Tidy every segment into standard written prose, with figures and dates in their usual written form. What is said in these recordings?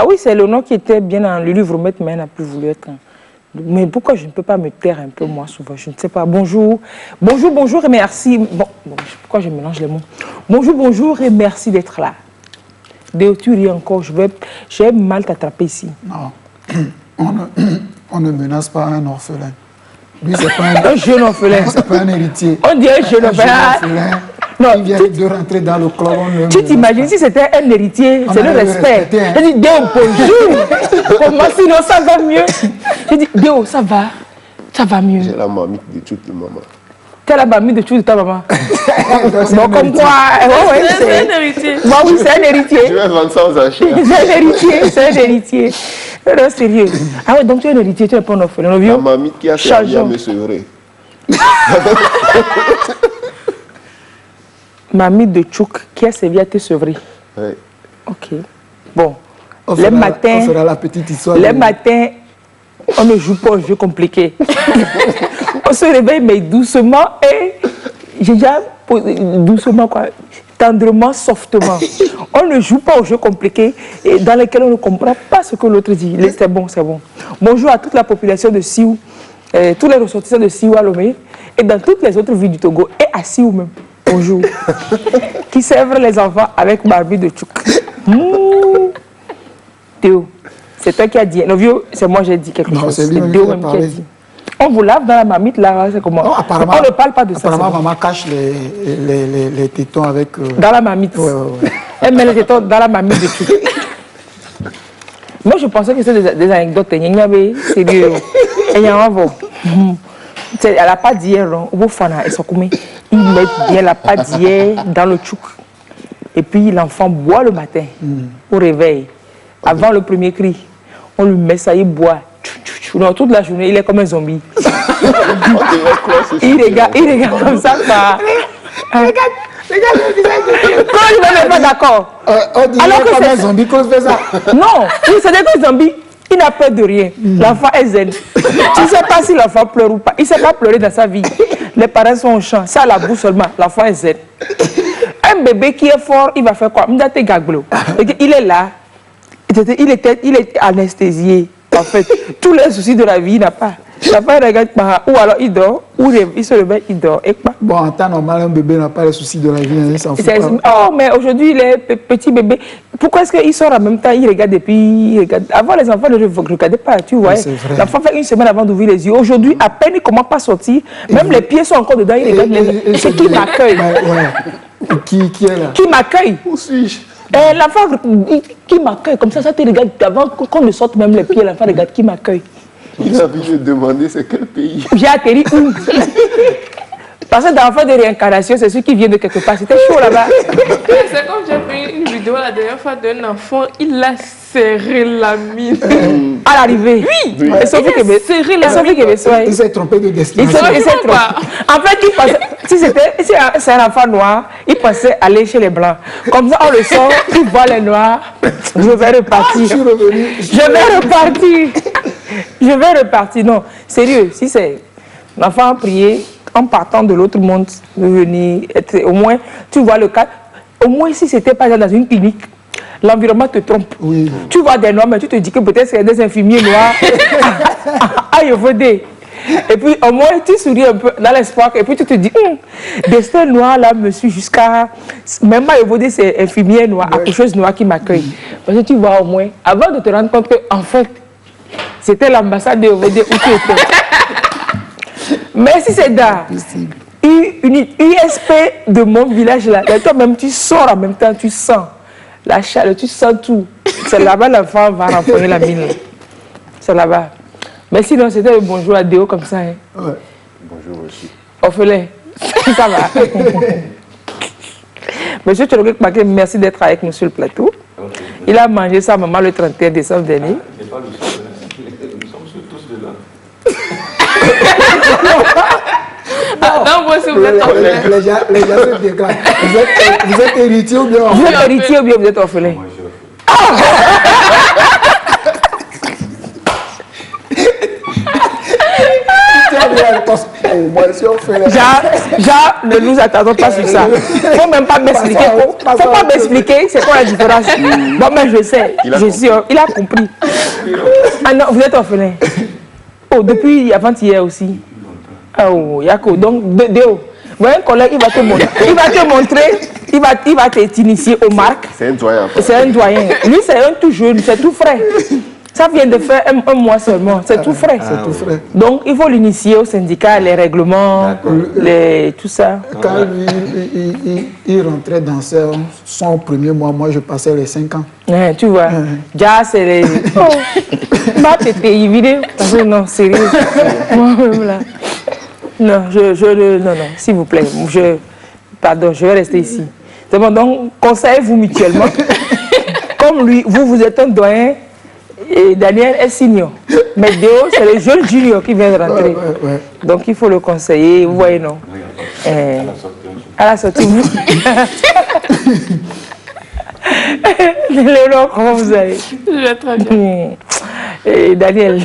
Bah oui, c'est le nom qui était bien dans le livre, mais elle n'a plus voulu être. Mais pourquoi je ne peux pas me taire un peu, moi, souvent? Je ne sais pas. Bonjour. Bonjour, bonjour et merci. Bon, pourquoi je mélange les mots? Bonjour, bonjour et merci d'être là. Déo, tu ris encore. J'ai mal t'attraper ici. Non. On ne menace pas un orphelin. Lui, c'est pas un jeune orphelin. C'est pas un héritier. On dirait un jeune orphelin. Non, il vient de rentrer dans le club. Tu t'imagines si c'était un héritier, c'est le respect. Je dis, Déo, bonjour. Comment sinon ça va mieux? Je dis, Déo, ça va? Ça va mieux. J'ai la mamie de toute de maman. Tu as la mamie de toute de ta maman? Bon, comme quoi, c'est un héritier. Bon, oui, c'est un héritier. Je vais vendre ça aux enchères. C'est un héritier, c'est un héritier. Non, sérieux. Ah ouais, donc tu es un héritier, tu n'es pas un orphelin. La mamie qui a servi à me sauver. Mamie de Tchouk qui a servi à te sevrer. Oui. Ok. Bon. Les matins, on fera la petite histoire. Les matins, on ne joue pas aux jeux compliqués. On se réveille, mais doucement et j'ai déjà doucement, quoi, tendrement, softement. On ne joue pas aux jeux compliqués et dans lesquels on ne comprend pas ce que l'autre dit. C'est bon, c'est bon. Bonjour à toute la population de Siou, tous les ressortissants de Siou à Lomé et dans toutes les autres villes du Togo et à Siou même. Bonjour. Qui servent les enfants avec Barbie de Tchouk. Théo, c'est toi qui as dit. Non, vieux, c'est moi qui ai dit quelque chose. C'est Théo même qui a dit. On vous lave dans la marmite là, c'est comment? Non, apparemment, on ne parle pas de ça. Apparemment, maman cache les tétons avec. Dans la marmite. Ouais. Elle met les tétons dans la marmite de Tchouk. Moi, je pensais que c'était des anecdotes. Sérieux. Et il y a un mot. Elle n'a pas d'hier, ils mettent bien la pâte d'hier dans le tchouk. Et puis l'enfant boit le matin au réveil. Avant le premier cri, on lui met ça, il boit. Non, toute la journée, il est comme un zombie. Il regarde comme ça. Regarde il n'est pas d'accord. On dit comme un zombie qu'on fait ça. Non, c'est des zombies. Il n'a peur de rien. L'enfant est zen. Tu ne sais pas si l'enfant pleure ou pas. Il ne sait pas pleurer dans sa vie. Les parents sont au champ. Ça, à la bouche seulement. L'enfant est zen. Un bébé qui est fort, il va faire quoi? Il est là. Il est anesthésié. En fait, tous les soucis de la vie, il n'a pas. L'enfant regarde pas. Ou alors il dort, ou il se réveille, il dort. Et quoi? Bon, en temps normal, un bébé n'a pas les soucis de la vie. Hein, il s'en fout pas. Oh, mais aujourd'hui, les petits bébés, pourquoi est-ce qu'il sort en même temps? Il regarde et puis il regarde. Avant, les enfants ne regardaient pas, tu vois. L'enfant fait une semaine avant d'ouvrir les yeux. Aujourd'hui, à peine il ne commence pas à sortir. Même les pieds sont encore dedans, il regarde les. C'est qui m'accueille? Qui est là? Qui m'accueille? Où suis-je? L'enfant qui m'accueille, comme ça tu regardes. Avant qu'on ne sorte même les pieds, l'enfant regarde qui m'accueille. Il a envie de demander c'est quel pays. J'ai atterri où? Parce que dans l'enfant de réincarnation, c'est ceux qui viennent de quelque part. C'était chaud là-bas. C'est comme j'ai pris une vidéo la dernière fois d'un enfant, il a serré la mine. À l'arrivée. Oui. Il serré la mine. Il s'est trompé de destination. Il s'est trompé. En fait, il pensait, si c'est un enfant noir, il pensait aller chez les blancs. Comme ça, on le sort, il voit les noirs. Je vais repartir. Je vais repartir. Non, sérieux, si c'est l'enfant a prié en partant de l'autre monde, de venir, au moins, tu vois le cas, au moins si c'était pas dans une clinique, l'environnement te trompe. Oui. Tu vois des noirs, mais tu te dis que peut-être c'est des infirmiers noirs à Yovodé. Et puis au moins tu souris un peu dans l'espoir, et puis tu te dis, destin noir là me suit jusqu'à, même à Yovodé c'est infirmier noir, accoucheuse noire qui m'accueille. Parce que tu vois au moins, avant de te rendre compte que en fait, c'était l'ambassade de Yovodé où tu étais. Mais si c'est dans une ISP de mon village là, toi-même tu sors en même temps, tu sens la chaleur, tu sens tout. C'est là-bas l'enfant va renflouer la mine. C'est là-bas. Mais sinon c'était le bonjour à Déo comme ça. Hein. Ouais. Bonjour aussi. Orphelin, ça va. Monsieur Tchologuek Maké, merci d'être avec nous sur le plateau. Okay. Il a mangé sa maman le 31 décembre dernier. Nous sommes tous de là. Non, moi, si vous êtes orphelin. Les gens se déclarent. Vous êtes héritier ou bien orphelin? Vous êtes héritier ou bien vous êtes orphelin? Moi, je suis orphelin. la réponse. Moi, si on fait les... Ne nous attendons pas sur ça. Il ne faut même pas m'expliquer. Il ne faut pas m'expliquer c'est quoi la différence. Bon, mais je sais. Il a compris. Ah non, vous êtes orphelin. Oh, depuis avant-hier aussi. Oh, Yako. Donc, Déo. Ouais, un collègue, il va te montrer, il va t'initier aux marques. C'est un doyen. C'est un doyen. Lui, c'est un tout jeune, c'est tout frais. Ça vient de faire un mois seulement, c'est tout frais. C'est tout frais. Donc, il faut l'initier au syndicat, les règlements, tout ça. Quand il rentrait dans son premier mois, moi, je passais les 5 ans. Ouais, tu vois, déjà, c'est les... Oh, bah, t'étais évidé. Non, sérieux. Moi-même, là. Non, non, s'il vous plaît. Pardon, je vais rester ici. C'est bon, donc, conseillez-vous mutuellement. Comme lui, vous êtes un doyen et Daniel est senior. Mais Déo, c'est le jeune junior qui vient de rentrer. Ouais. Donc, il faut le conseiller, vous voyez, non? À la sortie, vous. Léonore, comment vous allez? Je vais très bien. Et Daniel,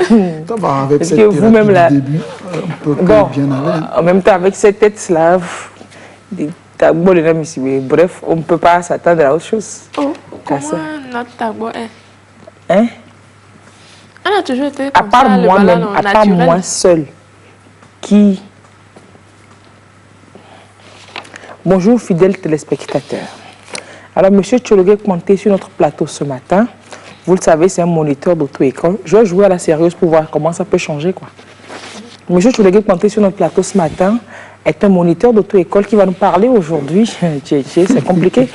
avec est-ce cette que vous-même là, début, on peut bon, bien aller. en même temps avec cette tête slave, des tabous, bref, on ne peut pas s'attendre à autre chose. Oh, comment notre tabou est? Hein? On a toujours été À comme part ça, le moi-même, ballon à part naturel. moi seul, qui... Bonjour fidèles téléspectateurs. Alors, monsieur Tchologué monté sur notre plateau ce matin. Vous le savez, c'est un moniteur d'auto-école. Je vais jouer à la sérieuse pour voir comment ça peut changer, quoi. Monsieur Tchologué monté sur notre plateau ce matin est un moniteur d'auto-école qui va nous parler aujourd'hui, c'est compliqué,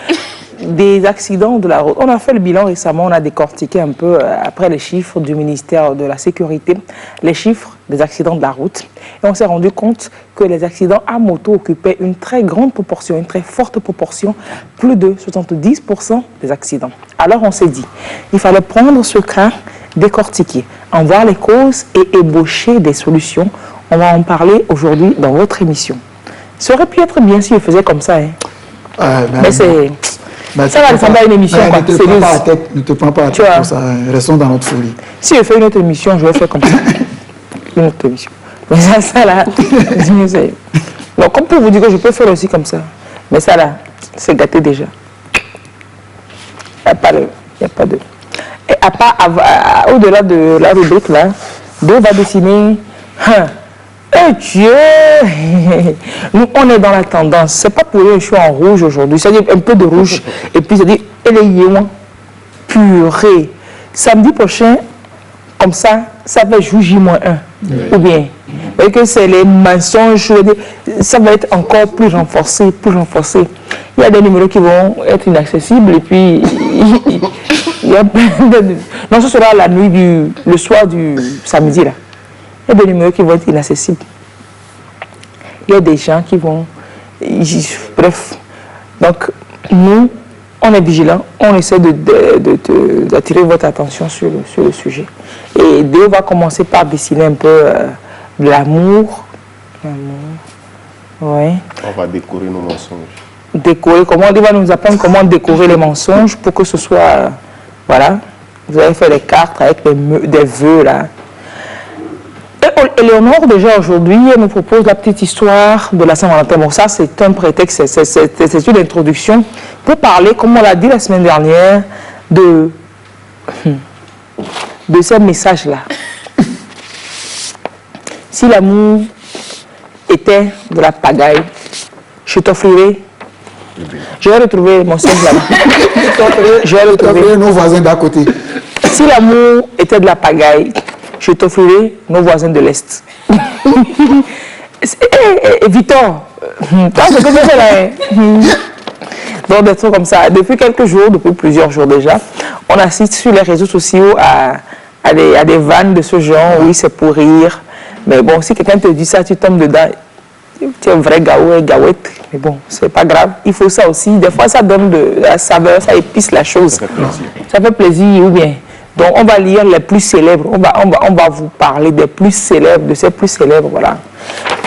des accidents de la route. On a fait le bilan récemment, on a décortiqué un peu, après les chiffres du ministère de la Sécurité, les chiffres des accidents de la route. Et on s'est rendu compte que les accidents à moto occupaient une très grande proportion, une très forte proportion, plus de 70% des accidents. Alors on s'est dit, il fallait prendre ce cas, décortiquer, en voir les causes et ébaucher des solutions. On va en parler aujourd'hui dans votre émission. Ça aurait pu être bien si je faisais comme ça. Hein. Mais c'est... ça va ressembler à une émission, quoi. Ne te prends pas la tête pour ça. Restons dans notre folie. Si je fais une autre émission, je vais faire comme ça. Une autre émission. Mais ça là, donc, comme pour vous dire que je peux faire aussi comme ça. Mais ça là, c'est gâté déjà. Il n'y a pas de... Et à part, au-delà de la rubrique là, Dieu va dessiner... Oh Dieu! Nous, on est dans la tendance. C'est pas pour rien que je suis en rouge aujourd'hui. C'est-à-dire un peu de rouge. Et puis, c'est-à-dire, elle est yéouin. Purée. Samedi prochain, comme ça va jouer J-1. Ou bien, vous voyez que c'est les mensonges. Ça va être encore plus renforcé, plus renforcé. Il y a des numéros qui vont être inaccessibles. Et puis, il y a plein de... Non, ce sera la nuit le soir du samedi, là. Il y a des numéros qui vont être inaccessibles. Il y a des gens qui vont... Bref. Donc, nous, on est vigilants. On essaie d'attirer votre attention sur le sujet. Et Dieu va commencer par dessiner un peu de l'amour. Ouais. On va décorer nos mensonges. Décorer, il va nous apprendre comment décorer les mensonges pour que ce soit... Voilà. Vous avez fait les cartes avec des vœux, là. Éléonore, déjà aujourd'hui, elle nous propose la petite histoire de la Saint-Valentin. Bon, ça, c'est un prétexte, c'est une introduction pour parler, comme on l'a dit la semaine dernière, de ces messages-là. Si l'amour était de la pagaille, je t'offrirais. Je vais retrouver mon siège là-bas. Je vais retrouver nos voisins d'à côté. Si l'amour était de la pagaille, je t'offrirai nos voisins de l'Est. Victor, toi, c'est que tu fais là. Donc, des trucs comme ça. Depuis quelques jours, depuis plusieurs jours déjà, on assiste sur les réseaux sociaux à des vannes de ce genre. Oui, c'est pour rire. Mais bon, si quelqu'un te dit ça, tu tombes dedans. Tu es un vrai gaouette. Mais bon, c'est pas grave. Il faut ça aussi. Des fois, ça donne de la saveur, ça épice la chose. Ça fait plaisir, ou bien. Donc, on va lire les plus célèbres. On va vous parler des plus célèbres, de ces plus célèbres, voilà.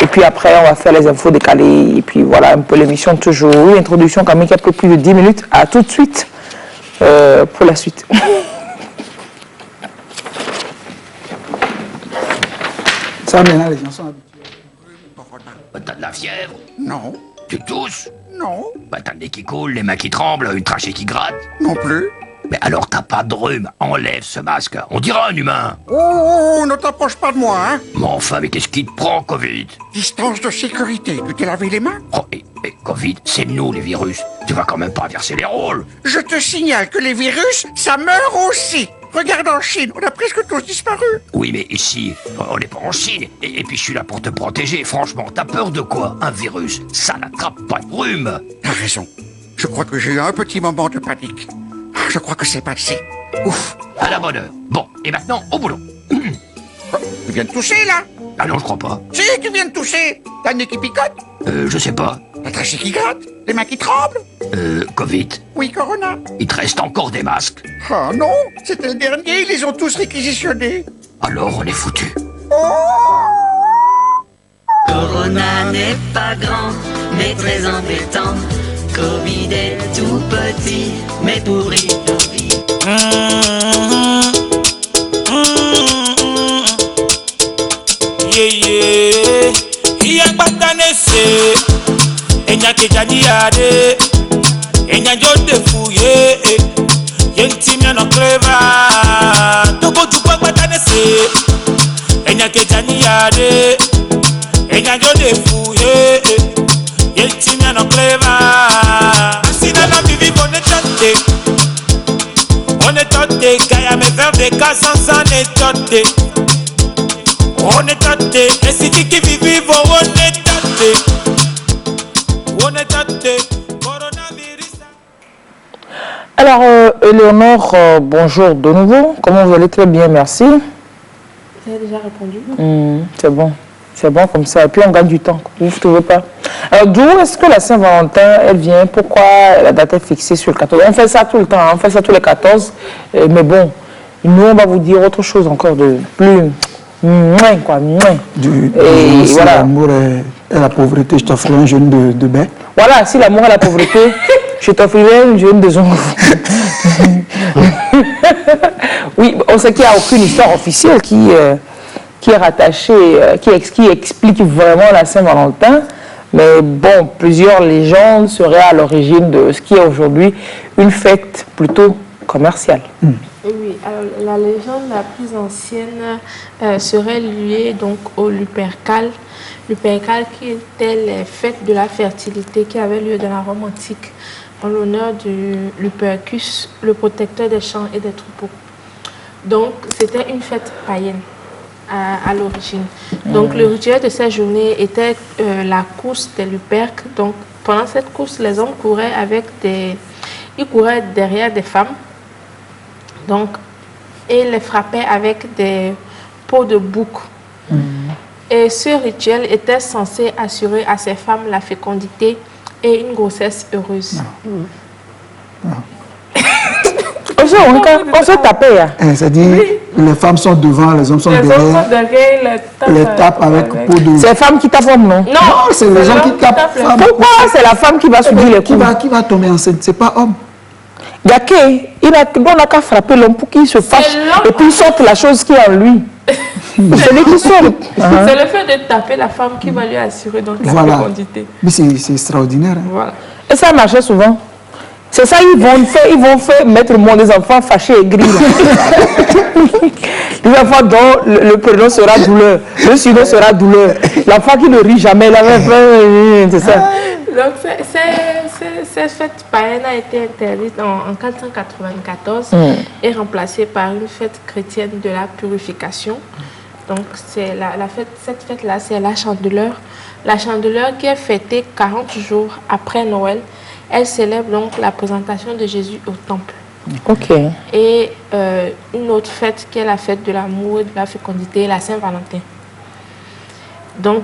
Et puis après, on va faire les infos décalées. Et puis voilà, un peu l'émission toujours. Une introduction quand même qui a peu plus de 10 minutes. À tout de suite pour la suite. Ça, maintenant, les gens sont habitués. Bah, t'as de la fièvre? Non. Tu tousses? Non. Bah, t'as le nez qui coule, les mains qui tremblent, une trachée qui gratte? Non plus. Mais alors t'as pas de rhume, enlève ce masque, on dirait un humain. Oh, ne t'approche pas de moi, hein. Mais enfin, mais qu'est-ce qui te prend, Covid? Distance de sécurité, tu t'es lavé les mains? Oh, et Covid, c'est nous les virus. Tu vas quand même pas inverser les rôles. Je te signale que les virus, ça meurt aussi. Regarde en Chine, on a presque tous disparu. Oui, mais ici, on n'est pas en Chine. Et puis je suis là pour te protéger. Franchement, t'as peur de quoi? Un virus, ça n'attrape pas de rhume. T'as raison. Je crois que j'ai eu un petit moment de panique. Je crois que c'est passé. Ouf. À la bonne heure. Bon, et maintenant, au boulot. Oh, tu viens de tousser, là? Ah non, je crois pas. Si, tu viens de tousser. T'as le nez qui picote? Je sais pas. La trachée qui gratte? Les mains qui tremblent? Covid, Oui, Corona. il te reste encore des masques. Ah non, c'était le dernier, ils les ont tous réquisitionnés. Alors on est foutu. Corona n'est pas grand, mais très embêtant. Covid est tout petit, mais pourri nos vies. Yang batanese, enya kejani ade, enya jode fuye, yentimia no clever. Togo tukwa batanese, enya kejani ade, enya jode fuye, yentimia no clever. Asina na bibi on est toté, kaya me faire des cas sans étoté. On est tâté, et si qui vivent, on est tâté, coronavirus. Alors, Éléonore, bonjour de nouveau. Comment vous allez? Très bien, merci. Vous avez déjà répondu? C'est bon comme ça. Et puis on gagne du temps, vous ne trouvez pas? Alors, d'où est-ce que la Saint-Valentin, elle vient? Pourquoi la date est fixée sur le 14? On fait ça tout le temps, on fait ça tous les 14. Mais bon, nous, on va vous dire autre chose encore de plus... quoi, et si voilà. L'amour et la pauvreté, je t'offrirai un jeune de bain. Voilà, si l'amour et la pauvreté, je t'offrirai une jeune de son. Oui, on sait qu'il n'y a aucune histoire officielle qui est rattachée, qui explique vraiment la Saint-Valentin. Mais bon, plusieurs légendes seraient à l'origine de ce qui est aujourd'hui une fête plutôt commerciale. Oui, alors la légende la plus ancienne serait liée donc au Lupercal. Lupercal qui était les fêtes de la fertilité qui avaient lieu dans la Rome antique en l'honneur du Lupercus, le protecteur des champs et des troupeaux. Donc c'était une fête païenne à l'origine. Donc le rituel de cette journée était la course des Luperques. Donc pendant cette course, les hommes couraient ils couraient derrière des femmes. Donc, et les frappait avec des peaux de bouc. Et ce rituel était censé assurer à ces femmes la fécondité et une grossesse heureuse. On se tapait. C'est-à-dire, les femmes sont devant, les hommes sont derrière. Les tapent avec peau de... C'est la femme qui tape homme, non? Non, c'est les hommes qui tapent femme. Pourquoi c'est la femme qui va subir les coups? Qui va tomber enceinte? C'est pas homme. Il y a on n'a qu'à frapper l'homme pour qu'il se fâche et puis il sorte la chose qui est en lui. C'est lui qui sort. C'est le fait de taper la femme qui va lui assurer donc la fécondité. Mais c'est extraordinaire. Hein. Voilà. Et ça marchait souvent. C'est ça, ils vont faire mettre le monde des enfants fâchés et gris. Les enfants dont le prénom sera douleur, le surnom sera douleur. L'enfant qui ne rit jamais, c'est ça. Donc cette fête païenne a été interdite en 494 et remplacée par une fête chrétienne de la purification. Donc c'est cette fête-là, c'est la Chandeleur. La Chandeleur qui est fêtée 40 jours après Noël. Elle célèbre donc la présentation de Jésus au temple. Ok. Et une autre fête qui est la fête de l'amour et de la fécondité, la Saint-Valentin. Donc,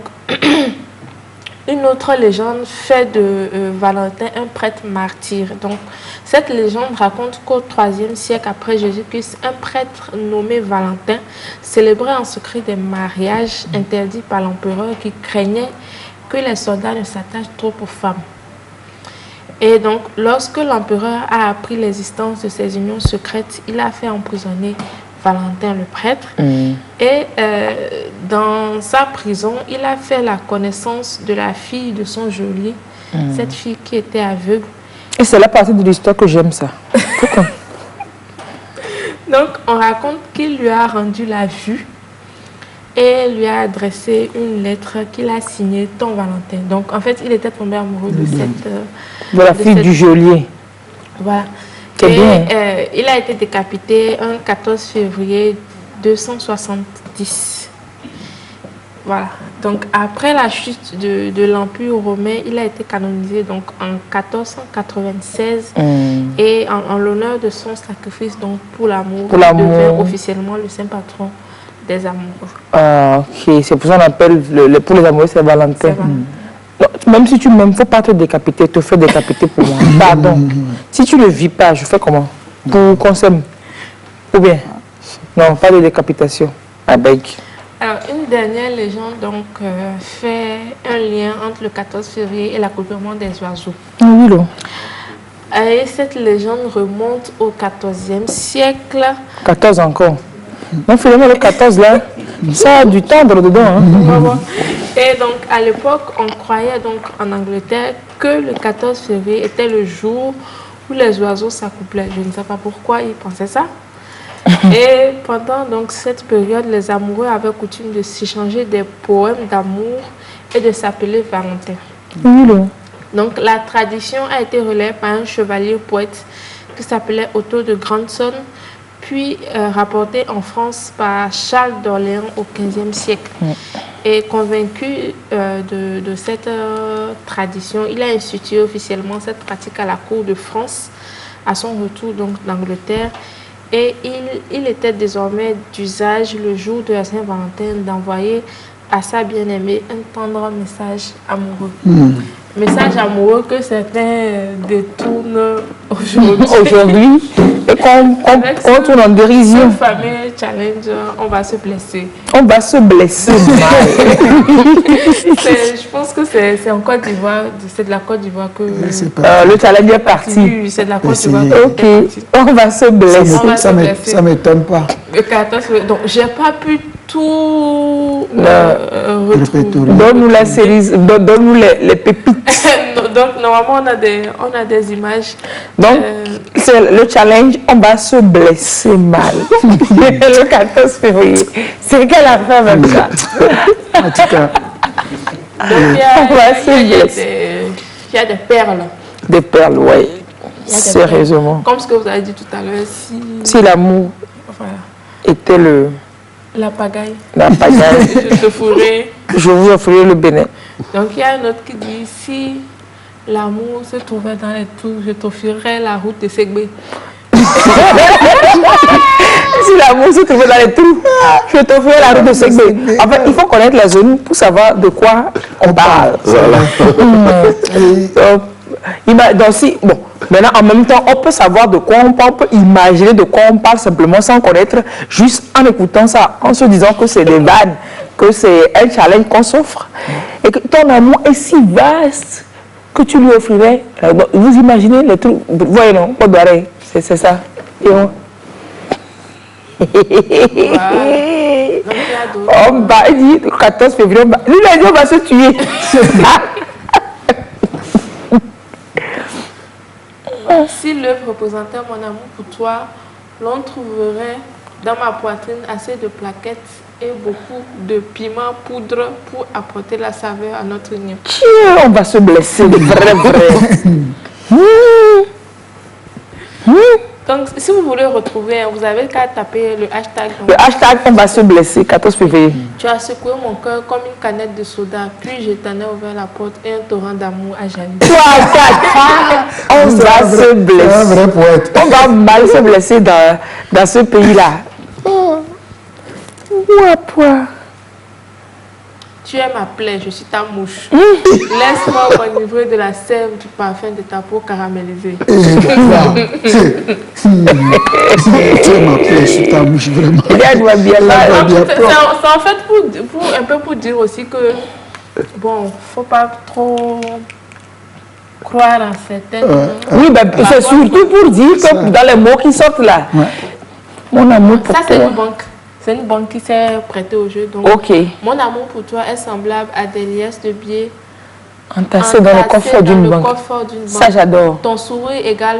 une autre légende fait de Valentin un prêtre martyr. Donc, cette légende raconte qu'au IIIe siècle après Jésus-Christ, un prêtre nommé Valentin célébrait en secret des mariages interdits par l'empereur qui craignait que les soldats ne s'attachent trop aux femmes. Et donc, lorsque l'empereur a appris l'existence de ces unions secrètes, il a fait emprisonner Valentin le prêtre. Et dans sa prison, il a fait la connaissance de la fille de son geôlier, cette fille qui était aveugle. Et c'est la partie de l'histoire que j'aime ça. Pourquoi? Donc, on raconte qu'il lui a rendu la vue et lui a adressé une lettre qu'il a signée Ton Valentin. Donc, en fait, il était tombé amoureux de la fille du geôlier. Voilà. C'est bien. Il a été décapité un 14 février 270. Voilà. Donc, après la chute de l'Empire romain, il a été canonisé donc, en 1496. Et en l'honneur de son sacrifice donc, pour l'amour, il devient officiellement le saint patron des amoureux. Ah, ok. C'est pour ça qu'on appelle, pour les amoureux, c'est Valentin. Même si tu m'aimes, il ne faut pas te décapiter, te faire décapiter pour moi. Pardon. Si tu ne le vis pas, je fais comment? Pour qu'on s'aime? Ou bien? Non, pas de décapitation. I beg. Alors, une dernière légende donc, fait un lien entre le 14 février et l'accouplement des oiseaux. Ah oui, là. Et cette légende remonte au 14e siècle. 14 encore. Non, finalement, le 14 là, ça a du tendre dedans. Hein. Et donc, à l'époque, on croyait donc en Angleterre que le 14 février était le jour où les oiseaux s'accouplaient. Je ne sais pas pourquoi ils pensaient ça. Et pendant donc, cette période, les amoureux avaient coutume de s'échanger des poèmes d'amour et de s'appeler Valentin. Oui, là. Donc, la tradition a été relayée par un chevalier poète qui s'appelait Otto de Grandson, puis rapportée en France par Charles d'Orléans au XVe siècle. Et convaincu de cette tradition, il a institué officiellement cette pratique à la cour de France à son retour donc d'Angleterre. Et il était désormais d'usage le jour de la Saint-Valentin d'envoyer à sa bien-aimée un tendre message amoureux. Message amoureux que certains détournent aujourd'hui. Et qu'on tourne en dérision. Ce fameux challenge, on va se blesser. On va se blesser mal. Je pense que c'est en Côte d'Ivoire, c'est de la Côte d'Ivoire que... le challenge est parti. Oui, c'est de la Côte d'Ivoire. Ok, on va se blesser. Ça ne m'étonne pas. Le 14, donc j'ai pas pu tout retrouver. Donne-nous la série, donne-nous les pépites. Donc normalement on a des images. Donc c'est le challenge, on va se blesser mal. Le 14 février. C'est quelle affaire avec ça? En tout cas. Donc il y a des perles. Des perles, oui. Sérieusement. Comme ce que vous avez dit tout à l'heure. Si l'amour était la pagaille. La pagaille. Je te fourrai. Je vous offrirai le Bénin. Donc il y a un autre qui dit, si l'amour se trouvait dans les tours, je t'offrirai la route de Segbé. Si l'amour se trouvait dans les trous, je t'offrirai la route de Segbé. En fait, il faut connaître la zone pour savoir de quoi on parle. Donc si, bon, maintenant en même temps, on peut savoir de quoi on parle, on peut imaginer de quoi on parle simplement sans connaître, juste en écoutant ça, en se disant que c'est des vannes, que c'est un challenge qu'on s'offre, et que ton amour est si vaste que tu lui offrirais. Vous imaginez les trucs, voyez non, c'est ça. Et on... on va dire le 14 février, on va se tuer. Si l'œuvre représentait mon amour pour toi, l'on trouverait dans ma poitrine assez de plaquettes et beaucoup de piment poudre pour apporter la saveur à notre union. On va se blesser, vrai. Donc, si vous voulez retrouver, vous avez qu'à taper le hashtag. Le hashtag, on va se blesser, 14 février. Tu as secoué mon cœur comme une canette de soda, puis je t'en ai ouvert la porte et un torrent d'amour à jaillir. On va se blesser. Un vrai poète. On va mal se blesser dans ce pays-là. Tu es ma plaie, je suis ta mouche. Laisse-moi m'enivrer de la sève du parfum de ta peau caramélisée. Tu es ma plaie, je suis ta mouche, vraiment. C'est en fait pour dire aussi que, bon, faut pas trop croire en certaines... Oui, c'est surtout pour dire que dans les mots qui sortent là, Mon amour pour Ça, c'est toi. une banque. C'est une banque qui s'est prêtée au jeu. Donc, Ok. mon amour pour toi est semblable à des liasses de billets Entassé dans le coffre d'une banque. Ça, j'adore. Ton sourire égale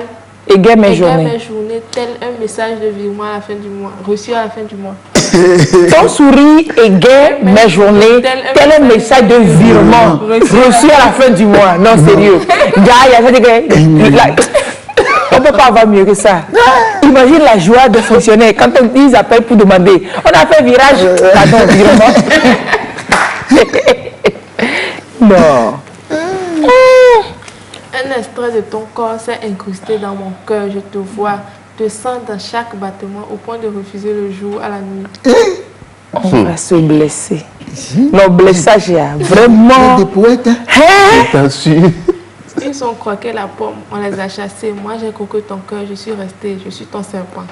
Égaye mes mes journées. journées, tel un message de virement à la fin du mois, reçu à la fin du mois. Ton sourire égaye mes journées, tel un message de virement reçu à la fin du mois. Non, sérieux. On ne peut pas avoir mieux que ça. Imagine la joie de fonctionnaires quand ils appellent pour demander. On a fait virage, pardon, virement. Non. Un extrait de ton corps s'est incrusté dans mon cœur. Je te vois, te sens dans chaque battement au point de refuser le jour à la nuit. On va se blesser. Non, blessage, vraiment. Des poètes. Ils ont croqué la pomme, on les a chassés. Moi, j'ai croqué ton cœur, je suis restée, je suis ton serpent.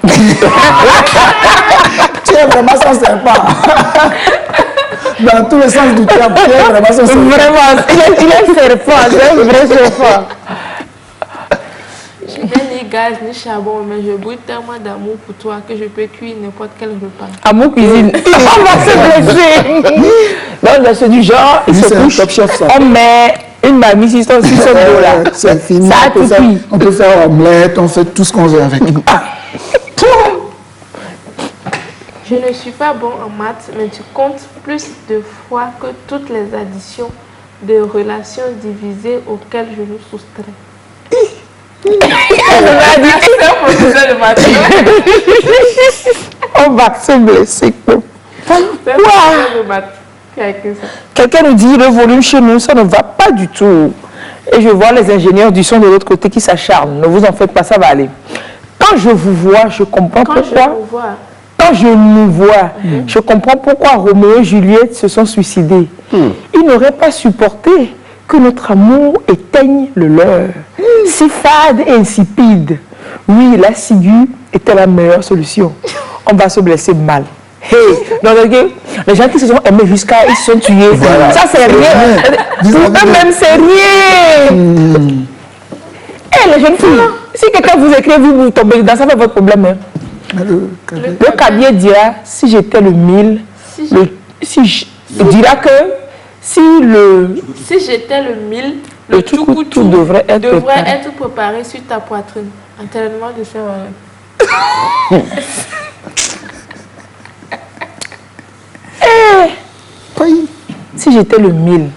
Tu es vraiment son serpent. Dans tous les sens du terme, tu es vraiment son serpent. Vraiment, il est serpent, c'est un vrai serpent. Je n'ai ni gaz ni charbon, mais je brûle tellement d'amour pour toi que je peux cuire n'importe quel repas. Amour cuisine. On va se blesser. Non, c'est du genre, il se couche. On met une mamie sur son dos là. C'est fini. Ça a tout cuit. On peut faire omelette, on fait tout ce qu'on veut avec. Je ne suis pas bon en maths, mais tu comptes plus de fois que toutes les additions de relations divisées auxquelles je nous soustrais. On va se blesser. Quelqu'un nous dit le volume chez nous, ça ne va pas du tout. Et je vois les ingénieurs du son de l'autre côté qui s'acharnent. Ne vous en faites pas, ça va aller. Quand je vous vois, je comprends pourquoi. Quand je nous vois, je comprends pourquoi Roméo et Juliette se sont suicidés. Ils n'auraient pas supporté que notre amour éteigne le leur. Si fade et insipide. Oui, la ciguë était la meilleure solution. On va se blesser mal. Hey, non, les gens qui se sont aimés jusqu'à ils se sont tués. Voilà. Ça, c'est rien. Pour eux-mêmes, c'est rien. Hey, les jeunes filles, si quelqu'un vous écrit, vous tombez dedans, ça fait votre problème. Hein. Le cabier dira, si j'étais le 1000, il dira que si j'étais le 1000, le tout devrait être préparé sur ta poitrine. Entraînement de Saint-Valentin. Oui. Si j'étais le 1000,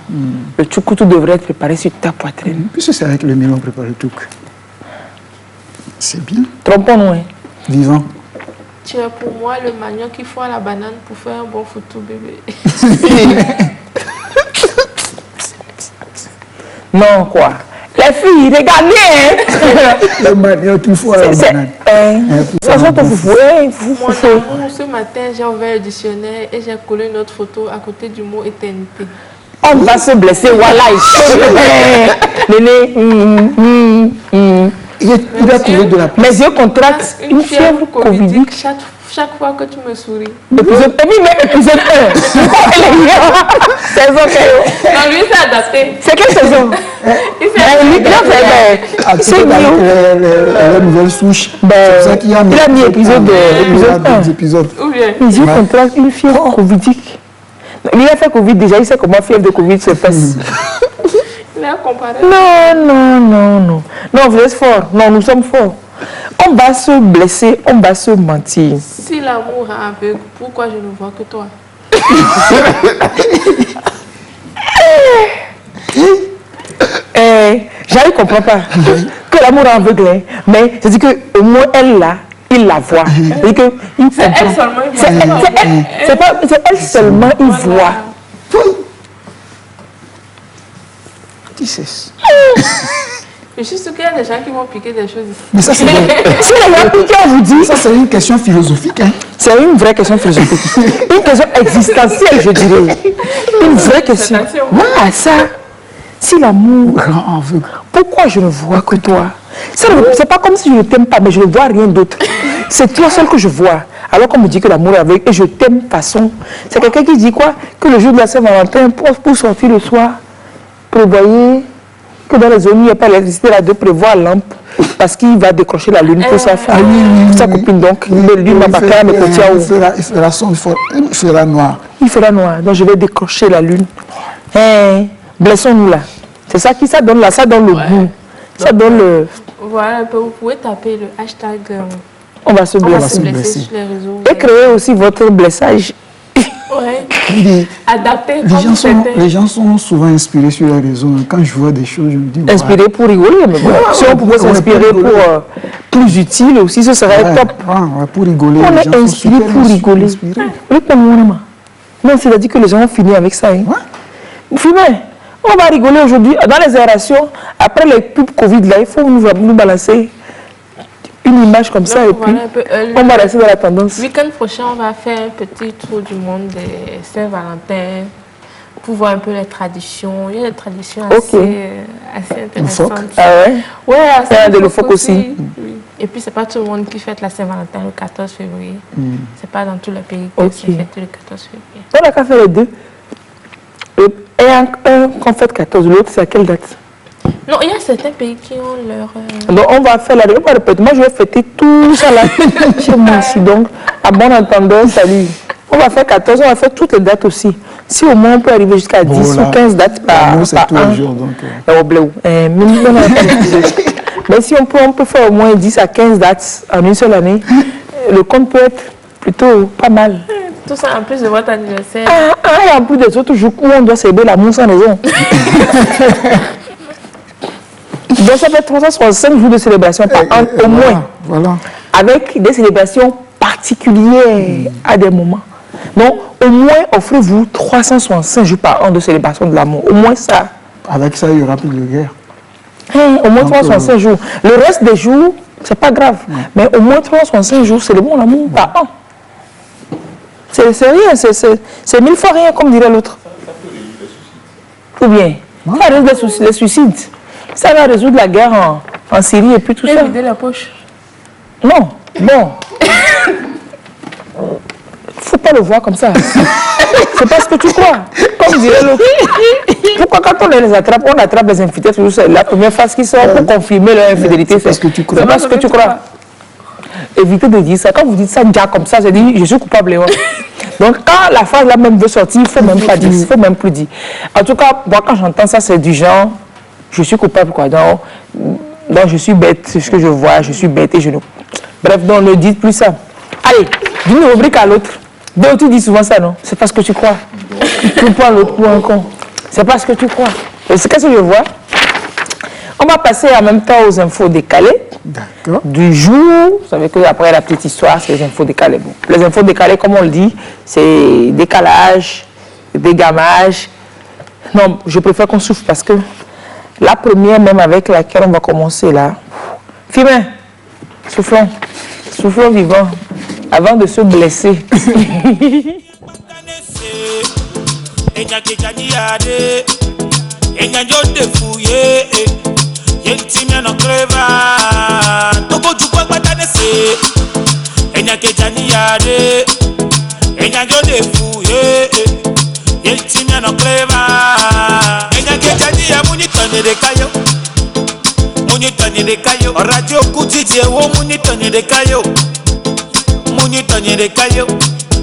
le tout devrait être préparé sur ta poitrine. Puisque c'est avec le 1000 on prépare le tout. C'est bien. Trompons-nous. Hein. Vivant. Tu es pour moi le manioc qu'il faut à la banane pour faire un bon photo bébé. Non, quoi. Les filles, regardez. Hein. Le manioc qu'il faut à la banane. Ça sent ton foufou. Mon amour, ce matin, j'ai ouvert le dictionnaire et j'ai collé notre photo à côté du mot éternité. On va se blesser, voilà. Néné. Il a trouvé de la place. Mes yeux contractent une fièvre covidique. Chaque fois que tu me souris. Épisode 1. Saison que... Non, lui, c'est adapté. C'est quelle saison? C'est la nouvelle souche. C'est ça qu'il a mis. Il a mis épisode 1. Mes yeux contractent une fièvre covidique. Il a fait Covid déjà, il sait comment fièvre de Covid se passe. Il a comparé. Non, vous êtes forts. Non, nous sommes forts. On va se blesser, on va se mentir. Si l'amour est aveugle, pourquoi je ne vois que toi? J'arrive, comprends pas. Que l'amour est aveugle, hein, mais c'est-à-dire qu'au moins elle là, il la voit. C'est elle seulement, il voit. C'est elle seulement, il voit. Je suis sûre qu'il y a des gens qui vont piquer des choses ici. Mais ça, c'est si les gens piquent, on vous dit. Ça, c'est une question philosophique. Hein. C'est une vraie question philosophique. Une question existentielle, je dirais. Une vraie question. Ah, ça. Si l'amour rend aveugle, pourquoi je ne vois que toi? C'est pas comme si je ne t'aime pas, mais je ne vois rien d'autre. C'est toi seul que je vois. Alors qu'on me dit que l'amour est aveugle et je t'aime façon. C'est quelqu'un qui dit quoi? Que le jour de la Saint-Valentin, pour sortir le soir, prévoyez que dans les zones où il n'y a pas d'électricité, là, de prévoir lampe parce qu'il va décrocher la lune pour sa femme, sa copine. Donc, lui m'a pas fait me côté à haut. Il fera sombre, il fera noir. Il fera noir, donc je vais décrocher la lune. Blessons-nous là. C'est ça qui ça donne là, ça donne le goût. Ça donne le... Voilà, vous pouvez taper le hashtag on va se blesser. Sur les réseaux. Et créer aussi votre blessage. Ouais. Adapté. Les gens sont souvent inspirés sur les réseaux. Quand je vois des choses, je me dis... Inspirés pour rigoler, mais bon, si on pouvait s'inspirer pour plus utile aussi, ce serait top. Pour rigoler. On est inspiré pour rigoler. Non, c'est-à-dire que les gens ont fini avec ça. Hein. Fumez. On va rigoler aujourd'hui. Dans les aérations, après les pubs Covid, là, il faut nous balancer une image comme ça et puis on va rester dans la tendance. Le week-end prochain, on va faire un petit tour du monde des Saint-Valentin pour voir un peu les traditions. Il y a des traditions assez intéressantes. Ah ouais? Ouais, assez de le phoque aussi. Oui. Et puis, c'est pas tout le monde qui fête la Saint-Valentin le 14 février. C'est pas dans tous les pays que c'est fêté le 14 février. On a qu'à faire les deux. Et un qu'on fête 14, l'autre, c'est à quelle date? Non, il y a certains pays qui ont leur... Donc, on va faire la répétition. Moi, je vais fêter tout ça là chez moi ici. Donc, à bon entendeur, salut. On va faire 14, on va faire toutes les dates aussi. Si au moins on peut arriver jusqu'à 10 ou 15 dates par an. C'est tous les jours, donc... Mais si on peut faire au moins 10 à 15 dates en une seule année, le compte peut être plutôt pas mal. Tout ça en plus de votre anniversaire. Et en plus des autres jours où on doit célébrer l'amour sans raison. Donc ça fait 365 jours de célébration par an au moins. Voilà. Avec des célébrations particulières à des moments. Donc au moins offrez-vous 365 jours par an de célébration de l'amour. Au moins ça. Avec ça, il n'y aura plus de guerre. Au moins 365 jours. Le reste des jours, c'est pas grave. Mais au moins 365 jours, c'est le bon l'amour par an. C'est rien, c'est 1000 fois rien, comme dirait l'autre. Ou bien, ça résout les suicides. Ça va résoudre la guerre en Syrie et puis tout ça. Vider la poche. Non, bon. Faut pas le voir comme ça. C'est pas ce que tu crois. Comme dirait l'autre. Pourquoi quand on les attrape, on attrape les infidèles, c'est la première phase qui sort pour confirmer leur infidélité. C'est ce que tu crois. C'est pas ce que tu crois. Évitez de dire ça. Quand vous dites ça déjà comme ça, c'est dit je suis coupable. Donc quand la phrase là même veut sortir, il ne faut même pas dire, il ne faut même plus dire. En tout cas, moi quand j'entends ça, c'est du genre, je suis coupable quoi. Donc je suis bête, c'est ce que je vois, je suis bête et je ne... Bref, donc ne dites plus ça. Allez, d'une rubrique à l'autre. Donc tu dis souvent ça, non? C'est pas ce que tu crois. Tu prends l'autre pour un con. C'est pas ce que tu crois. C'est qu'est-ce que je vois? On va passer en même temps aux infos décalées. D'accord. Du jour, vous savez qu'après la petite histoire, c'est les infos décalées. Bon. Les infos décalées, comme on le dit, c'est décalage, dégamage. Non, je préfère qu'on souffle parce que la première, même avec laquelle on va commencer là, Fimin, soufflons, soufflons vivant, avant de se blesser. Yentimia no creva Togo jukwa patane se Enya kejani yade Enya jode fuye Yentimia no creva Enya kejani ya munitone de kayo Munitone de kayo Radio kutije wo munitone de kayo Munitone de kayo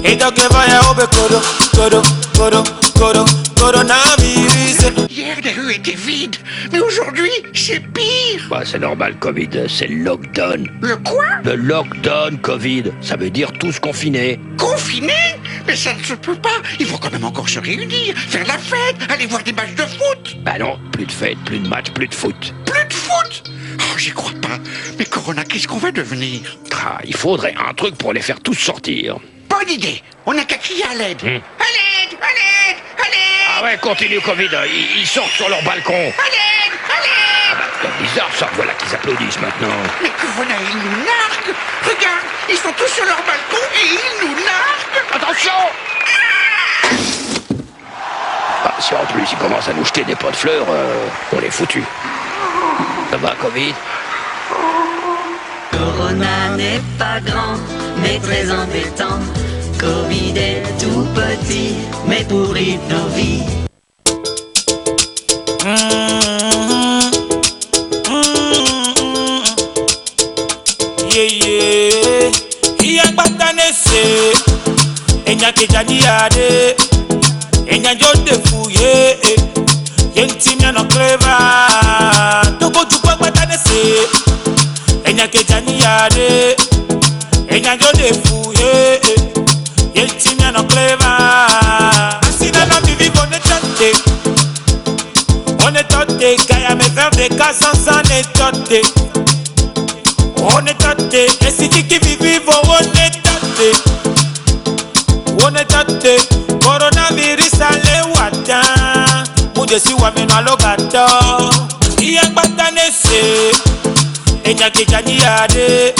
Edo keva ya obe kodo Kodo, kodo, kodo Coronavirus. Hier, les rues étaient vides, mais aujourd'hui, c'est pire. Bah, c'est normal, Covid, c'est le lockdown. Le quoi? Le lockdown, Covid, ça veut dire tous confinés. Confinés? Mais ça ne se peut pas. Il faut quand même encore se réunir, faire la fête, aller voir des matchs de foot. Bah non, plus de fête, plus de match, plus de foot. Plus de foot? Oh, j'y crois pas. Mais Corona, qu'est-ce qu'on va devenir? Ah, il faudrait un truc pour les faire tous sortir. Bonne idée. On n'a qu'à crier à l'aide. À l'aide, à l'aide, à l'aide. Ah ouais, continue, Covid, ils sortent sur leur balcon. À l'aide, à l'aide. Ah bah, c'est bizarre ça, voilà qu'ils applaudissent maintenant. Mais Corona, ils nous narguent. Regarde, ils sont tous sur leur balcon et ils nous narguent. Attention! Ah, si en plus ils commencent à nous jeter des pots de fleurs, on est foutus. Ça va, Covid? Corona n'est pas grand, mais très embêtant. Covid est tout petit, mais pourrit nos vies. Enya kejani yade, enya jode fouye, yentimia no clever. Toko jukwa batanese, enya kejani yade, enya jode fouye, yentimia no clever. Asina na vivi on est toté, kaya me faire des cas sans étoté. On est toté, et si tu qui vive, on est toté. On est toté, coronavirus allez wata. Mouje si wa meno alogato. Iyang batanese, enya kejani yade,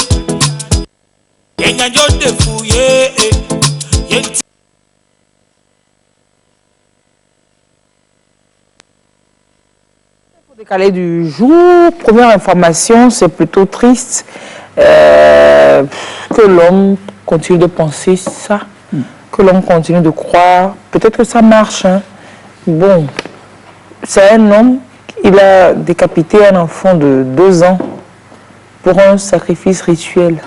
enya jode fouye, yenti. Décalé du jour, première information, c'est plutôt triste que l'homme continue de penser ça, que l'homme continue de croire. Peut-être que ça marche. Hein. Bon, c'est un homme, il a décapité un enfant de 2 ans pour un sacrifice rituel.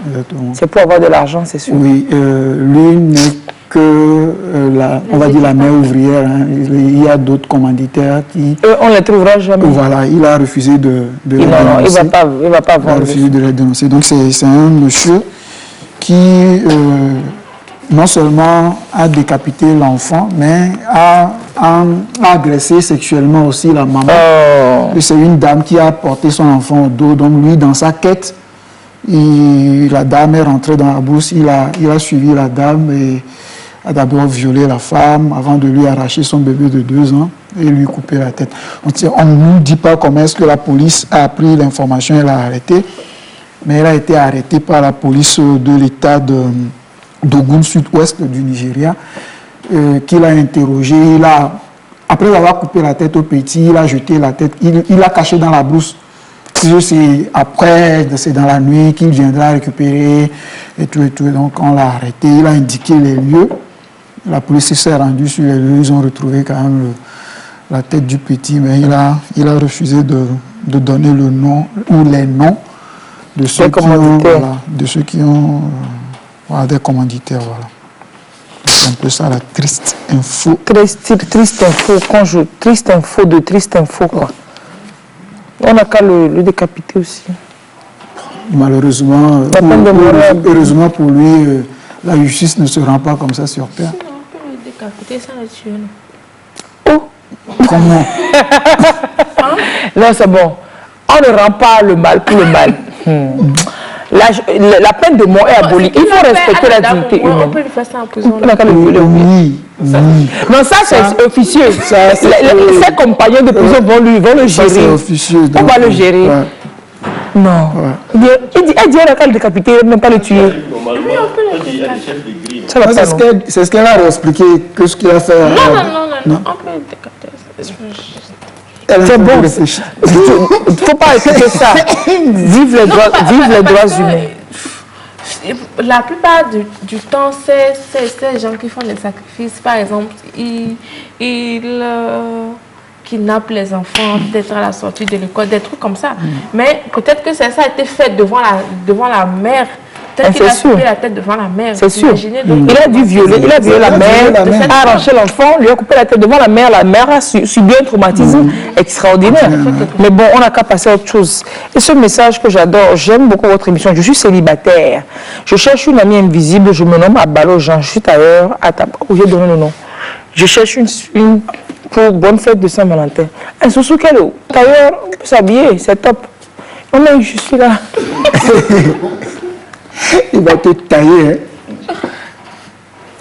C'est pour avoir de l'argent, c'est sûr. Oui, lui n'est que, on va dire, la mère ouvrière. Hein. Il y a d'autres commanditaires qui... on ne les trouvera jamais. Voilà, il a refusé de les dénoncer. Non, il ne va pas vendre. Il a refusé de les dénoncer. Donc c'est un monsieur qui non seulement a décapité l'enfant, mais a agressé sexuellement aussi la maman. C'est une dame qui a porté son enfant au dos. Donc lui, dans sa quête, la dame est rentrée dans la brousse. Il a suivi la dame et a d'abord violé la femme avant de lui arracher son bébé de 2 ans et lui couper la tête. On ne nous dit pas comment est-ce que la police a appris l'information et l'a arrêté, mais elle a été arrêtée par la police de l'État d'Ogun, sud-ouest du Nigeria, qui l'a interrogé. Après avoir coupé la tête au petit, il a jeté la tête, il l'a caché dans la brousse. Après, c'est dans la nuit qu'il viendra récupérer et tout. Donc on l'a arrêté, il a indiqué les lieux. La police s'est rendue sur les lieux, ils ont retrouvé quand même la tête du petit, mais il a refusé de donner le nom ou les noms de ceux qui ont des commanditaires. Voilà. C'est un peu ça la triste info. Triste info, quoi. On n'a qu'à le décapiter aussi. Malheureusement, heureusement pour lui, la justice ne se rend pas comme ça sur terre. Sinon, on peut le décapiter sans le tuer. Oh. Comment? Non, c'est bon. On ne rend pas le mal pour le mal. La peine de mort est abolie. Il faut respecter la dignité humaine. On peut lui faire ça en prison. Oui. Non, ça c'est officieux. Ses compagnons de prison vont le gérer. C'est officieux. On va le gérer. Ouais. Non. Ouais. Elle dit qu'elle le décapiter, même pas le tuer. C'est ce qu'elle a expliqué, que ce qu'il a fait. Non. On peut le décapiter. C'est bon. Il ne faut pas écouter ça. Vive les droits humains. La plupart du temps, c'est ces gens qui font des sacrifices. Par exemple, ils kidnappent les enfants, peut-être à la sortie de l'école, des trucs comme ça. Mais peut-être que ça a été fait devant la mère. Peut-être qu'il a coupé la tête devant la mère. C'est sûr. Il a dû violer la mère, a arraché l'enfant, lui a coupé la tête devant la mère. La mère a subi un traumatisme extraordinaire. Mais bon, on n'a qu'à passer à autre chose. Et ce message que j'adore, j'aime beaucoup votre émission. Je suis célibataire. Je cherche une amie invisible. Je me nomme Abalo Jean. Je suis tailleur. Où j'ai donné le nom. Je cherche une pour bonne fête de Saint-Valentin. Un sous quel tailleur, on peut s'habiller, c'est top. Oh mais je suis là. Il va te tailler. Hein?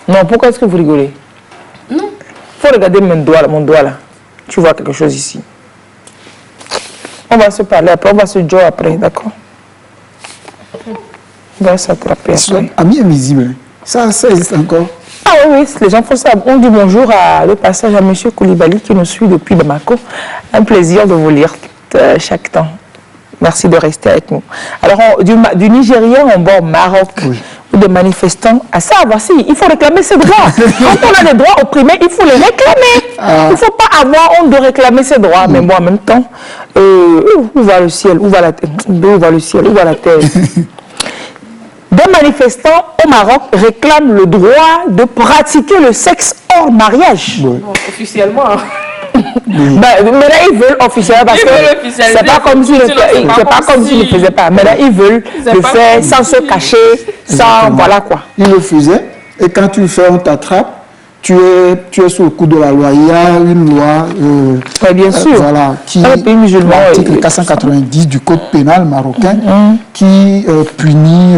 Non, pourquoi est-ce que vous rigolez? Non. Il faut regarder mon doigt là. Tu vois quelque chose ici. On va se parler après, on va se jouer après, d'accord? On va s'attraper après. Ami invisible, ça existe encore? Ah oui, les gens font ça. On dit bonjour le passage à M. Koulibaly qui nous suit depuis Bamako. Un plaisir de vous lire chaque temps. Merci de rester avec nous. Alors, du Nigeria, on va au Maroc, où des manifestants, à ça, voici, il faut réclamer ses droits. Quand on a des droits opprimés, il faut les réclamer. Il ne faut pas avoir honte de réclamer ses droits. Mais moi, en même temps, où va le ciel? Où va la terre? Où va le ciel? Où va la terre? Des manifestants au Maroc réclament le droit de pratiquer le sexe hors mariage. Oui. Bon, officiellement. Ben, maintenant, ils veulent officiellement parce que c'est pas comme s'ils ne le faisaient pas. Maintenant, ils veulent le faire sans se cacher, sans... Voilà quoi. Ils le faisaient. Et quand tu le fais, on t'attrape. Tu es sous le coup de la loi. Il y a une loi, bien sûr. Voilà, qui l'article 490 du code pénal marocain, qui punit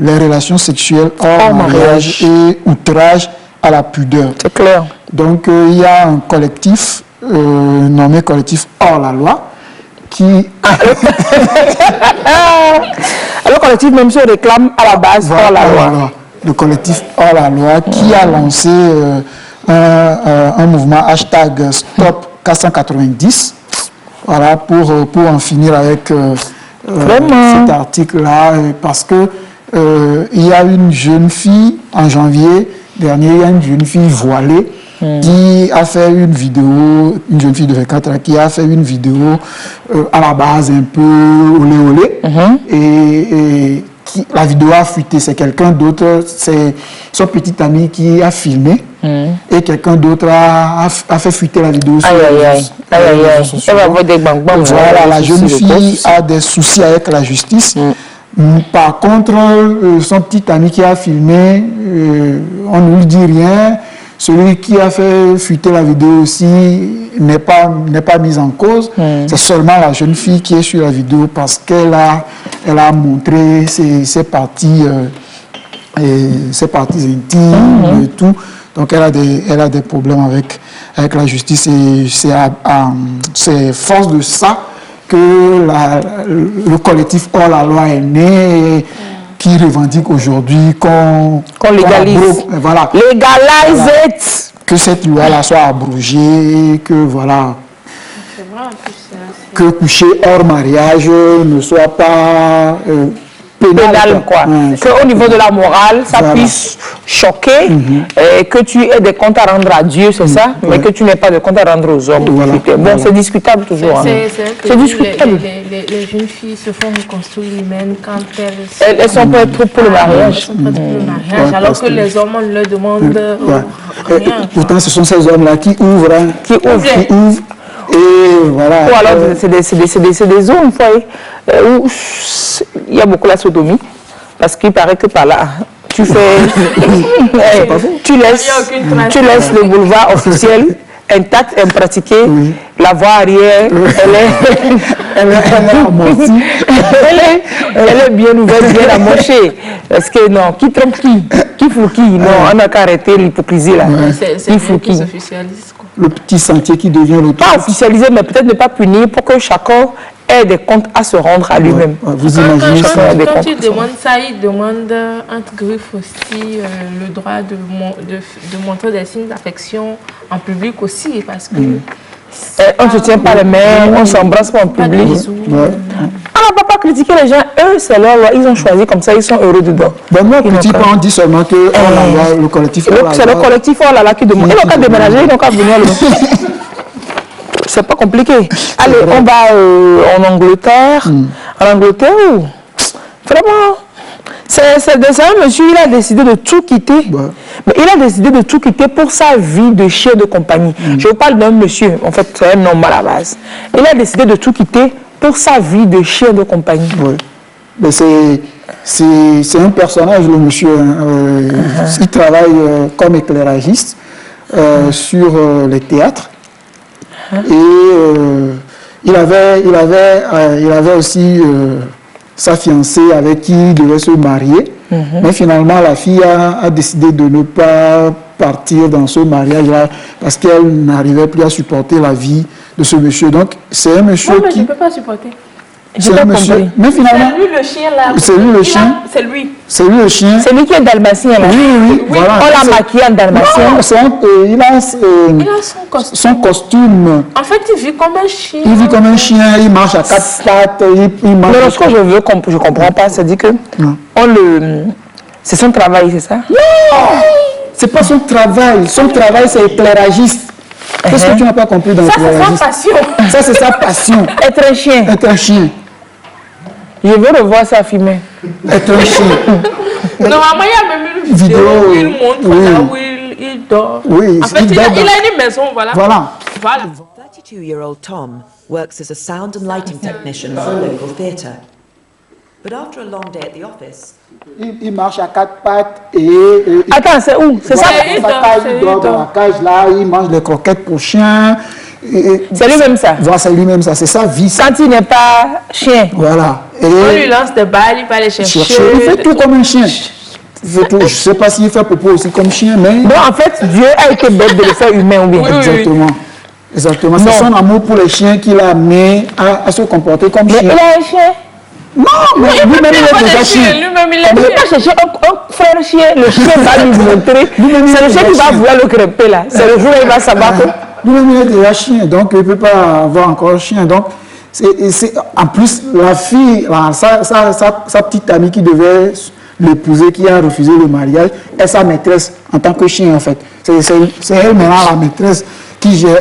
les relations sexuelles hors mariage et outrage à la pudeur. C'est clair. Donc il y a un collectif nommé collectif hors la loi qui... Le collectif même se réclame à la base hors la loi. Voilà. Le collectif hors la loi qui a lancé un mouvement hashtag Stop 490, voilà, pour en finir avec cet article-là, parce que il y a une jeune fille, en janvier dernier, il y a une jeune fille voilée qui a fait une vidéo, une jeune fille de 24 ans qui a fait une vidéo à la base un peu olé olé, et la vidéo a fuité, c'est quelqu'un d'autre, c'est son petit ami qui a filmé, et quelqu'un d'autre a fait fuiter la vidéo. Voilà, la jeune fille a des soucis avec la justice. Par contre, son petit ami qui a filmé, on ne lui dit rien. Celui qui a fait fuiter la vidéo aussi n'est pas mis en cause. C'est seulement la jeune fille qui est sur la vidéo parce qu'elle a montré ses parties intimes et tout. Donc elle a des problèmes avec la justice et c'est force de ça que le collectif hors la loi est né, qui revendique aujourd'hui qu'on légalise. Voilà. Légalise it. Que cette loi-là soit abrogée, que voilà. Que coucher hors mariage ne soit pas pénal, quoi. Qu'au niveau de la morale, ça puisse choquer, et que tu aies des comptes à rendre à Dieu, c'est ça, mais que tu n'aies pas de comptes à rendre aux hommes. Bon, c'est discutable toujours. C'est discutable. Les jeunes filles se font reconstruire l'humaine quand elles sont pas trop pour le mariage. Alors que les hommes, on leur demande rien. Pourtant, ce sont ces hommes-là qui ouvrent. Et voilà. Ou alors, c'est des zones où il y a beaucoup la sodomie, parce qu'il paraît que par là, tu fais... tu laisses le boulevard officiel intact, impratiqué, la voie arrière, elle est bien ouverte, bien amochée. Parce que non, qui trompe qui fout qui? Non, on n'a qu'à arrêter l'hypocrisie là. C'est qui? Le petit sentier qui devient le pas officialisé, mais peut-être ne pas punir pour que chacun ait des comptes à se rendre à lui-même. Vous imaginez ça? Quand il demande ça, il demande entre griffes aussi le droit de montrer des signes d'affection en public aussi, parce que on ne se tient pas les mains, on ne s'embrasse pas en public. On ne peut pas critiquer les gens, eux c'est leur loi, ils ont choisi comme ça, ils sont heureux dedans. Moi, petit peu, on dit seulement que le collectif c'est le collectif oh là là qui demande. Ils n'ont qu'à déménager, ils n'ont qu'à venir le c'est pas compliqué. Allez, on va en Angleterre. En Angleterre, vraiment, c'est un monsieur, il a décidé de tout quitter. Mais il a décidé de tout quitter pour sa vie de chien de compagnie. Je vous parle d'un monsieur, en fait, c'est un homme à la base. Il a décidé de tout quitter pour sa vie de chien de compagnie. Mais c'est un personnage, le monsieur. Il travaille comme éclairagiste sur les théâtres. Et il avait aussi sa fiancée avec qui il devait se marier. Mais finalement, la fille a décidé de ne pas partir dans ce mariage-là parce qu'elle n'arrivait plus à supporter la vie de ce monsieur. Donc, c'est un monsieur qui... je ne peux pas supporter. C'est un monsieur... Mais finalement... C'est lui le chien là. C'est lui le chien. C'est lui. C'est lui le chien. C'est lui qui est dalmatien là. Oui, voilà. On l'a maquillé en dalmatien. Il a son costume. En fait, il vit comme un chien. Il vit comme un chien, il marche à quatre pattes. Mais ce que je ne comprends pas, c'est dire que c'est son travail, c'est ça? Non, c'est pas son travail. Son travail, c'est éclairagiste. Qu'est-ce que tu n'as pas compris dans l'éclairagiste? Ça, c'est sa passion. Ça, c'est sa passion. Être un chien. Être un chien. Je veux revoir ça filmer. Être un chien. Normalement, il y a même une vidéo où il montre là où il dort. Oui, en fait, il a une maison, voilà. Voilà. 32-year-old Tom works as a sound and lighting technician for a local theatre. But after a long day at the office, il marche à quatre pattes et... Attends, c'est où? C'est ça? Il dort dans la cage là, il mange les croquettes pour chien. C'est lui-même ça? Voilà, c'est lui-même ça, c'est sa vie. Quand il n'est pas chien. Voilà. Et on lui lance des balles, il va les chercher. Il fait tout comme un chien. Je ne sais pas s'il fait popo aussi comme chien, mais... Bon, en fait, Dieu a été bête de le faire humain ou bien? Exactement. Exactement. C'est son amour pour les chiens qui l'a amené à se comporter comme chien. Mais il a un chien? Non, mais lui-même il est déjà chien. Lui-même il est chien. Il va chercher un frère chien, le chien va lui montrer. C'est le chien qui va vouloir le crêper là. C'est le jour où il va savoir que... Lui-même il est déjà chien, donc il ne peut pas avoir encore chien. Donc, en plus, la fille, sa petite amie qui devait l'épouser, qui a refusé le mariage, est sa maîtresse en tant que chien en fait. C'est elle maintenant la maîtresse qui gère.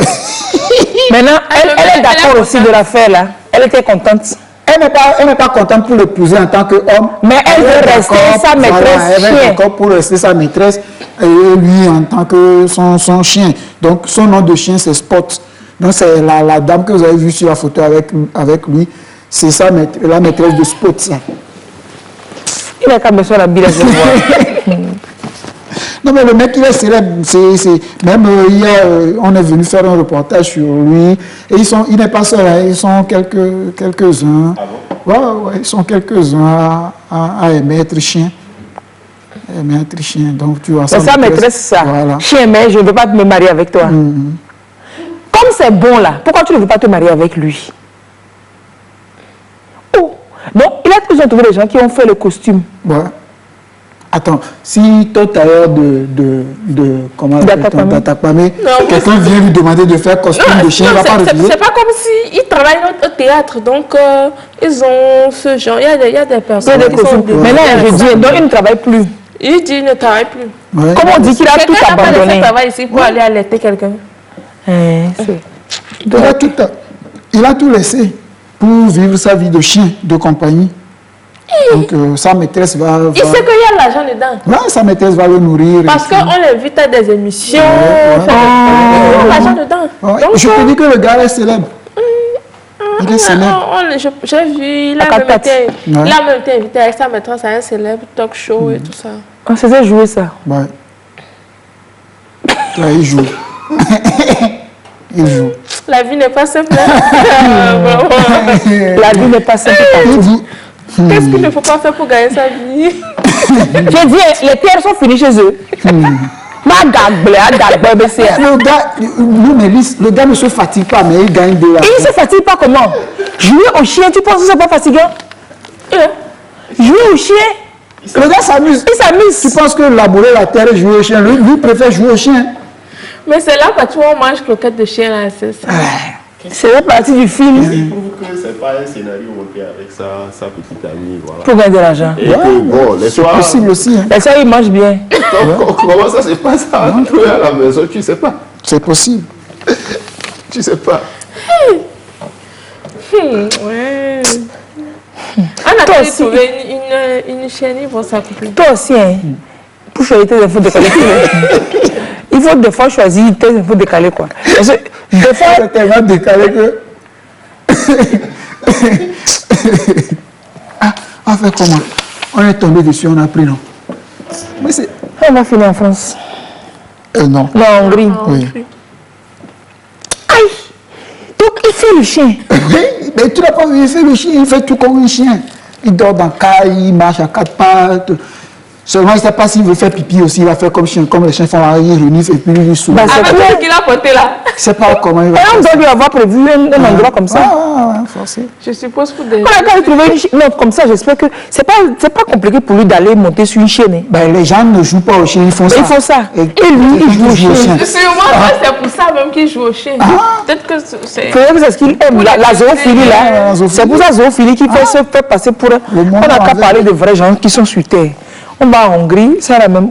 Maintenant, elle est d'accord aussi de l'affaire là. Elle était contente. Elle n'est pas contente pour l'épouser en tant qu'homme. Mais elle veut rester sa maîtresse. Elle est d'accord pour rester sa maîtresse et lui en tant que son chien. Donc son nom de chien c'est Spot. Donc c'est la dame que vous avez vue sur la photo avec lui. C'est la maîtresse de Spot. Ça. Il a qu'à me faire la bille à ce voir. Non mais le mec il est célèbre, même hier on est venu faire un reportage sur lui et il n'est pas seul, hein, ils sont quelques-uns. Ah bon? Ouais, ils sont quelques-uns à aimer être chien. Aimer être chien, donc tu vois ça. C'est sa maîtresse ça. Voilà. Chien, mais je ne veux pas me marier avec toi. Comme c'est bon là, pourquoi tu ne veux pas te marier avec lui? Oh, donc ils ont trouvé des gens qui ont fait le costume. Ouais. Attends, si ton tailleur d'Atapamé, quelqu'un vient lui demander de faire costume de chien, il ne va pas refuser. C'est pas comme s'ils travaillent au théâtre, donc ils ont ce genre, il y a des personnes qui sont des... Mais là, je dis, donc il ne travaille plus. Il dit qu'il ne travaille plus. Ouais. Comment on dit qu'il a tout abandonné? Il travaille ici pour aller allaiter quelqu'un. Il a tout laissé pour vivre sa vie de chien, de compagnie. Donc sa maîtresse va... Il sait qu'il y a l'argent dedans. Ouais, sa maîtresse va le nourrir. Parce qu'on l'invite à des émissions. Il y a l'argent dedans. Ouais. Donc, je te dis que le gars est célèbre. Il est célèbre. J'ai vu, il a même été invité avec sa maîtresse à un célèbre talk show et tout ça. On faisait jouer ça. Ouais. Là, il joue. Il joue. La vie n'est pas simple. La vie n'est pas simple. Qu'est-ce qu'il ne faut pas faire pour gagner sa vie? J'ai dit, les terres sont finies chez eux. Le gars ne se fatigue pas, mais il gagne de l'argent. Il ne se fatigue pas comment? Jouer au chien, tu penses que c'est pas fatigant? Jouer au chien? Le gars s'amuse. Il s'amuse. Tu penses que labourer la terre et jouer au chien, lui préfère jouer au chien. Mais c'est là que tu vois, on mange croquettes de chien là, c'est ça. C'est la partie du film. Il prouve que c'est pas un scénario monté avec sa petite amie. Voilà. Pour gagner de l'argent. Et que, bon, les soirs... C'est possible aussi. Hein. Les soirs, ils mangent bien. Comment ça se passe à la maison? Tu sais pas. C'est possible. Tu sais pas. Ouais. On a trouvé une chaîne, ils vont s'accoupler. Toi aussi, hein, pour choisir tes infos décalées. Il faut des fois choisir tes infos décalées, quoi. Parce que des fois, c'est tellement décalé que... On fait comment? On est tombé dessus, on a pris, non? Mais c'est... On va finir en France. Non. Non, en Hongrie. Oui. Aïe! Donc, il fait le chien. Oui, mais tu n'as pas vu, il fait le chien, il fait tout comme un chien. Il dort dans le caille, il marche à quatre pattes. Seulement, il ne sait pas s'il veut faire pipi aussi, il va faire comme chien, comme les chiens font, il renifle et puis il sourit. Bah, c'est ce qu'il a porté là. Je ne sais pas comment il va faire. On doit lui avoir prévu un endroit comme ça. Ah, forcément. Je suppose pour des... Quand il trouve une chienne, non, comme ça, j'espère que c'est pas compliqué pour lui d'aller monter sur une chienne. Ben, les gens ne jouent pas au chien, ils font ça. Ils font ça. Et lui, il joue au chien. Sûrement, c'est pour ça même qu'il joue au chien. Peut-être que c'est... Peut-être que c'est ce qu'il aime, la zoophilie là. C'est pour ça la zoophilie qui fait se faire passer pour... On n'a qu'à parler de vrais gens qui sont sur terre. On va en Hongrie, c'est la même...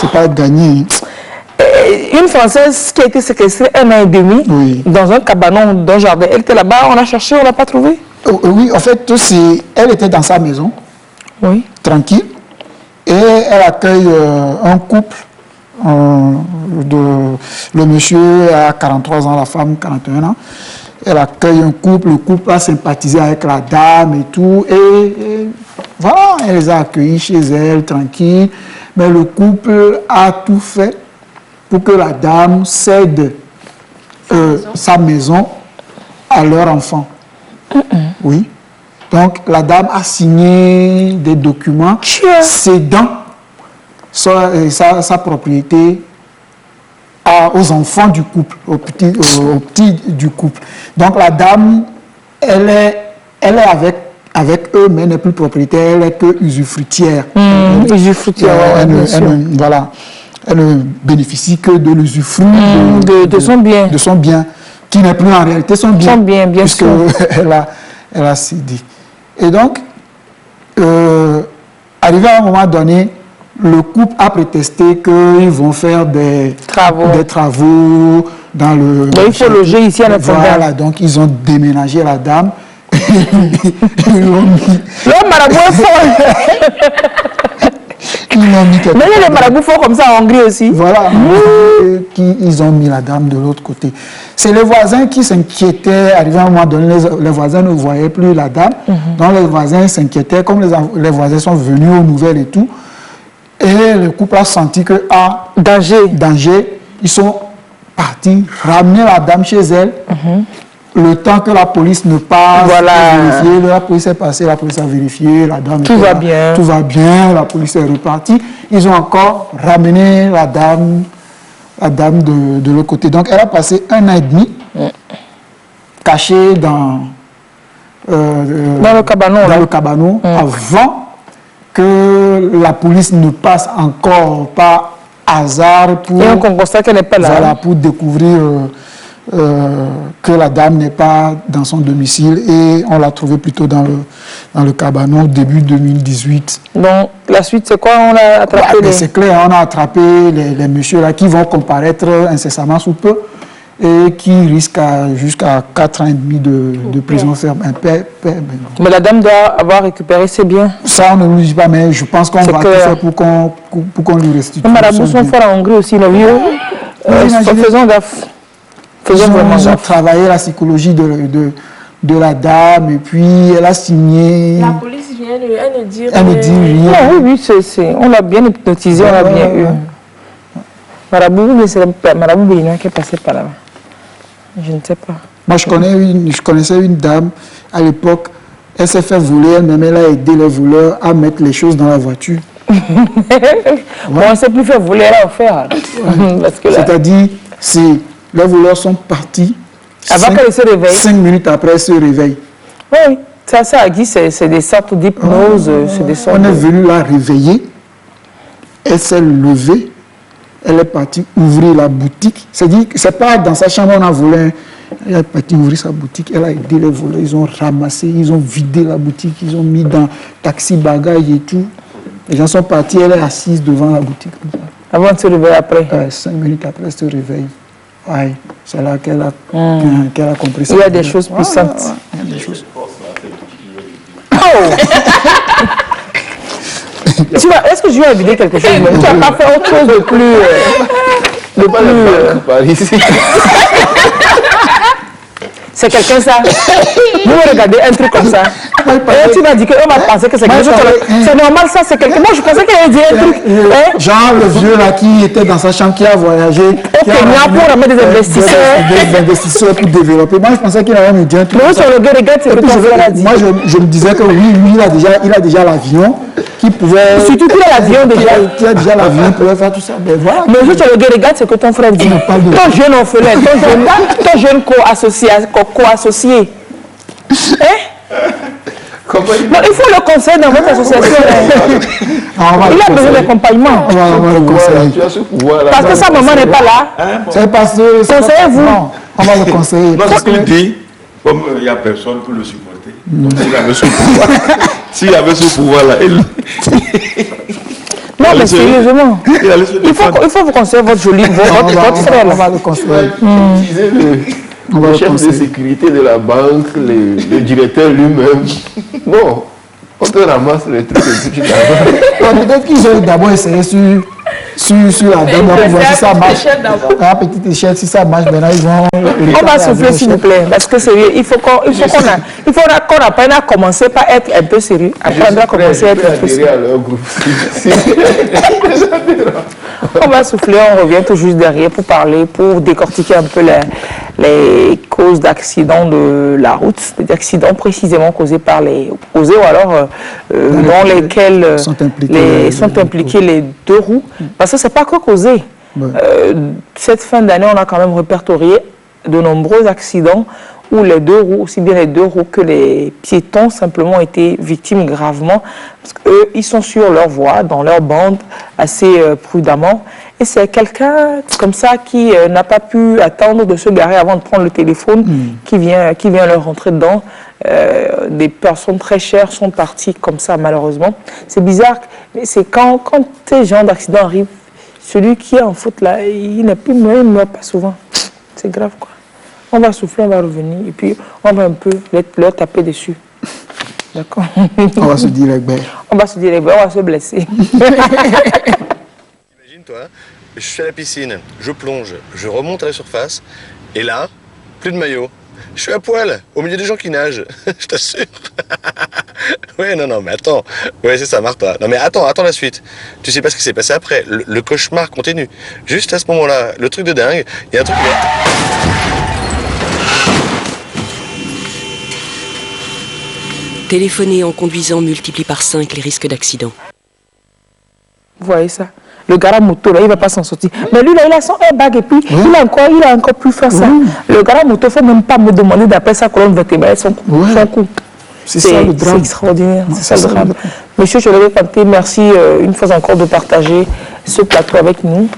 C'est pas gagné. Une Française qui a été séquestrée 1 an et demi dans un cabanon d'un jardin. Elle était là-bas, on a cherché, on ne l'a pas trouvée. Oui, en fait, elle était dans sa maison. Oui. Tranquille. Et elle accueille un couple. Le monsieur a 43 ans, la femme 41 ans. Elle accueille un couple, le couple a sympathisé avec la dame et tout. Et voilà, elle les a accueillis chez elle, tranquille. Mais le couple a tout fait pour que la dame cède sa maison à leur enfant. Oui. Donc, la dame a signé des documents cédant sa propriété aux enfants du couple, aux petits du couple. Donc, la dame, elle est avec eux, mais elle n'est plus propriétaire, elle est que usufruitière. Usufruitière, voilà. Elle ne bénéficie que de l'usufruit de son bien. De son bien, qui n'est plus en réalité son bien. Son bien, bien sûr. Elle a cédé. Et donc, arrivé à un moment donné, le couple a prétesté qu'ils vont faire des travaux dans le... Mais il faut loger ici à notre Voilà, donc ils ont déménagé la dame. Ils l'ont mis... Le marabout est fort. Ils l'ont mis quelque Mais il y a des marabouts forts comme ça en Hongrie aussi. Voilà, ils ont mis la dame de l'autre côté. C'est les voisins qui s'inquiétaient. Arrivé à un moment donné, les voisins ne voyaient plus la dame. Donc les voisins s'inquiétaient. Comme les voisins sont venus aux nouvelles et tout, et le couple a senti que danger, ils sont partis ramener la dame chez elle. Le temps que la police ne passe, vérifier, la police est passée, la police a vérifié, la dame tout va bien. Tout va bien, la police est repartie. Ils ont encore ramené la dame de l'autre côté. Donc elle a passé 1 an et demi cachée dans le cabanon avant que la police ne passe encore par hasard pour, et on constate qu'elle n'est pas là. Voilà, pour découvrir que la dame n'est pas dans son domicile, et on l'a trouvée plutôt dans le cabanon début 2018. Donc la suite c'est quoi? On a attrapé C'est clair, on a attrapé les messieurs là qui vont comparaître incessamment sous peu et qui risquent jusqu'à 4 ans et demi de prison ferme. Mais la dame doit avoir récupéré ses biens. Ça on ne nous dit pas, mais je pense qu'on va tout faire pour qu'on lui restitue. Les marabouts sont forts en Hongrie aussi, le vieux. Faisons gaffe. Ils ont travaillé la psychologie de la dame, et puis elle a signé. La police vient, elle ne dit rien. Elle ne dit rien. Non, oui, on l'a bien hypnotisé, on l'a bien eu. Marabout, c'est Marabout Bénin qui est passé par là. Je ne sais pas. Moi, je connaissais une dame, à l'époque, elle s'est fait voler, elle-même, elle a aidé les voleurs à mettre les choses dans la voiture. Bon, on ne s'est plus fait voler, elle a offert. C'est-à-dire, les voleurs sont partis. Avant qu'elle se réveille. 5 minutes après, elle se réveille. Oui, ça a dit, c'est des sortes d'hypnose. On est venu la réveiller. Elle s'est levée. Elle est partie ouvrir la boutique. C'est-à-dire que ce n'est pas dans sa chambre on a volé. Elle est partie ouvrir sa boutique. Elle a aidé les voleurs. Ils ont ramassé, ils ont vidé la boutique. Ils ont mis dans taxi, bagages et tout. Les gens sont partis. Elle est assise devant la boutique. Avant de se réveiller après. 5 minutes après, elle se réveille. Ouais, c'est là qu'elle a compris ça. Il y a des choses puissantes. Il y a des choses. Est-ce que je vais inviter quelque chose? Tu n'as pas fait autre chose de plus... C'est quelqu'un ça. Vous regardez un truc comme ça. Et tu m'as dit qu'on va penser que c'est quelque chose. C'est normal ça, c'est quelqu'un. Moi je pensais qu'il allait dire un truc. Genre le vieux là qui était dans sa chambre, qui a voyagé. Au Kenya pour ramener des investisseurs. Des investisseurs pour développer. Moi je pensais qu'il allait me dire un truc. Mais sur le gars, regarde ce que ton frère a dit. Moi je me disais que oui, lui il a déjà l'avion qui pouvait. Surtout qu'il a l'avion déjà. Qui a déjà l'avion, il pouvait faire tout ça. Mais voilà. Mais sur le gars, regarde ce que ton frère dit. Ton jeune orphelin, ton jeune co-associé. Non, il faut le conseiller dans votre association. Il a besoin d'accompagnement. On va le conseiller. Parce que sa maman n'est pas là. C'est parce que. Conseillez-vous. On va le conseiller. Non, ce qu'il dit, comme il n'y a personne pour le supporter, il avait ce pouvoir. S'il avait ce pouvoir-là, non, mais sérieusement. Il faut vous conseiller votre joli, votre frère. On va le conseiller. Le chef de sécurité de la banque, le directeur lui-même. Non. On te ramasse les trucs et puis tu t'arrêtes. Peut-être qu'ils ont d'abord essayé sur la dame pour voir si ça marche. À petite échelle, si ça marche, maintenant ils vont... On va souffler s'il vous plaît, parce que sérieux, il faut qu'on apprenne à commencer par être un peu sérieux. Apprendre à commencer à être un peu sérieux. On va souffler, on revient tout juste derrière pour parler, pour décortiquer un peu les causes d'accidents de la route, des accidents précisément causés par ou alors dans lesquels sont impliqués les deux roues. Parce que ce n'est pas que causé. Cette fin d'année, on a quand même répertorié de nombreux accidents où les deux roues, aussi bien les deux roues que les piétons, simplement ont été victimes gravement. Parce qu'eux, ils sont sur leur voie, dans leur bande, assez prudemment. Et c'est quelqu'un comme ça qui n'a pas pu attendre de se garer avant de prendre le téléphone, qui vient leur rentrer dedans. Des personnes très chères sont parties comme ça, malheureusement. C'est bizarre, mais c'est quand ces genres d'accidents arrivent, celui qui est en faute là, il ne meurt pas souvent. C'est grave, quoi. On va souffler, on va revenir, et puis on va un peu leur taper dessus. D'accord? On va se dire les bêtes. On va se dire les bêtes, on va se blesser. Imagine-toi, je suis à la piscine, je plonge, je remonte à la surface, et là, plus de maillot. Je suis à poil, au milieu des gens qui nagent, je t'assure. Ouais, non, mais attends. Ouais, c'est ça, marre-toi. Non, mais attends la suite. Tu sais pas ce qui s'est passé après. Le cauchemar continue. Juste à ce moment-là, le truc de dingue, il y a un truc... Téléphoner en conduisant multiplie par 5 les risques d'accident. Vous voyez ça? Le gars à moto, là, il ne va pas s'en sortir. Mais lui, là, il a son airbag et puis il a encore plus fort ça. Le gars à moto, il ne faut même pas me demander d'après sa colonne vertébrale, son coup. C'est ça le drame. C'est extraordinaire, c'est ça le drame. Monsieur Cholédé Kanté, merci une fois encore de partager ce plateau avec nous.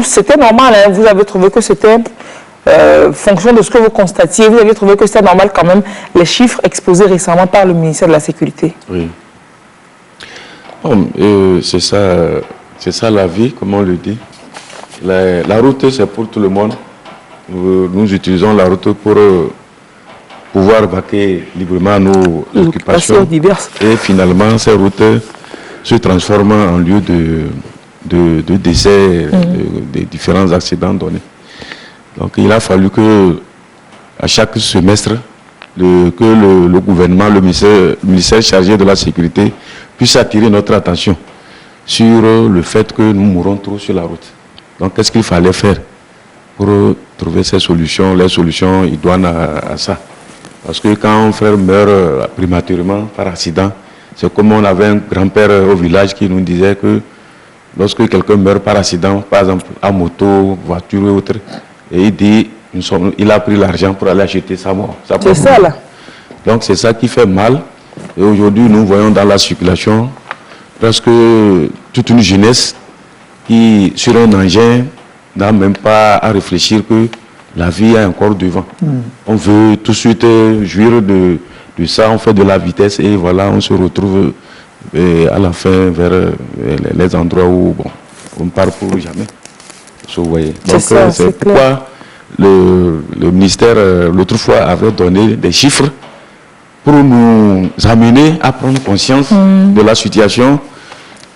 C'était normal, hein, vous avez trouvé que c'était... fonction de ce que vous constatiez, vous avez trouvé que c'était normal quand même, les chiffres exposés récemment par le ministère de la Sécurité. Oui. C'est ça la vie, comme on le dit. La route, c'est pour tout le monde. Nous utilisons la route pour pouvoir vaquer librement à nos occupations diverses. Et finalement, ces routes se transforment en lieu de décès des différents accidents donnés. Donc il a fallu que, à chaque semestre, que le gouvernement, le ministère chargé de la sécurité puisse attirer notre attention sur le fait que nous mourons trop sur la route. Donc qu'est-ce qu'il fallait faire pour trouver ces solutions, les solutions idoines à ça. Parce que quand un frère meurt prématurément par accident, c'est comme on avait un grand-père au village qui nous disait que lorsque quelqu'un meurt par accident, par exemple à moto, voiture ou autre, et il dit, il a pris l'argent pour aller acheter sa mort. C'est ça là. Donc c'est ça qui fait mal. Et aujourd'hui, nous voyons dans la circulation presque toute une jeunesse qui, sur un engin, n'a même pas à réfléchir que la vie est encore devant. On veut tout de suite jouir de ça, on fait de la vitesse et voilà, on se retrouve à la fin vers les endroits où on ne part pour jamais. Vous voyez. Donc c'est pourquoi le ministère, l'autre fois, avait donné des chiffres pour nous amener à prendre conscience de la situation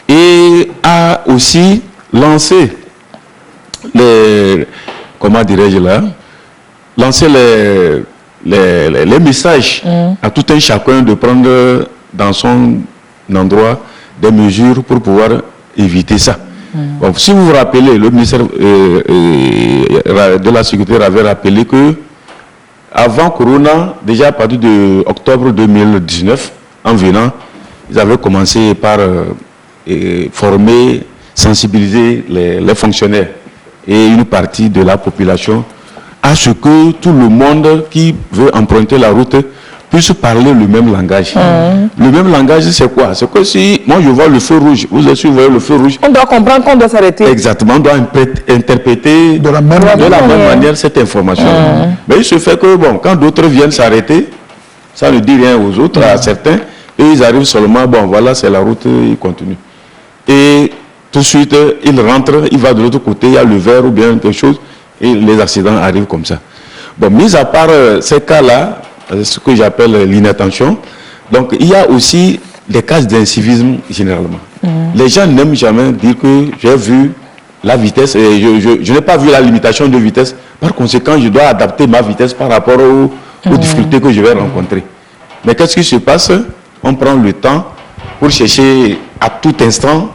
et à aussi lancer les messages à tout un chacun de prendre dans son endroit des mesures pour pouvoir éviter ça. Bon, si vous vous rappelez, le ministère de la Sécurité avait rappelé que avant Corona, déjà à partir de octobre 2019, en venant, ils avaient commencé par former, sensibiliser les fonctionnaires et une partie de la population à ce que tout le monde qui veut emprunter la route puisse parler le même langage. Le même langage, c'est quoi? C'est que si moi je vois le feu rouge, vous aussi vous voyez le feu rouge. On doit comprendre qu'on doit s'arrêter. Exactement, on doit interpréter de la même manière cette information. Mais il se fait que, bon, quand d'autres viennent s'arrêter, ça ne dit rien aux autres, à certains, et ils arrivent seulement, bon, voilà, c'est la route, ils continuent. Et tout de suite, ils rentrent, ils vont de l'autre côté, il y a le verre ou bien quelque chose, et les accidents arrivent comme ça. Bon, mis à part ces cas-là, ce que j'appelle l'inattention, Donc, il y a aussi des cas d'incivisme généralement. Les gens n'aiment jamais dire que j'ai vu la vitesse et je n'ai pas vu la limitation de vitesse. Par conséquent, je dois adapter ma vitesse par rapport aux difficultés que je vais rencontrer. Mais qu'est-ce qui se passe? On prend le temps pour chercher à tout instant,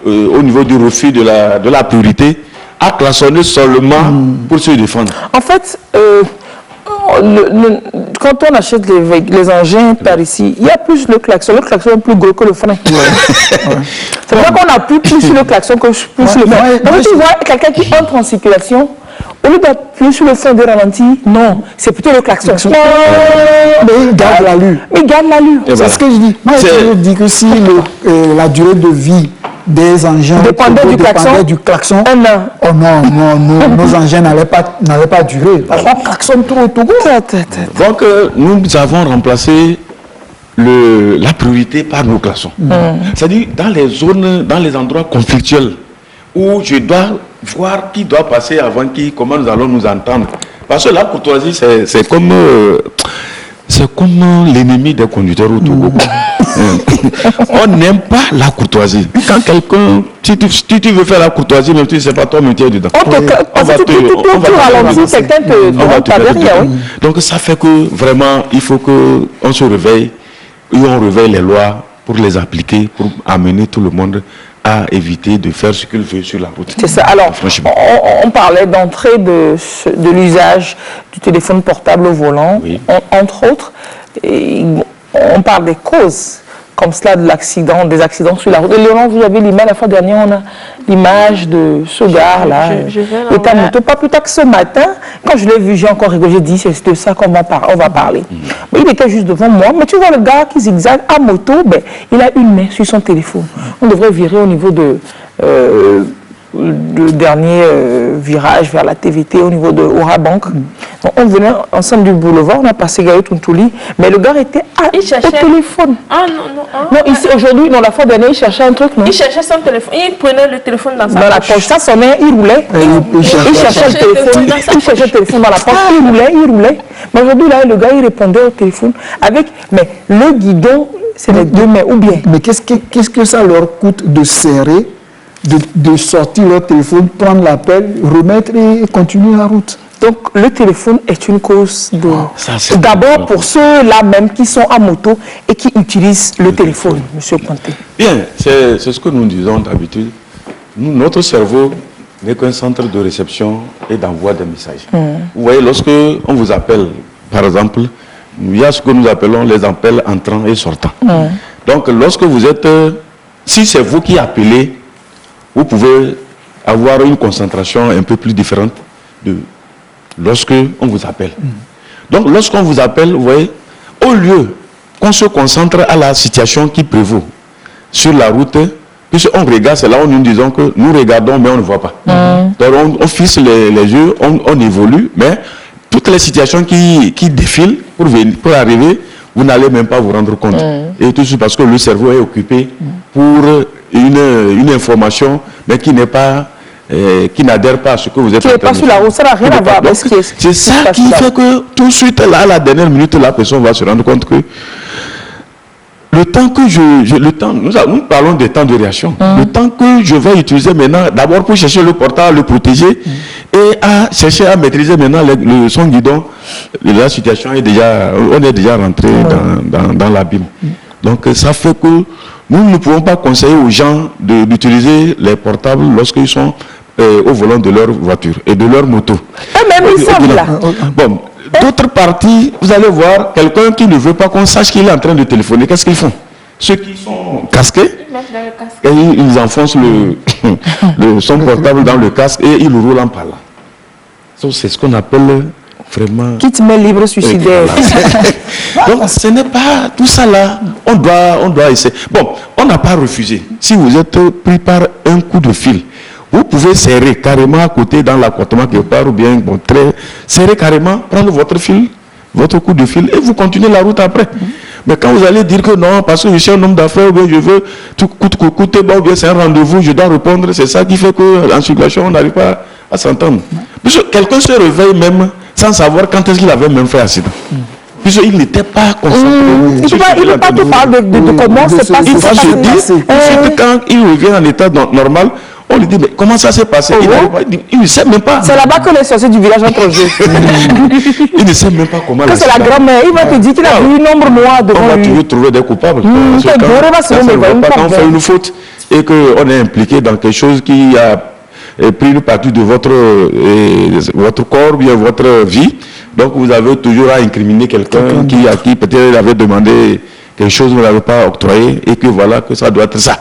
au niveau du refus de la priorité, à klaxonner seulement pour se défendre. En fait, quand on achète les engins par ici, il y a plus le klaxon. Le klaxon est plus gros que le frein. C'est vrai qu'on appuie plus sur le klaxon que sur le frein. Donc tu vois quelqu'un qui entre en circulation, au lieu d'appuyer sur le frein de ralenti, non, c'est plutôt le klaxon. Mais il garde l'allure. Il garde l'allure. C'est ce que je dis. Moi, je dis que si la durée de vie des engins dépendait du klaxon, oh non, nos engins n'allaient pas durer. Parce qu'on klaxonne trop tout. Donc, nous avons remplacé la priorité par nos klaxons. C'est-à-dire, dans les zones, dans les endroits conflictuels, où je dois voir qui doit passer avant qui, comment nous allons nous entendre. Parce que la courtoisie, c'est comme l'ennemi des conducteurs au Togo. On n'aime pas la courtoisie. Quand quelqu'un, si tu veux faire la courtoisie, même tu ne sais pas toi, mais tu es dedans. On va te Donc ça fait que vraiment, il faut qu'on se réveille et on réveille les lois pour les appliquer, pour amener tout le monde à éviter de faire ce qu'il veut sur la route. C'est ça. Alors, on parlait d'entrée de l'usage du téléphone portable au volant, entre autres. Et on parle des causes, comme cela, de l'accident, des accidents sur la route. Et Léon, vous avez l'image, la fois dernière, on a l'image de ce gars-là, état moto. Pas plus tard que ce matin, quand je l'ai vu, j'ai encore rigolé, j'ai dit, c'est de ça qu'on va parler. Mais il était juste devant moi, mais tu vois le gars qui zigzague à moto, il a une main sur son téléphone. On devrait virer au niveau de... le dernier virage vers la TVT au niveau de Orabank. Donc, on venait ensemble du boulevard, on a passé Gaïo Tuntouli, mais le gars était au téléphone. Non, ici aujourd'hui, la fois dernière, il cherchait un truc, non? Il cherchait son téléphone, il prenait le téléphone dans sa poche. Dans la poche, ça sonnait, il roulait. Il cherchait le téléphone, il cherchait le téléphone dans la poche, il roulait. Mais aujourd'hui, là, le gars, il répondait au téléphone avec, mais le guidon, c'est les deux mains, ou bien. Mais qu'est-ce que ça leur coûte de serrer, de sortir leur téléphone, prendre l'appel, remettre et continuer la route? Donc, le téléphone est une cause de... D'abord pour ceux-là même qui sont à moto et qui utilisent le téléphone, M. Pointé. Bien, c'est ce que nous disons d'habitude. Notre cerveau n'est qu'un centre de réception et d'envoi des messages. Vous voyez, lorsque on vous appelle, par exemple, il y a ce que nous appelons les appels entrants et sortants. Donc, lorsque vous êtes... si c'est vous qui appelez, vous pouvez avoir une concentration un peu plus différente de lorsque on vous appelle. Donc, lorsqu'on vous appelle, vous voyez, au lieu qu'on se concentre à la situation qui prévaut sur la route, puisqu'on regarde, c'est là où nous disons que nous regardons, mais on ne voit pas. Donc, on fixe les yeux, on évolue, mais toutes les situations qui défilent pour arriver, vous n'allez même pas vous rendre compte. Et tout ça parce que le cerveau est occupé pour une information, mais qui n'est pas... qui n'adhère pas à ce que vous êtes en train de faire. Qui n'est pas sur la route, ça n'a rien à voir avec ce qui est... C'est ça qui fait que tout de suite, là, à la dernière minute, la personne va se rendre compte que le temps que nous parlons des temps de réaction. Le temps que je vais utiliser maintenant, d'abord pour chercher le portable, le protéger, et à chercher à maîtriser maintenant son guidon, la situation est déjà, on est déjà rentré dans l'abîme. Donc ça fait que nous ne pouvons pas conseiller aux gens d'utiliser les portables lorsqu'ils sont au volant de leur voiture et de leur moto. Même ils savent là. Bon, d'autres parties, vous allez voir quelqu'un qui ne veut pas qu'on sache qu'il est en train de téléphoner. Qu'est-ce qu'ils font? Ceux qui sont casqués, et ils enfoncent son portable dans le casque et ils le roulent en parlant. C'est ce qu'on appelle vraiment... Quitte main libre suicidaire. Donc ce n'est pas tout ça là. On doit essayer. Bon, on n'a pas refusé. Si vous êtes pris par un coup de fil, vous pouvez serrer carrément à côté dans l'accotement quelque part ou bien serrer carrément, prendre votre fil, votre coup de fil et vous continuez la route après. Mais quand vous allez dire que non, parce que je suis un homme d'affaires, ou bien je veux tout coûte, bon, bien c'est un rendez-vous, je dois répondre, c'est ça qui fait qu'en circulation, on n'arrive pas à s'entendre. Quelqu'un se réveille même sans savoir quand est-ce qu'il avait même fait accident. Puisqu'il n'était pas concentré. Il ne peut pas tout parler de comment se passe. Il va se dire, quand il revient en état normal, on lui dit, mais comment ça s'est passé? Il ne sait même pas. C'est là-bas que les sorciers du village entrent en jeu. Il ne sait même pas comment. Que c'est la grand-mère. Il va te dire qu'il a vu une ombre noire devant lui. On va toujours trouver des coupables. Quand on fait une faute et qu'on est impliqué dans quelque chose qui a pris une partie de votre corps, bien votre vie, donc vous avez toujours à incriminer quelqu'un à qui peut-être avait demandé quelque chose que vous n'avez pas octroyé et que voilà, que ça doit être ça.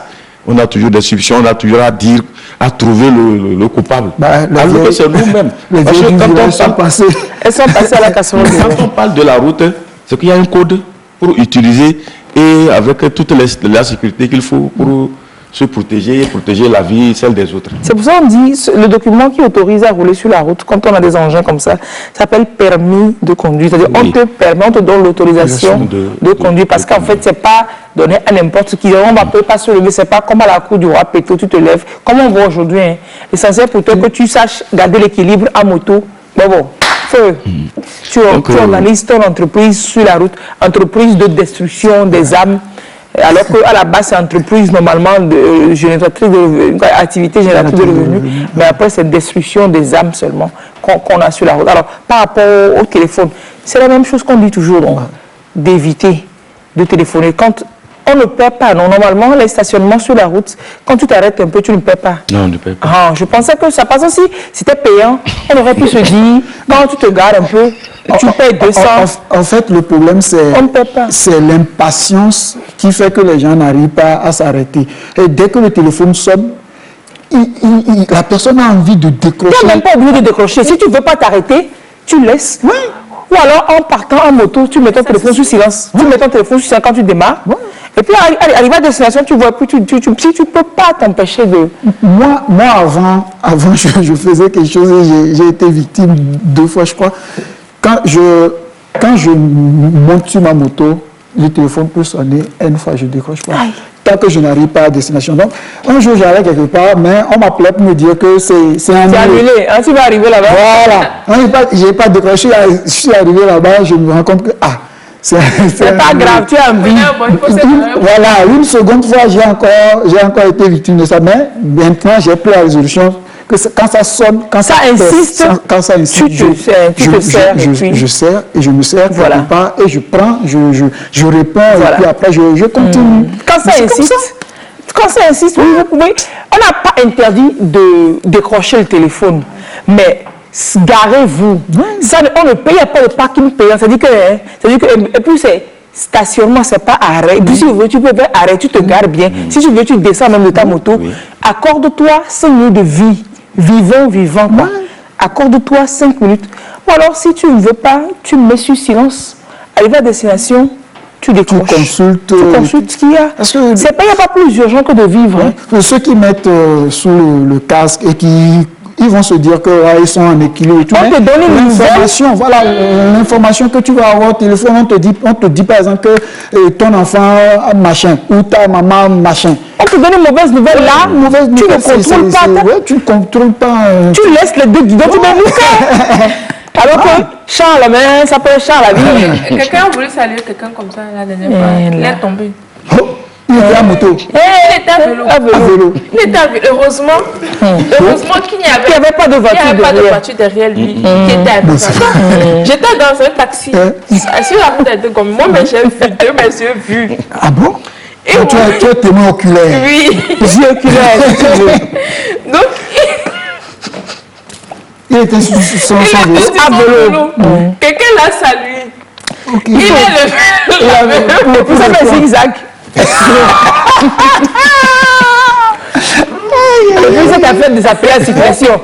On a toujours des suspicions, on a toujours à dire, à trouver le coupable. Alors que c'est nous-mêmes. Parce que elles sont passées à la casserole. Quand on parle de la route, c'est qu'il y a un code pour utiliser et avec toute la sécurité qu'il faut pour se protéger, protéger la vie, celle des autres. C'est pour ça qu'on dit, le document qui autorise à rouler sur la route, quand on a des engins comme ça, s'appelle permis de conduire. C'est-à-dire on te permet, on te donne l'autorisation de conduire, parce qu'en fait, c'est pas donné à n'importe qui. On ne peut pas se lever, c'est pas comme à la cour du roi Péto, tu te lèves. Comme on voit aujourd'hui, hein. L'essentiel pour toi que tu saches garder l'équilibre à moto. Bon. Tu organises ton entreprise sur la route, entreprise de destruction des âmes. Alors qu'à la base, c'est entreprise normalement activité génératrice de revenus, mais après c'est destruction des âmes seulement qu'on a sur la route. Alors par rapport au téléphone, c'est la même chose qu'on dit toujours, d'éviter de téléphoner. Quand on ne paie pas, non, normalement les stationnements sur la route, quand tu t'arrêtes un peu, tu ne paies pas. Non, on ne paie pas. Je pensais que ça passe aussi, c'était payant, on aurait pu se dire, quand tu te gares un peu, tu payes 200. En fait, le problème, c'est l'impatience qui fait que les gens n'arrivent pas à s'arrêter. Et dès que le téléphone sonne, la personne a envie de décrocher. Tu n'as même pas obligé de décrocher. Si tu ne veux pas t'arrêter, tu laisses. Oui. Ou alors, en partant en moto, tu mets ton téléphone sur silence. Tu mets ton téléphone sur silence quand tu démarres. Ouais. Et puis, arrivé à destination, tu vois plus, si tu ne peux pas t'empêcher de... Moi avant je faisais quelque chose et j'ai été victime 2 fois, je crois. Quand je monte sur ma moto, le téléphone peut sonner, et une fois je ne décroche pas. Aïe. Tant que je n'arrive pas à destination. Donc, un jour j'allais quelque part, mais on m'appelait pour me dire que c'est annulé. C'est annulé, hein, tu vas arriver là-bas. Voilà. Je n'ai pas décroché, je suis arrivé là-bas, je me rends compte que, c'est pas grave, tu as envie. Voilà, une seconde fois, j'ai encore été victime de ça, mais maintenant j'ai pris la résolution que quand ça sonne, quand ça insiste, je sers et je me sers quelque part et je prends, je réponds et puis après je continue. Quand ça insiste, oui, vous pouvez. On n'a pas interdit de décrocher le téléphone, mais garez-vous. On ne paye pas le parking payant. C'est-à-dire que, et puis c'est stationnement, c'est pas arrêt. Et puis si tu veux, tu peux faire arrêt, tu te gares bien. Si tu veux, tu descends même de ta moto. Accorde-toi 5 minutes de vie. Vivant, quoi. Accorde-toi 5 minutes. Ou alors, si tu ne veux pas, tu mets sur silence. Arrivé à destination, tu décroches. Tu consultes ce qu'il y a. Il n'y a pas plus urgent que de vivre. Ceux qui mettent sous le casque et qui... Ils vont se dire qu'ils sont en équilibre et tout. On te donne l'information, voilà, l'information que tu vas avoir au téléphone, on te dit par exemple que ton enfant machin ou ta maman machin. On te donne une mauvaise nouvelle là, tu ne contrôles pas. Tu ne contrôles pas. Tu laisses les deux dents, tu m'as alors que Charles, ça peut être Charles la vie. Quelqu'un a voulu saluer quelqu'un comme ça la dernière fois. Il est tombé. Il était à moto. Il était à vélo. Il était à vélo. Heureusement qu'il n'y avait pas de voiture derrière lui. Qui était à j'étais dans un taxi. Sur la route des deux gommes. Moi, j'ai vu de mes yeux vus. Ah bon? Et tu es témoin oculaire. Oui. Yeux oculaires. Donc, il était sur à vélo. Quelqu'un l'a salué. Il est le plus simple zigzag. C'est qu'à faire des appels à situation.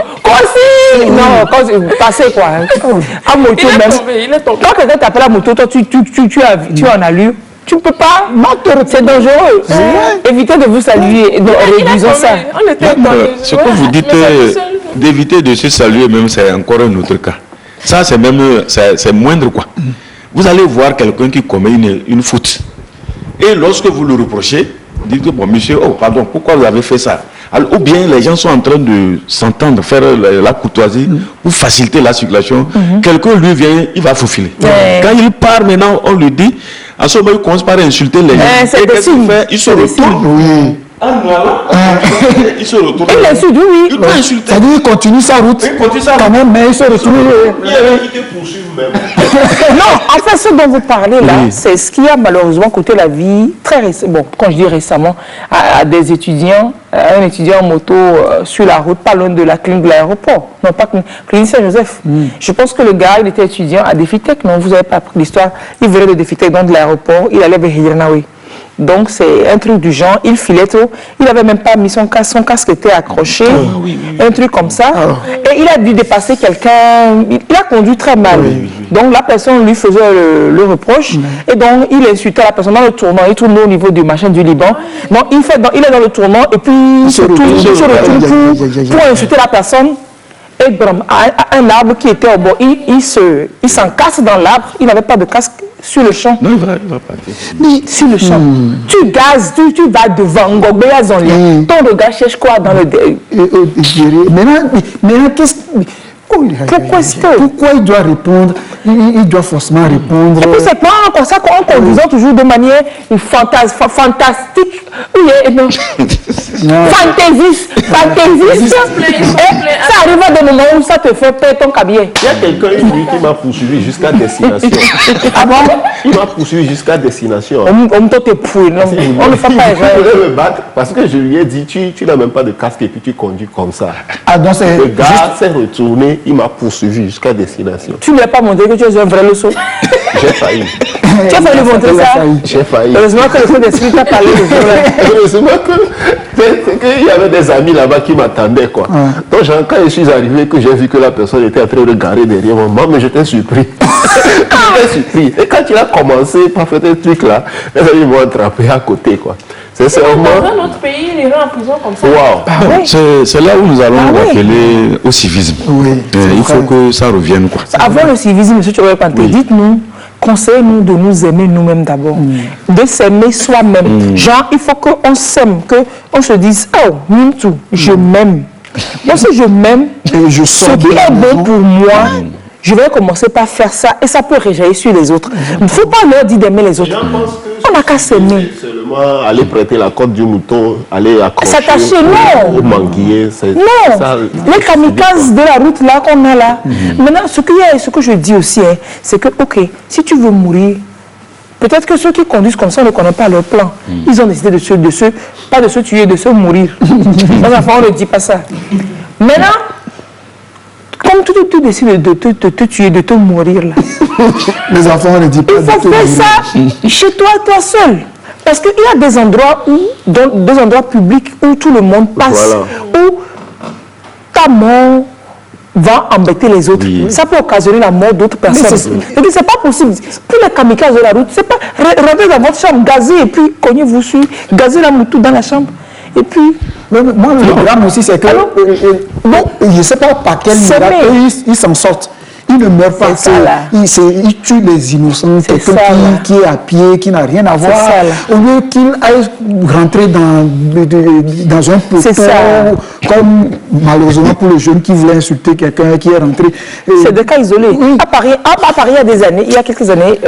Non, passer quoi. À moto même. Quand quelqu'un t'appelle à moto, toi tu es en allure. Tu ne peux pas. C'est dangereux. Évitez de vous saluer. Réduisons ça. Ce que vous dites, d'éviter de se saluer, même c'est encore un autre cas. Ça, c'est même, c'est moindre quoi. Vous allez voir quelqu'un qui commet une faute. Et lorsque vous le reprochez, dites que bon monsieur, oh pardon, pourquoi vous avez fait ça? Alors, ou bien les gens sont en train de s'entendre, faire la courtoisie pour faciliter la circulation. Quelqu'un lui vient, il va faufiler. Quand il part maintenant, on lui dit, à ce moment il commence par insulter les gens. C'est des signes. Il se retourne. Il se retourne. Il insulte, oui. Il peut insulter. C'est-à-dire qu'il continue sa route. Il continue sa route. Quand même, mais il se retourne. Il y avait qui te poursuivent même. Non, en fait, ce dont vous parlez là, c'est ce qui a malheureusement coûté la vie très récemment, bon, quand je dis récemment, à des étudiants, un étudiant en moto sur la route, pas loin de la clinique de l'aéroport. Non, pas clinique Saint-Joseph. Je pense que le gars, il était étudiant à Defitech, non, vous n'avez pas appris l'histoire. Il venait de Defitech, donc de l'aéroport, il allait vers Hirnaoui. Donc c'est un truc du genre, il filait trop, il n'avait même pas mis son casque était accroché, un truc comme ça. Et il a dû dépasser quelqu'un, il a conduit très mal. Donc la personne lui faisait le reproche, et donc il insultait la personne dans le tournant, il tourne au niveau du machin du Liban. Donc il est dans le tournant, et puis il se retourne pour insulter la personne. Et un arbre qui était au bord, il s'encasse dans l'arbre, il n'avait pas de casque sur le champ. Non, il va partir. Sur le champ. Tu gazes, tu vas devant, ton regard cherche quoi dans le... Maintenant, qu'est-ce... Pourquoi il doit répondre? Il doit forcément répondre. Et puis c'est pas comme ça qu'en conduisant toujours de manière fantastique. Fantaisiste. Ça arrive à des moments où ça te fait perdre ton cabinet. Il y a quelqu'un qui m'a poursuivi jusqu'à destination. Ah bon? Il m'a poursuivi jusqu'à destination. On me te pouille, non? On ne fait pas. Il voulait me battre parce que je lui ai dit, tu n'as même pas de casque et puis tu conduis comme ça. Ah, donc c'est... Le gars s'est retourné, il m'a poursuivi jusqu'à destination. Tu ne l'as pas montré que tu es un vrai leçon? J'ai failli. Tu as failli montrer ça? J'ai failli. Heureusement que le coup d'esprit t'a parlé de ça. Heureusement qu'il y avait des amis là-bas qui m'attendaient, quoi. Donc quand je suis arrivé, que j'ai vu que la personne était en train de garer derrière moi, mais j'étais surpris. J'étais surpris. Et quand il a commencé par faire des trucs là, les amis m'ont attrapé à côté, quoi. C'est dans un autre pays, il est en prison comme ça. Wow. C'est là où nous allons rappeler au civisme. Il faut que ça revienne, quoi. Avant le civisme, M. Tchoué-Panté, dites-nous, conseillez-nous de nous aimer nous-mêmes d'abord, de s'aimer soi-même. Genre, il faut qu'on s'aime, qu'on se dise, oh, Mintou, je m'aime. Moi, si je m'aime, ce qui est bon pour moi, je vais commencer par faire ça et ça peut réjaillir sur les autres. Il ne faut pas leur dire d'aimer les autres. On n'a qu'à s'aimer. Seulement aller prêter la côte du mouton, aller accrocher. S'attacher, non. Au manguier, non. Ça, les kamikazes de la route là qu'on a là. Maintenant, ce que je dis aussi, c'est que, ok, si tu veux mourir, peut-être que ceux qui conduisent comme ça ne connaissent pas leur plan. Ils ont décidé pas de se tuer, de se mourir. Dans la on ne dit pas ça. Maintenant, comme tu décides de te tuer, de te mourir là. Les enfants ne disent pas. Il faut faire ça chez toi seul. Parce qu'il y a des endroits des endroits publics où tout le monde passe, où ta mort va embêter les autres. Ça peut occasionner la mort d'autres personnes. Et puis c'est pas possible. Pour les kamikazes de la route, c'est pas rentrer dans votre chambre, gazer et puis cognez-vous sur, gazer la moutou dans la chambre. Et puis, moi, le drame aussi, c'est que, je ne sais pas par quel miracle, ils s'en sortent. Ils ne meurent pas. Ils tuent les innocents, quelqu'un qui est à pied, qui n'a rien à voir. Au lieu qu'il aille rentrer dans un peloton, comme malheureusement pour le jeune qui voulait insulter quelqu'un qui est rentré. C'est des cas isolés. À Paris, il y a des années, il y a quelques années,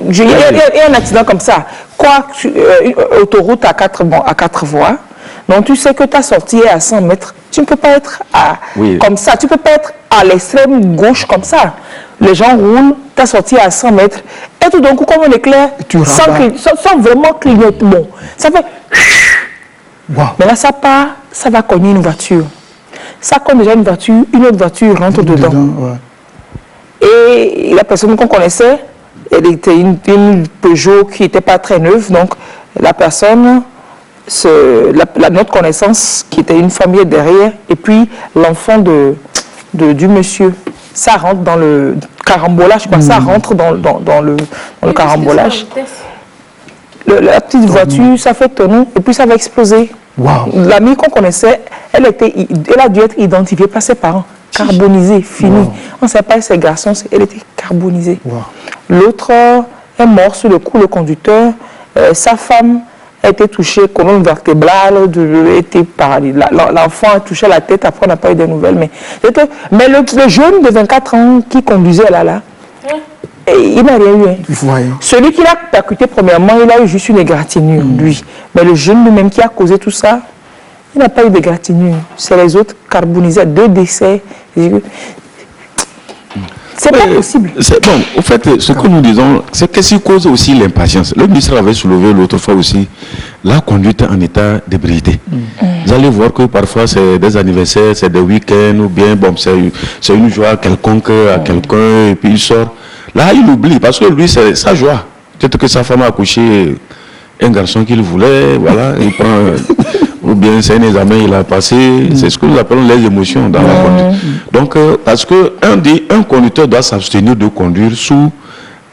il y a un accident comme ça. Autoroute à 4 voies. Donc tu sais que ta sortie est à 100 mètres. Tu ne peux pas être comme ça. Tu ne peux pas être à l'extrême gauche comme ça. Les gens roulent, ta sortie est à 100 mètres. Et tout d'un coup, comme un éclair, sans vraiment clignoter. Bon, ça fait... Mais là, ça part, ça va cogner une voiture. Ça cogne déjà une voiture, une autre voiture rentre dedans. Et la personne qu'on connaissait, elle était une Peugeot qui n'était pas très neuve. Donc, la personne... notre connaissance qui était une famille derrière et puis l'enfant du monsieur, ça rentre dans le carambolage, quoi. Ça rentre dans le carambolage. La petite voiture, ça fait tonneau et puis ça va exploser. L'amie qu'on connaissait, elle a dû être identifiée par ses parents, carbonisée, finie. On ne sait pas ses garçons, elle était carbonisée. L'autre est mort sur le coup, le conducteur, sa femme a été touché, colonne vertébrale, été paralysé. L'enfant a touché la tête, après on n'a pas eu de nouvelles. Mais le jeune de 24 ans qui conduisait là, il n'a rien eu. Hein. Celui qui l'a percuté premièrement, il a eu juste une égratignure, lui. Mais le jeune lui-même qui a causé tout ça, il n'a pas eu d'égratignure. C'est les autres carbonisés, 2 décès. C'est pas possible. Bon, au fait, ce que nous disons, c'est qu'est-ce qui cause aussi l'impatience. Le ministre avait soulevé l'autre fois aussi la conduite en état d'ébriété. Vous allez voir que parfois c'est des anniversaires, c'est des week-ends, ou bien bon, c'est une joie quelconque à quelqu'un, et puis il sort. Là, il oublie, parce que lui, c'est sa joie. Peut-être que sa femme a accouché un garçon qu'il voulait, voilà, il prend, ou bien c'est un examen, il a passé, c'est ce que nous appelons les émotions dans la conduite. Donc, parce qu'un conducteur doit s'abstenir de conduire sous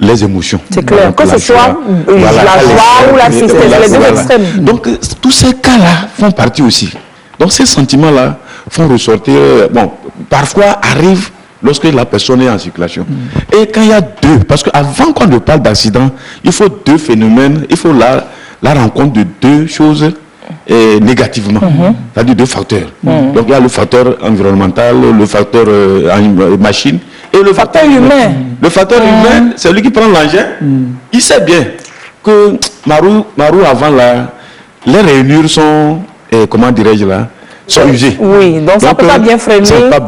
les émotions. C'est clair, que ce soit la joie ou la tristesse, les deux extrêmes. Donc, tous ces cas-là font partie aussi. Donc, ces sentiments-là font ressortir, bon, parfois arrivent lorsque la personne est en circulation. Et quand il y a deux, parce qu'avant qu'on ne parle d'accident, il faut 2 phénomènes, il faut la rencontre de 2 choses négativement, c'est-à-dire 2 facteurs. Donc il y a le facteur environnemental, le facteur machine et le facteur humain. Le facteur humain, c'est lui qui prend l'engin. Il sait bien que Marou avant là, les rainures sont, comment dirais-je là, sont usés. Oui, donc ça ne peut pas bien freiner, ça va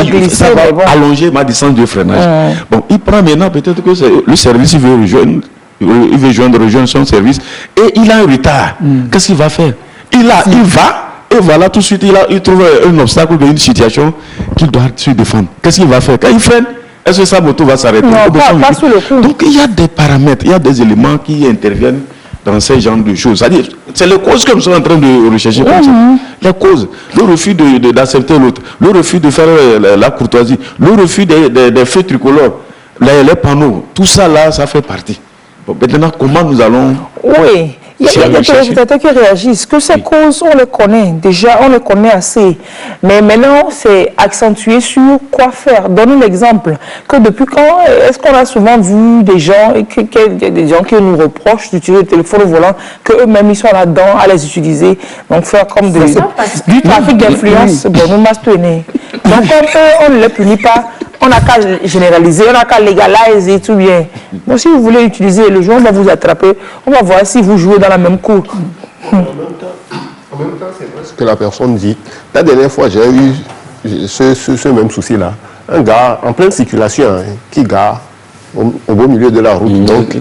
glisser, ça va allonger ma distance de freinage. Bon, il prend maintenant, peut-être que le service il veut rejoindre son service et il a un retard. Qu'est-ce qu'il va faire? Il va et voilà tout de suite il trouve un obstacle ou une situation qu'il doit se défendre. Qu'est-ce qu'il va faire? Quand il freine, est-ce que sa moto va s'arrêter? Non, pas sous le coup. Donc il y a des paramètres, il y a des éléments qui interviennent dans ce genre de choses. C'est-à-dire, c'est les causes que nous sommes en train de rechercher. Les causes, le refus d'accepter l'autre, le refus de faire la courtoisie, le refus des feux tricolores, les panneaux, tout ça là, ça fait partie. Bon, maintenant, comment nous allons... Oui, il y a des téléspectateurs qui réagissent, que ces causes, on les connaît, déjà, on les connaît assez. Mais maintenant, c'est accentué sur quoi faire. Donne un exemple, que depuis quand est-ce qu'on a souvent vu des gens, des gens qui nous reprochent d'utiliser le téléphone au volant, qu'eux-mêmes, ils sont là-dedans à les utiliser, donc faire comme du trafic d'influence, bon, nous mastonner. Donc, on ne les punit pas. On n'a qu'à généraliser, on n'a qu'à légaliser, tout bien. Donc si vous voulez utiliser le jeu, on va vous attraper, on va voir si vous jouez dans la même cour. En même temps, c'est vrai ce que la personne dit. La dernière fois, j'ai eu ce même souci-là. Un gars en pleine circulation qui gare au beau milieu de la route. Donc,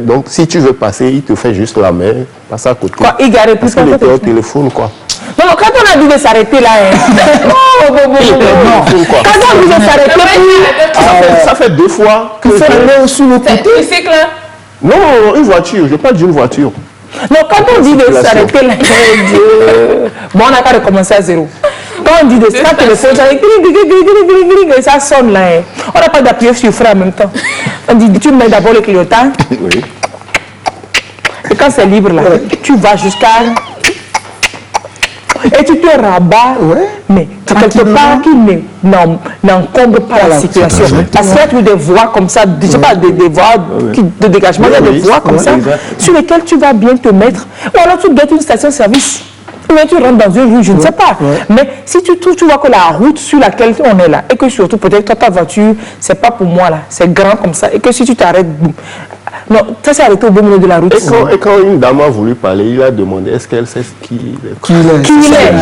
donc, si tu veux passer, il te fait juste la main, passe à côté. Quoi, il gare plus qu'il était au téléphone, quoi. Non, quand on a dit de s'arrêter là, quand on dit de s'arrêter, ça fait 2 fois que c'est sous le côté. Non, une voiture, je parle d'une voiture. Non, quand on dit de s'arrêter là, bon, on n'a qu'à recommencer à 0. Quand on dit de ça, le téléphone, ça sonne là. On n'a pas d'appuyer sur le frein en même temps. On dit, tu mets d'abord le clignotant. Oui. Et quand c'est libre là, tu vas jusqu'à... Et tu te rabats, mais quelque part qui n'encombre pas la circulation. Parce qu'il y a toujours des voies comme ça, je sais pas, des voies de dégagement, il y a des voies comme ça, sur lesquelles tu vas bien te mettre. Ou alors tu guettes une station-service. Ou bien tu rentres dans une rue, je ne sais pas. Mais si tu vois que la route sur laquelle on est là, et que surtout peut-être toi ta voiture, c'est pas pour moi là, c'est grand comme ça, et que si tu t'arrêtes, non, ça s'est arrêté au beau milieu de la route. Et quand une dame a voulu parler, il a demandé est-ce qu'elle sait qui il est. Qui il est.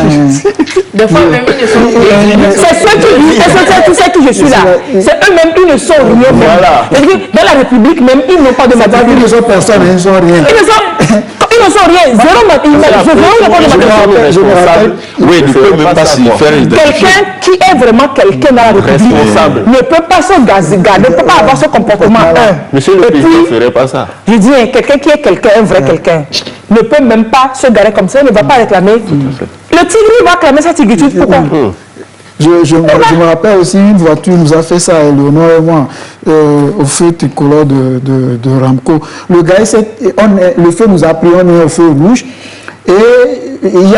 Des fois même ils ne sont rien. C'est ceux qui disent, tu sais qui je suis là. C'est eux-mêmes, ils ne sont rien. Voilà. Dans la République même, ils n'ont pas de matériel. Ils ne sont personne, ils ne sont rien. Ils ne sont rien. Zéro matériel. Je me rappelle. Oui, ne peut même pas s'y faire. Quelqu'un qui est vraiment quelqu'un dans la République ne peut pas se garder, ne peut pas avoir ce comportement. Monsieur le président ne ferait pas ça. Je dis, quelqu'un qui est quelqu'un, un vrai quelqu'un, ne peut même pas se garer comme ça, ne va pas réclamer. Le tigre va réclamer sa tigritude. Pourquoi? Je me rappelle aussi, une voiture nous a fait ça, Léonore et moi, au feu tricolore de Ramco. Le gars, le feu nous a pris, on est au feu rouge. Et il y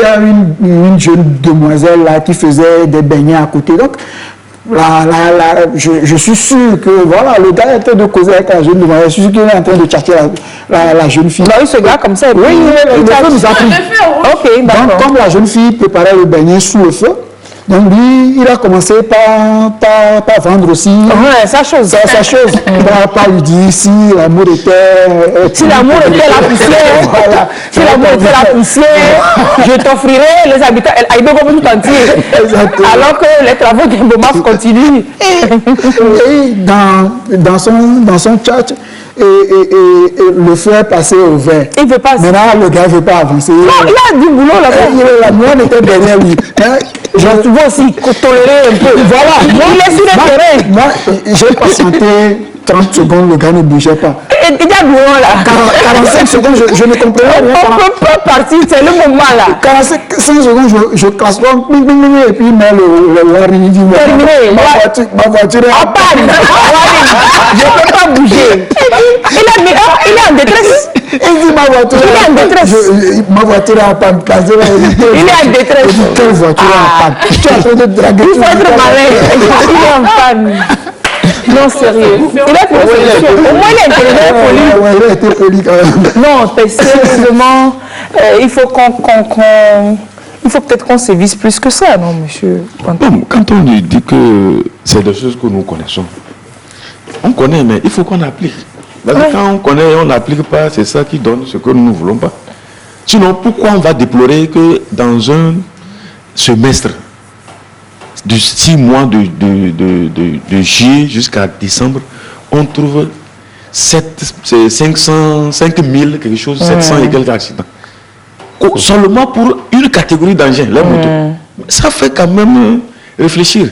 a une jeune demoiselle là qui faisait des beignets à côté. Donc, je suis sûr que voilà, le gars est en train de causer avec la jeune fille. Je suis sûr qu'il est en train de tchatcher la jeune fille. Non, il se gars comme ça. Oui, le feu nous a pris. Ok, d'accord. Donc, comme la jeune fille préparait le beignet sous le feu, donc lui, il a commencé par vendre aussi sa chose. Il n'a pas lui dire si l'amour était... Si l'amour était la poussière, voilà. Si l'amour était la poussière, je t'offrirai les habitants Aïdo comme tout entier. Alors que les travaux d'Embomas continuent. Et dans son chat, et le feu est passé au vert. Il veut pas. Maintenant, le gars ne veut pas avancer. Non, il a du boulot là-bas. La moine était derrière lui. Je dois aussi tolérer un peu. Voilà. Il est sur le terrain. Moi, j'ai patienté 30 secondes, le gars ne bougeait pas. Il y a boulot là. 45 secondes, je ne comprenais rien. On ne peut pas partir, c'est le moment là. 45 secondes, je classe et puis il met le warning. Il dit, ma voiture est en panne. Je ne peux pas bouger. Il est en détresse. Il dit ma voiture est en détresse. Ma voiture est en panne. Il est en détresse. Quelle voiture est en panne? Tu es en train de draguer. Il faut être malin. Il est en panne. Non, sérieux. Il a trouvé solution. Au moins, il a été poli. Il a été poli quand même. Non, sérieusement, il faut il faut peut-être qu'on se vise plus que ça, non, monsieur? Non, quand on lui dit que c'est des choses que nous connaissons, on connaît, mais il faut qu'on applique. Parce que quand on connaît et on n'applique pas, c'est ça qui donne ce que nous ne voulons pas. Sinon, pourquoi on va déplorer que dans un semestre de 6 mois de juillet jusqu'à décembre, on trouve 500, 5000, quelque chose, 700 et quelques accidents. Seulement pour une catégorie d'engins, les motos. Ça fait quand même réfléchir.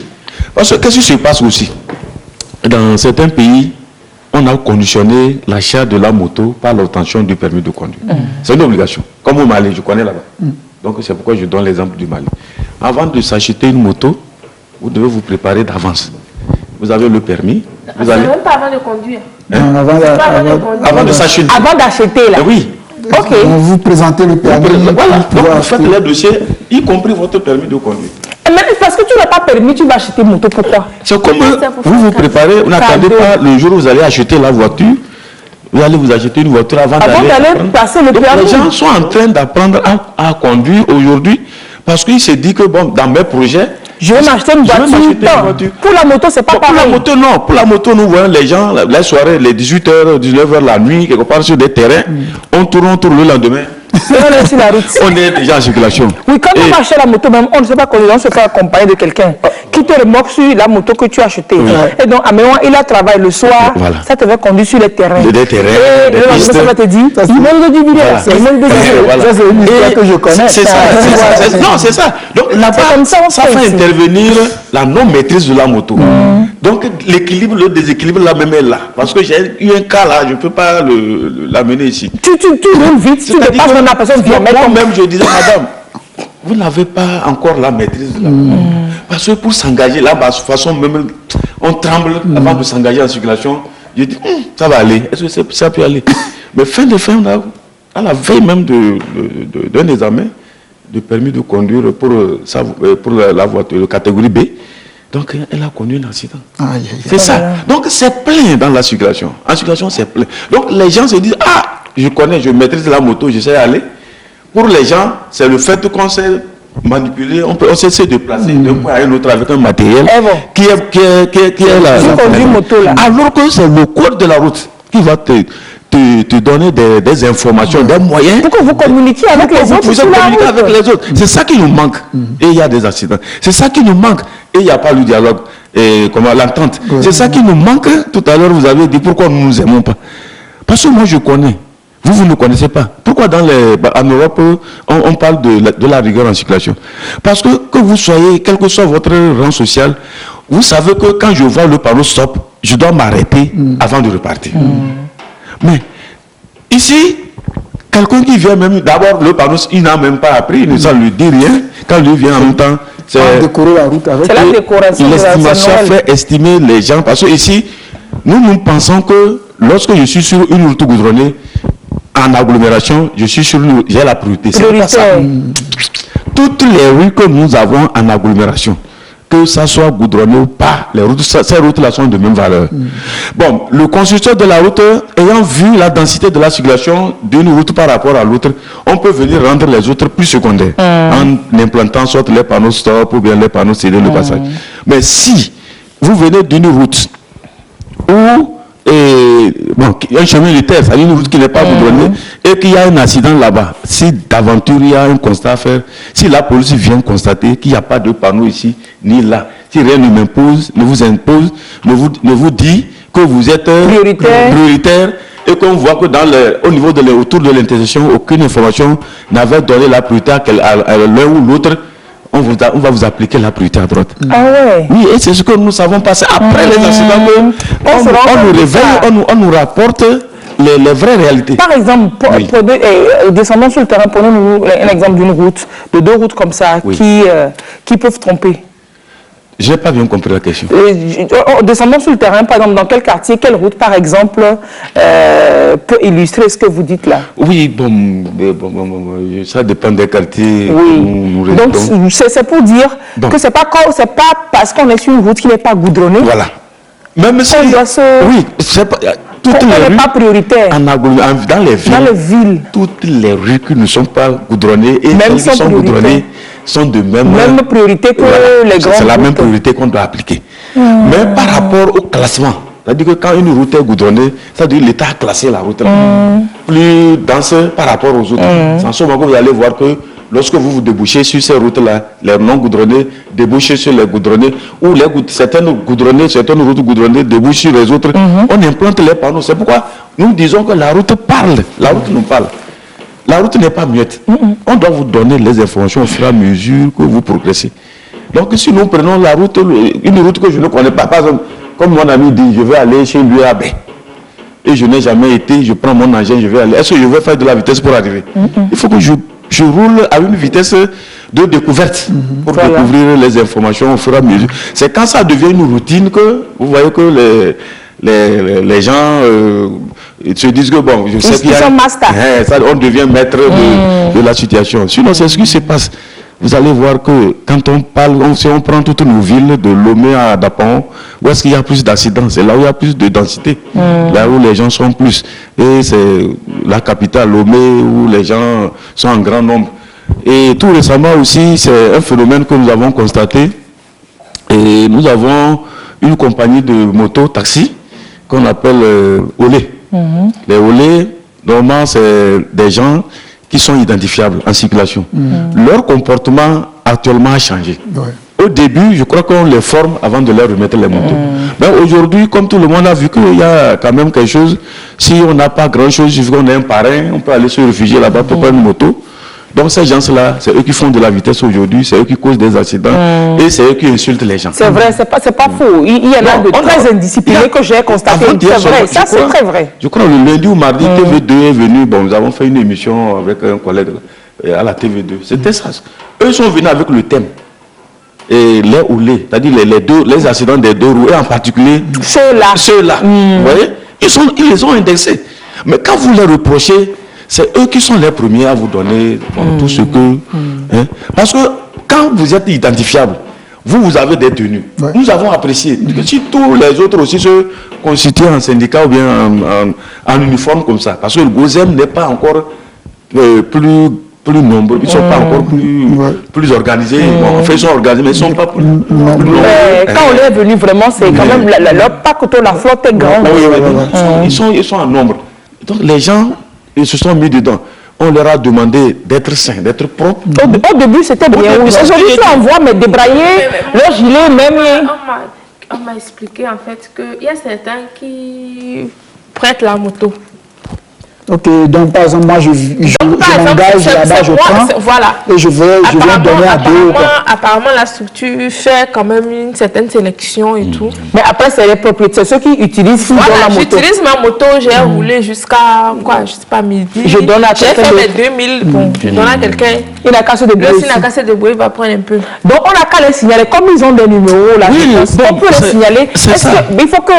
Parce que qu'est-ce qui se passe aussi? Dans certains pays, on a conditionné l'achat de la moto par l'obtention du permis de conduire. C'est une obligation. Comme au Mali, je connais là-bas. Donc c'est pourquoi je donne l'exemple du Mali. Avant de s'acheter une moto, vous devez vous préparer d'avance. Vous avez le permis. Vous allez... même pas avant de conduire. Avant de s'acheter. Avant d'acheter là. Oui. Ok. Vous présentez le permis. Voilà. Donc vous faites les dossiers, y compris votre permis de conduire. Mais parce que tu n'as pas permis, tu vas acheter moto. Pourquoi? C'est comme vous vous préparez, vous n'attendez pas le jour où vous allez acheter la voiture. Vous allez vous acheter une voiture avant d'aller passer le permis. Les gens sont en train d'apprendre à conduire aujourd'hui parce qu'ils se disent que bon, dans mes projets, je vais m'acheter une voiture. Pour la moto, c'est pas pareil. Pour la moto, non. Pour la moto, nous voyons les gens, les soirées, les 18h, 19h, la nuit, quelque part sur des terrains. On tourne le lendemain. On est sur la route. On est déjà en circulation. Oui, quand on achète la moto, même, on ne sait pas conduire, on se fait accompagner de quelqu'un qui te remorque sur la moto que tu as achetée. Oui. Et donc, à moment, il a travaillé le soir, voilà. Ça te fait conduire sur les terrains. Des terrains. Et le lendemain, ça va te dire, il manque de dividendes. Ça, c'est une histoire que je connais. C'est ça. Non, c'est ça. Donc, là-bas, ça fait intervenir la non-maîtrise de la moto. Donc, l'équilibre, le déséquilibre, là même est là. Parce que j'ai eu un cas là, je ne peux pas l'amener ici. Tu roules vite, tu dépasses la personne vient. Moi-même, je disais, madame, vous n'avez pas encore la maîtrise de la moto. Parce que pour s'engager là, de toute façon, même, on tremble avant de s'engager en circulation. Je dis, ça va aller. Est-ce que ça peut aller? Mais fin, à la veille même d'un examen de permis de conduire pour la voiture catégorie B, donc elle a connu un accident. C'est ça. Donc c'est plein dans la circulation. En circulation, c'est plein. Donc les gens se disent, je connais, je maîtrise la moto, je sais aller. Pour les gens, c'est le fait qu'on sait manipuler, on sait se déplacer d'un point à un autre avec un matériel qui est là. Alors que c'est le code de la route qui va te donner des informations, des moyens. Pour que vous communiquiez avec les autres. Vous communiquez avec les autres. C'est ça qui nous manque. Et il y a des accidents. C'est ça qui nous manque. Et il n'y a pas le dialogue, l'entente. C'est ça qui nous manque. Tout à l'heure, vous avez dit pourquoi nous ne nous aimons pas. Parce que moi, je connais. Vous ne connaissez pas. Pourquoi en Europe, on parle de la rigueur en circulation? Parce que vous soyez, quel que soit votre rang social, vous savez que quand je vois le panneau stop, je dois m'arrêter avant de repartir. Mais ici, quelqu'un qui vient même, d'abord le panneau, il n'a même pas appris, il ne lui dit rien. Quand lui vient en même temps, c'est la décoration. L'estimation fait estimer les gens. Parce que ici, nous pensons que lorsque je suis sur une route goudronnée, en agglomération, j'ai la priorité. C'est pas ça. Toutes les rues que nous avons en agglomération, que ça soit goudronné ou pas, les routes, ces routes-là sont de même valeur. Bon, le constructeur de la route, ayant vu la densité de la circulation d'une route par rapport à l'autre, on peut venir rendre les autres plus secondaires en implantant soit les panneaux stop ou bien les panneaux céder le passage. Mais si vous venez d'une route où un chemin de terre, c'est-à-dire une route qui n'est pas goudronnée, et qu'il y a un accident là-bas, si d'aventure il y a un constat à faire, si la police vient constater qu'il n'y a pas de panneau ici, ni là, si rien ne m'impose, ne vous impose, ne vous dit que vous êtes prioritaire et qu'on voit que au niveau autour de l'intersection, aucune information n'avait donné la priorité à l'un ou l'autre, on va vous appliquer la priorité à droite. Ah ouais. Oui, et c'est ce que nous savons passer. Après les accidents, on nous réveille, on nous rapporte les vraies réalités. Par exemple, descendons sur le terrain, prenons un exemple d'une route, de deux routes comme ça, qui peuvent tromper. Je n'ai pas bien compris la question. Descendons sur le terrain, par exemple, dans quel quartier, quelle route, par exemple, peut illustrer ce que vous dites là? Oui, ça dépend des quartiers. Oui. Donc, c'est pour dire que ce n'est pas parce qu'on est sur une route qui n'est pas goudronnée. Voilà. Même si... Oui, c'est pas... Toutes les rues, pas prioritaire. Dans les villes, toutes les rues qui ne sont pas goudronnées et celles qui sont goudronnées sont de même priorité que les grandes. C'est la même priorité qu'on doit appliquer. Mais par rapport au classement, c'est-à-dire que quand une route est goudronnée, ça veut dire que l'État a classé la route plus dense par rapport aux autres. C'est en ce moment que vous allez voir que lorsque vous débouchez sur ces routes-là, les non goudronnées débouchent sur les goudronnées, ou certaines routes goudronnées débouchent sur les autres. On implante les panneaux. C'est pourquoi nous disons que la route parle. La route nous parle. La route n'est pas muette. On doit vous donner les informations au fur et à mesure que vous progressez. Donc si nous prenons la route, une route que je ne connais pas, par exemple, comme mon ami dit, je vais aller chez lui à Bé. Et je n'ai jamais été, je prends mon engin, je vais aller. Est-ce que je vais faire de la vitesse pour arriver? Il faut que je roule à une vitesse de découverte pour découvrir les informations au fur et à mesure. C'est quand ça devient une routine que vous voyez que les gens se disent que bon, je sais qu'il y a... on devient maître de la situation. Sinon, c'est ce qui se passe. Vous allez voir que quand on parle, si on prend toutes nos villes, de Lomé à Dapon, où est-ce qu'il y a plus d'accidents? C'est là où il y a plus de densité, là où les gens sont plus. Et c'est la capitale, Lomé, où les gens sont en grand nombre. Et tout récemment aussi, c'est un phénomène que nous avons constaté. Et nous avons une compagnie de moto-taxi qu'on appelle Olé. Les Olé, normalement, c'est des gens qui sont identifiables en circulation. Leur comportement actuellement a changé. Au début, je crois qu'on les forme avant de leur remettre les motos. Mais aujourd'hui, comme tout le monde a vu qu'il y a quand même quelque chose, si on n'a pas grand-chose, il faut qu'on ait un parrain, on peut aller se réfugier là-bas pour prendre une moto. Donc ces gens-là, c'est eux qui font de la vitesse aujourd'hui, c'est eux qui causent des accidents et c'est eux qui insultent les gens. C'est vrai, c'est pas faux. Il y en a de très indisciplinés que j'ai constaté. C'est vrai, ça c'est très vrai. Je crois le lundi ou mardi, TV2 est venu, bon, nous avons fait une émission avec un collègue à la TV2. C'était ça. Eux sont venus avec le thème. Et les oulés, c'est-à-dire les accidents des deux roues, et en particulier ceux-là. Vous voyez, ils les ont indexés. Mais quand vous les reprochez, c'est eux qui sont les premiers à vous donner tout ce que... Parce que quand vous êtes identifiable, vous avez des tenues. Nous avons apprécié. Si tous les autres aussi se constituent en syndicat ou bien en uniforme comme ça, parce que le GOSEM n'est pas encore plus nombreux, ils ne sont pas encore plus organisés. Bon, en fait, ils sont organisés, mais ils ne sont pas plus nombreux. Quand on est venu, vraiment, c'est quand même... Pas que la flotte est grande. Ils sont en nombre. Donc les gens... Ils se sont mis dedans. On leur a demandé d'être sains, d'être propres. Au début, c'était bien. Aujourd'hui, on voit mais débrailler, leur gilet, même. On m'a expliqué en fait qu'il y a certains qui prêtent la moto. Ok, donc par exemple, moi je m'engage là-bas, je prends et je vais donner à deux. Apparemment, la structure fait quand même une certaine sélection et tout. Mais après, c'est les propriétaires, ceux qui utilisent la moto. J'utilise ma moto, j'ai roulé jusqu'à, je sais pas, midi. Je donne à quelqu'un. J'ai fait mes 2000, bon, je donne à quelqu'un. Il a cassé des bruits. S'il a cassé des bruits, il va prendre un peu. Donc, on n'a qu'à les signaler. Comme ils ont des numéros, là, on peut les signaler. Il faut que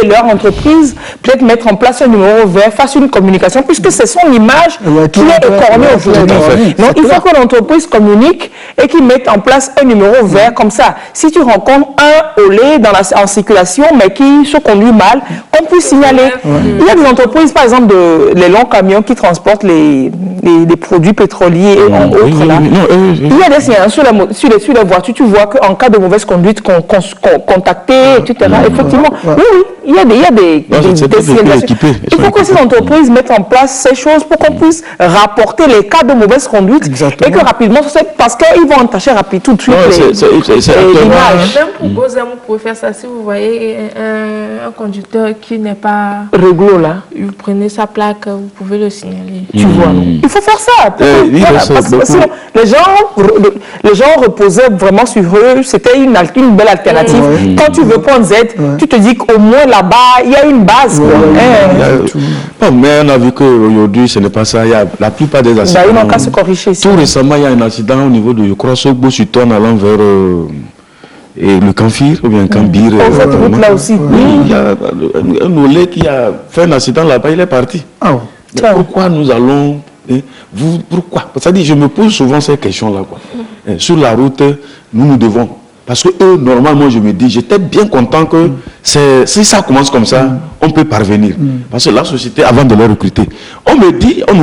leur entreprise, peut-être mettre en place un numéro vert, fasse une communication communication, puisque c'est son image qui est écornée aujourd'hui. Donc, il faut que l'entreprise communique et qu'ils mettent en place un numéro vert comme ça. Si tu rencontres un olé en circulation, mais qui se conduit mal, on peut signaler. Il y a des entreprises, par exemple, les longs camions qui transportent les produits pétroliers et autres là. Il y a des signalements sur les voitures, tu vois qu'en cas de mauvaise conduite, contacter, etc. Effectivement, oui, il y a des signalisations. Il faut que ces entreprises mettent en place ces choses pour qu'on puisse rapporter les cas de mauvaise conduite et que rapidement, parce qu'ils vont entacher rapidement tout de suite l'image. Même pour Gozem, vous pouvez faire ça si vous voyez un conducteur qui n'est pas réglo là. Vous prenez sa plaque, vous pouvez le signaler. Tu vois, il faut faire ça. Parce que sinon, les gens reposaient vraiment sur eux. C'était une belle alternative. Quand tu veux prendre Z, tu te dis qu'au moins là-bas, il y a une base. Mais on a vu qu'aujourd'hui, ce n'est pas ça. Il y a la plupart des accidents. Il manque à se corriger. Tout récemment, il y a un accident au niveau de Croissogbo sur Tonne allant vers le Canfir ou bien Cambir. Là aussi. Il y a un olé qui a fait un accident là-bas, il est parti. Pourquoi nous allons... pourquoi? C'est-à-dire, je me pose souvent ces questions-là. Sur la route, nous devons... Parce que eux, normalement, je me dis, j'étais bien content que si ça commence comme ça, on peut parvenir. Parce que la société, avant de les recruter, on nous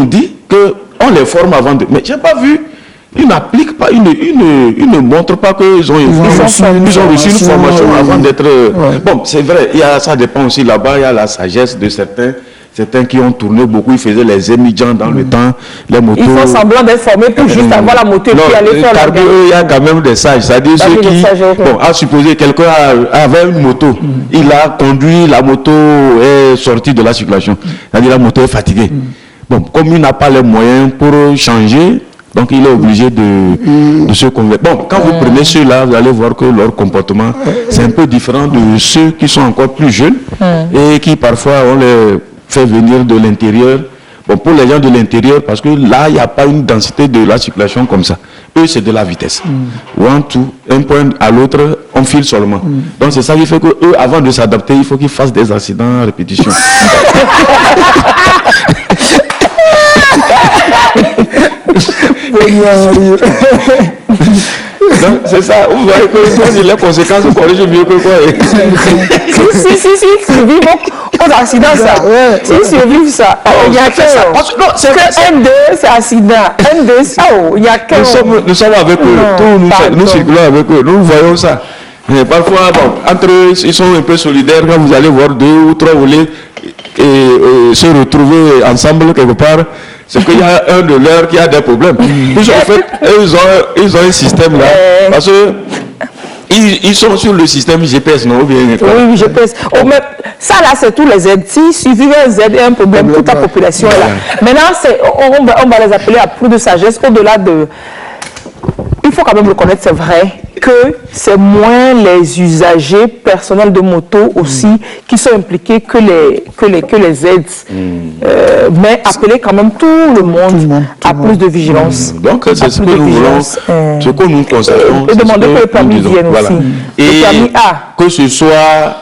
dit qu'on les forme avant de... Mais je n'ai pas vu, ils n'appliquent pas, ils ne montrent pas qu'ils ont reçu une formation avant d'être... Bon, c'est vrai, ça dépend aussi là-bas, il y a la sagesse de certains qui ont tourné beaucoup, ils faisaient les émigrants dans le temps, les motos. Ils font semblant d'être formés pour juste avoir la moto et puis aller faire la guerre. Il y a quand même des sages, c'est-à-dire ceux qui, à supposer quelqu'un avait une moto, il a conduit, la moto est sortie de la circulation, c'est-à-dire la moto est fatiguée. Bon, comme il n'a pas les moyens pour changer, donc il est obligé de se convaincre. Bon, quand vous prenez ceux-là, vous allez voir que leur comportement, c'est un peu différent de ceux qui sont encore plus jeunes et qui parfois on les fait venir de l'intérieur. Bon, pour les gens de l'intérieur, parce que là, il n'y a pas une densité de la circulation comme ça. Eux, c'est de la vitesse. Un point à l'autre, on file seulement. Donc, c'est ça qui fait que eux, avant de s'adapter, il faut qu'ils fassent des accidents à répétition. Donc, c'est ça, vous voyez que les conséquences sont corrigées mieux que quoi. Si, survivent aux accidents, ça. Si survivent ça, il y a que ça. N2, c'est accident. N2, ça, il y a que... Nous sommes avec eux, nous circulons avec eux, nous voyons ça. Mais parfois, entre eux, ils sont un peu solidaires. Quand vous allez voir 2 ou 3 volets et se retrouver ensemble quelque part, c'est qu'il y a un de leurs qui a des problèmes. Ils ont un système là, parce que ils sont sur le système GPS, non? Oui, GPS. Mais ça là, c'est tous les aides. Si suffit un Z et un problème, toute la population est là. Maintenant, on va les appeler à plus de sagesse, au-delà de... Il faut quand même le connaître, c'est vrai que c'est moins les usagers personnels de moto aussi qui sont impliqués que les aides. Mais appeler quand même tout le monde à plus de vigilance. Donc c'est ce que nous voulons, ce que nous constatons. Et demander que le permis vienne aussi. Et que ce soit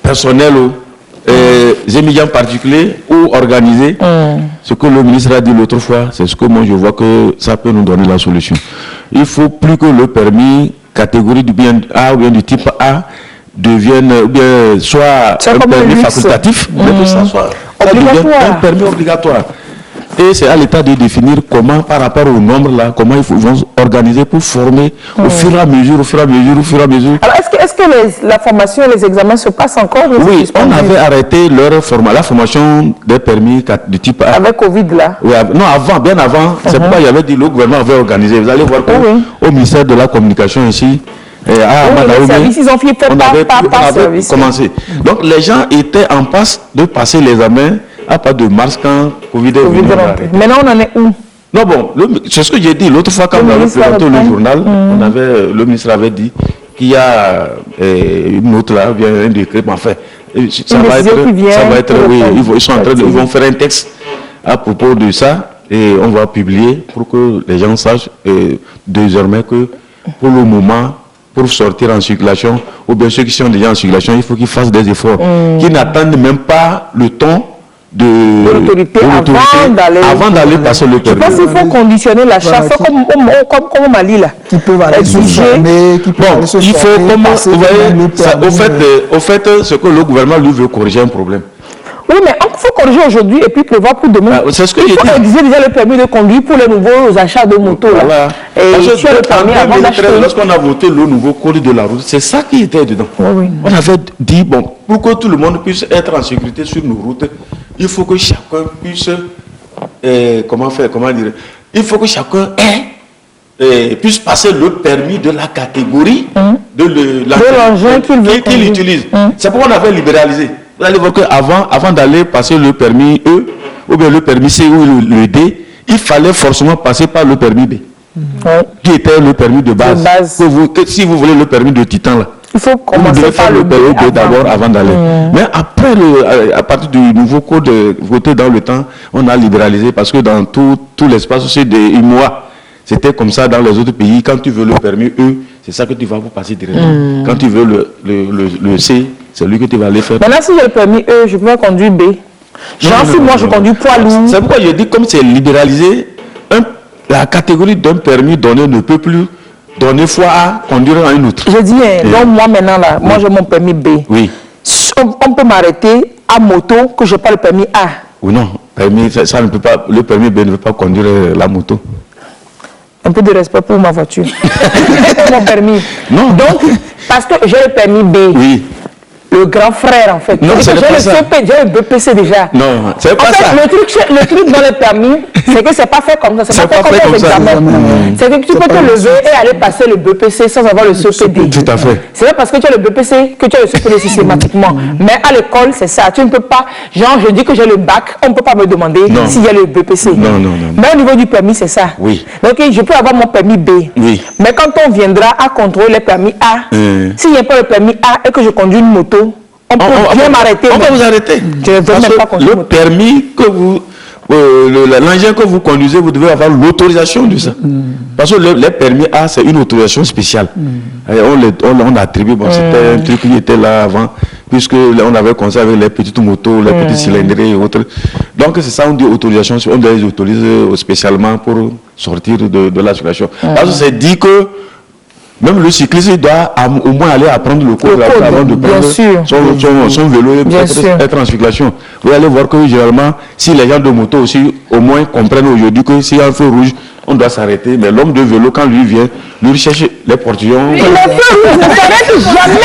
personnel ou émigrants particuliers ou organisés, ce que le ministre a dit l'autre fois, c'est ce que moi je vois que ça peut nous donner la solution. Il ne faut plus que le permis catégorie du bien A ou bien du type A devienne, ou bien soit un permis facultatif, mais que ça soit un permis obligatoire. Et c'est à l'État de définir comment, par rapport au nombre là, comment ils vont organiser pour former au fur et à mesure. Alors est-ce que la formation et les examens se passent encore? Oui, on avait arrêté la formation des permis du type A. Avec Covid là? Oui, non, bien avant, c'est pourquoi il y avait dit le gouvernement avait organisé. Vous allez voir qu'au ministère de la Communication ici, ils ont fait par service. Commencé. Donc les gens étaient en passe de passer l'examen à pas de mars quand Covid est venu. Maintenant on en est où? Non, bon, c'est ce que j'ai dit l'autre fois quand on avait présenté le journal, le ministre avait dit qu'il y a une autre là, un décret, mais enfin, ça va être, oui, ils vont faire un texte à propos de ça et on va publier pour que les gens sachent désormais que pour le moment, pour sortir en circulation, ou bien ceux qui sont déjà en circulation, il faut qu'ils fassent des efforts, qu'ils n'attendent même pas le temps de l'autorité avant d'aller passer le permis. Je pense qu'il faut conditionner l'achat, comme au Mali là. Qui peuvent aller se former, qui peuvent aller se il faut former, au fait, ce que le gouvernement lui veut corriger un problème. Oui, mais il faut corriger aujourd'hui et puis prévoir pour demain. C'est ce que il faut exiger déjà le permis de conduire pour les nouveaux achats de motos. Voilà. Et tu as le permis avant d'acheter. Lorsqu'on a voté le nouveau code de la route, c'est ça qui était dedans. Oui. On avait dit, bon, pour que tout le monde puisse être en sécurité sur nos routes, il faut que chacun puisse, il faut que chacun puisse passer le permis de la catégorie de l'engin qu'il utilise. C'est pourquoi on avait libéralisé. Vous allez voir qu'avant d'aller passer le permis E, ou bien le permis C ou le D, il fallait forcément passer par le permis B, qui était le permis de base. Si vous voulez le permis de Titan, là, il faut commencer par le permis B d'abord avant d'aller. Mais après, à partir du nouveau code voté dans le temps, on a libéralisé parce que dans tout l'espace aussi des IMOA, c'était comme ça dans les autres pays. Quand tu veux le permis E, c'est ça que tu vas pour passer directement. Quand tu veux le C, c'est lui que tu vas aller faire. Maintenant, si j'ai le permis E, je peux conduire B. Si moi je conduis poids lourd. C'est pourquoi je dis, comme c'est libéralisé, la catégorie d'un permis donné ne peut plus donner foi à conduire à une autre. Je dis, donc moi maintenant, là, moi j'ai mon permis B. Oui. On peut m'arrêter à moto que je n'ai pas le permis A. Ou non, ça ne peut pas, le permis B ne veut pas conduire la moto. Un peu de respect pour ma voiture. Mon permis. Non. Donc, parce que j'ai le permis B. Oui. Le grand frère, en fait. Non, c'est pas ça. J'ai le BPC déjà. Non, c'est pas ça. Le truc dans le permis, c'est que c'est pas fait comme ça. C'est pas fait comme les examens. C'est que tu peux te lever et aller passer le BPC sans avoir le CPD. Tout à fait. C'est pas parce que tu as le BPC que tu as le CPD systématiquement. Mais à l'école, c'est ça. Tu ne peux pas, genre, je dis que j'ai le bac, on ne peut pas me demander s'il y a le BPC. Non. Mais au niveau du permis, c'est ça. Oui. Donc, je peux avoir mon permis B. Oui. Mais quand on viendra à contrôler le permis A, s'il n'y a pas le permis A et que je conduis une moto, on peut bien m'arrêter. On peut vous arrêter. Je ne veux même pas conduire le permis que vous... l'engin que vous conduisez, vous devez avoir l'autorisation de ça. Parce que les permis A, c'est une autorisation spéciale. Et on attribue, c'était un truc qui était là avant, puisque on avait commencé avec les petites motos, les petits cylindrés et autres. Donc c'est ça, on dit autorisation, on les autorise spécialement pour sortir de la circulation. Parce que c'est dit que même le cycliste il doit au moins aller apprendre le code avant de prendre son vélo et être en circulation. Vous allez voir que généralement, si les gens de moto aussi au moins comprennent aujourd'hui que s'il y a un feu rouge, on doit s'arrêter. Mais l'homme de vélo, quand lui vient, lui cherche les portillons. Il ne s'arrête jamais.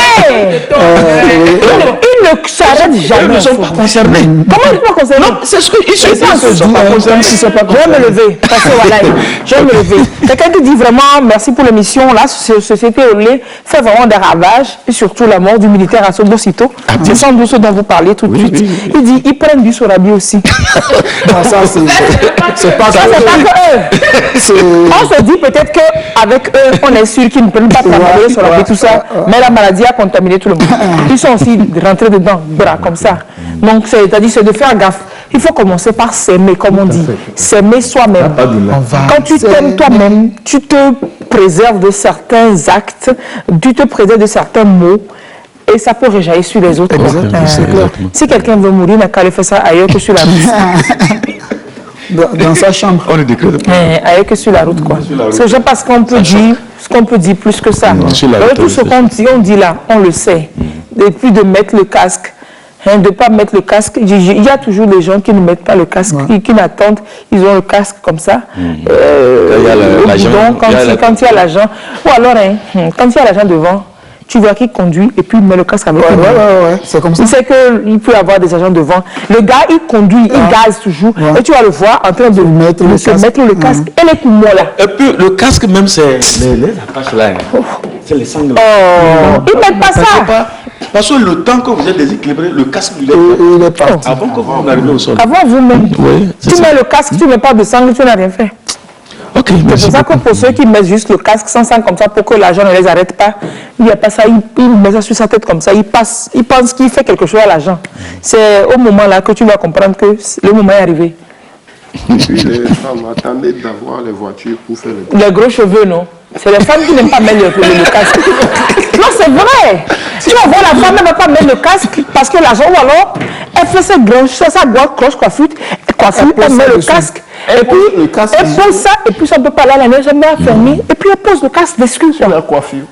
Il ne s'arrête jamais. Ils ne sont pas concernés. Comment ils ne sont pas concernés? Non, c'est ce qu'ils se disent. Ils ne sont pas concernés. Je vais me lever. Je vais me lever. Quelqu'un qui dit vraiment merci pour l'émission. La société Olé fait vraiment des ravages. Et surtout la mort du militaire à Sobosito. C'est sans doute ce dont vous parlez tout de suite. Il dit ils prennent du Sorabi aussi. Ça, c'est pas que eux. On se dit peut-être qu'avec eux, on est sûr qu'ils ne peuvent pas travailler sur la vie, tout ça. Mais la maladie a contaminé tout le monde. Ils sont aussi rentrés dedans, comme ça. Donc, c'est-à-dire, c'est de faire gaffe. Il faut commencer par s'aimer, comme on dit. S'aimer soi-même. Quand tu t'aimes toi-même, tu te préserves de certains actes, tu te préserves de certains mots. Et ça peut rejaillir sur les autres. Si quelqu'un veut mourir, il n'a qu'à aller faire ça ailleurs que sur la route. Dans sa chambre. On est décret. Ailleurs que sur la route, quoi. C'est juste parce qu'on peut dire ce qu'on peut dire plus que ça. Tout ce qu'on dit, on dit là, on le sait. Et puis de mettre le casque. De ne pas mettre le casque. Il y a toujours des gens qui ne mettent pas le casque, qui n'attendent, ils ont le casque comme ça. Quand il y a l'agent, ou alors quand il y a l'agent devant, tu vois qu'il conduit et puis il met le casque avec lui. C'est comme ça. Il sait qu'il peut y avoir des agents devant. Le gars, il conduit, il gaze toujours. Et tu vas le voir en train de mettre le casque. Et les poumons là. Et puis le casque même, c'est les attaches là. C'est les sangles. Ils ne mettent pas ça. Parce que le temps que vous êtes déséquilibré, le casque il est parti. Avant que vous n'arrivez au sol. Avant vous-même. Tu mets le casque, tu ne mets pas de sangle, tu n'as rien fait. Okay, c'est pour ça que pour ceux qui mettent juste le casque sans sang comme ça pour que l'agent ne les arrête pas, il n'y a pas ça, il met ça sur sa tête comme ça, il pense qu'il fait quelque chose à l'agent. C'est au moment là que tu vas comprendre que le moment est arrivé. Et puis les femmes attendaient d'avoir les voitures pour faire les gros cheveux, non? C'est les femmes qui n'aiment pas mettre le casque. Non, c'est vrai. Tu vas voir la femme, elle ne va pas mettre le casque parce que l'argent, ou alors, elle fait sa grosse cloche coiffure, elle met le casque. Et puis, elle pose ça, et puis ça ne peut pas aller à la neige, elle met à fermer, et puis elle pose le casque d'excuse. La coiffure.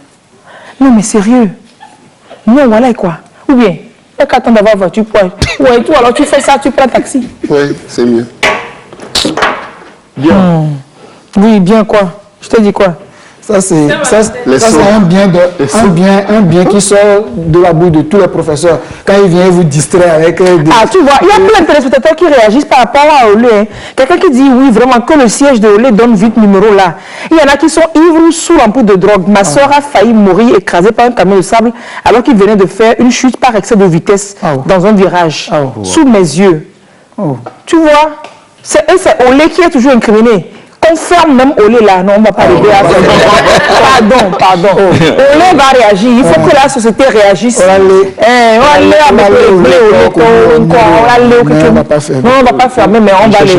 Non, mais sérieux. Non, voilà quoi. Ou bien, elle attend d'avoir voiture pour elle. Ouais, toi, alors tu fais ça, tu prends un taxi. Oui, c'est mieux. Bien. Oui, bien quoi? Je te dis quoi? Ça, c'est un bien qui sort de la bouche de tous les professeurs. Quand il vient, il vous distrait avec des... Ah, tu vois, il y a plein de téléspectateurs qui réagissent par rapport à Olé. Hein. Quelqu'un qui dit, oui, vraiment, que le siège de Olé donne 8 numéros là. Il y en a qui sont ivres sous l'ampoule de drogue. Ma soeur a failli mourir écrasée par un camion de sable alors qu'il venait de faire une chute par excès de vitesse dans un virage. Sous mes yeux. Tu vois, c'est Olé qui est toujours incriminé. On ferme même Olé là, non, on ne va pas l'aider à faire. Pardon. Olé va réagir, il faut que la société réagisse. On ne va pas fermer, mais on va les...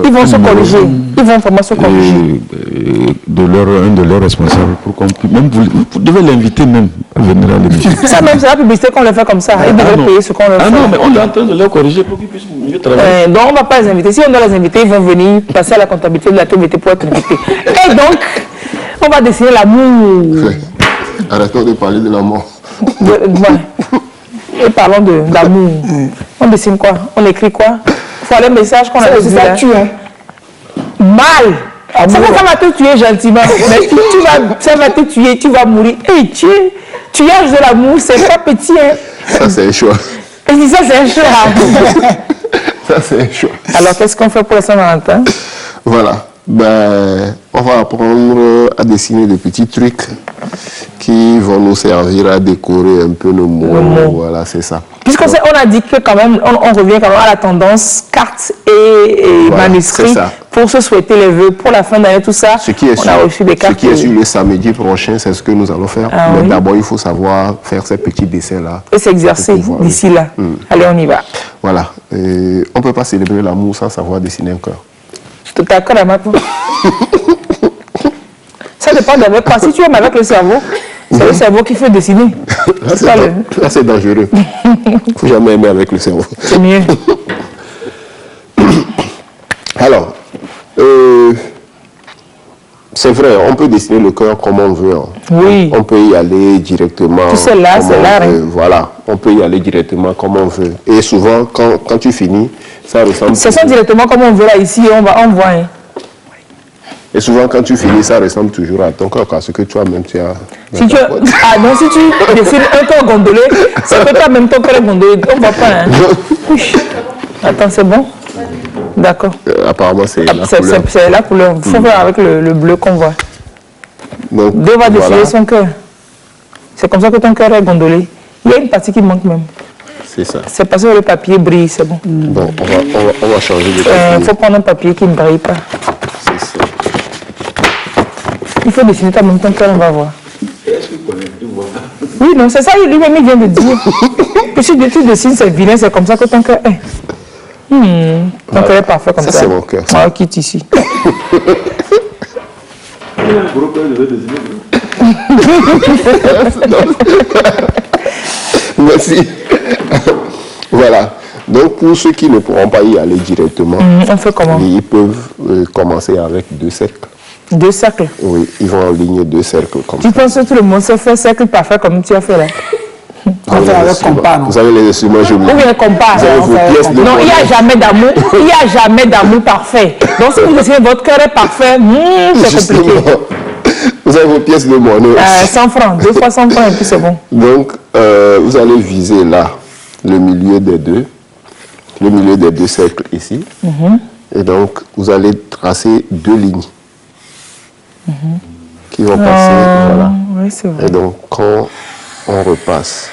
Ils vont se corriger. Ils vont vraiment se corriger. Un de leurs responsables, pour qu'on puisse... Même vous devez l'inviter même à venir à l'émission. Ça même, c'est la publicité qu'on le fait comme ça. Ils devraient payer ce qu'on leur fait. Ah non, mais on est en train de les corriger pour qu'ils puissent mieux travailler. Donc on ne va pas les inviter. Si on doit les inviter, ils vont venir passer à la comptabilité de la TVT pour être invités. Et donc, on va dessiner l'amour. Arrêtons de parler de l'amour. Et parlons d'amour. On dessine quoi? On écrit quoi? Il faut aller un message qu'on a reçu. Ça tue, hein? Mal. Ça va te tuer gentiment. Mais ça va te tuer, tu vas mourir. Et tuage de l'amour, c'est pas petit. Hein? Ça, c'est un choix. Et si ça, c'est un choix. Ça, c'est un choix. Alors, qu'est-ce qu'on fait pour la Saint-Valentin? Voilà. Ben, on va apprendre à dessiner des petits trucs qui vont nous servir à décorer un peu nos mots. Voilà, c'est ça. Puisqu'on a dit que quand même, on revient quand même à la tendance cartes et voilà, manuscrits pour se souhaiter les vœux pour la fin d'année, tout ça. Ce qui est sur le samedi prochain, c'est ce que nous allons faire. Mais d'abord, il faut savoir faire ces petits dessins-là. Et s'exercer d'ici là. Allez, on y va. Voilà. On ne peut pas célébrer l'amour sans savoir dessiner un cœur. Je te t'accorde à ma part. Ça dépend d'avec quoi. Si tu aimes avec le cerveau, c'est le cerveau qui fait dessiner. Là, c'est dangereux. Il ne faut jamais aimer avec le cerveau. C'est mieux. Alors, c'est vrai, on peut dessiner le cœur comme on veut. Hein. Oui. On peut y aller directement. Tu sais, là, c'est là. Voilà, on peut y aller directement comme on veut. Et souvent, quand tu finis, ça ressemble... C'est ça directement comme on veut là, ici, on voit. Hein. Et souvent, quand tu finis, ça ressemble toujours à ton cœur, parce que toi-même, tu as... Si tu dessines un cœur gondolé, c'est que toi-même ton cœur est gondolé. On ne voit pas. Hein. Attends, c'est bon? D'accord. Apparemment, c'est la couleur. C'est la couleur. Il faut faire avec le bleu qu'on voit. Donc, Deux va dessiner son cœur. C'est comme ça que ton cœur est gondolé. Il y a une partie qui manque même. C'est ça. C'est parce que le papier brille, c'est bon. Bon, on va changer de papier. Il faut prendre un papier qui ne brille pas. C'est ça. Il faut dessiner toi-même ton cœur, on va voir. Oui, non, c'est ça, lui-même il vient de dire. Que si tu dessines, c'est vilain, c'est comme ça que ton cœur est. Ton cœur est parfait comme ça. Ça, c'est mon cœur. On quitte ici. Merci. Voilà. Donc, pour ceux qui ne pourront pas y aller directement, on fait comment? Ils peuvent commencer avec 2 cercles. 2 cercles? Oui, ils vont aligner 2 cercles comme ça. Tu penses que tout le monde sait faire cercle parfait comme tu as fait là? Vous avez les instruments géométriques. Ou bien compas. Non, il n'y a jamais d'amour. Il n'y a jamais d'amour parfait. Donc si vous dessinez votre cœur est parfait, c'est compliqué. Vous avez vos pièces de monnaie. 100 francs, 2 fois 100 francs et puis c'est bon. Donc, vous allez viser là, le milieu des deux cercles ici. Et donc, vous allez tracer 2 lignes qui vont passer. Voilà. Oui, c'est vrai. Et donc, quand on repasse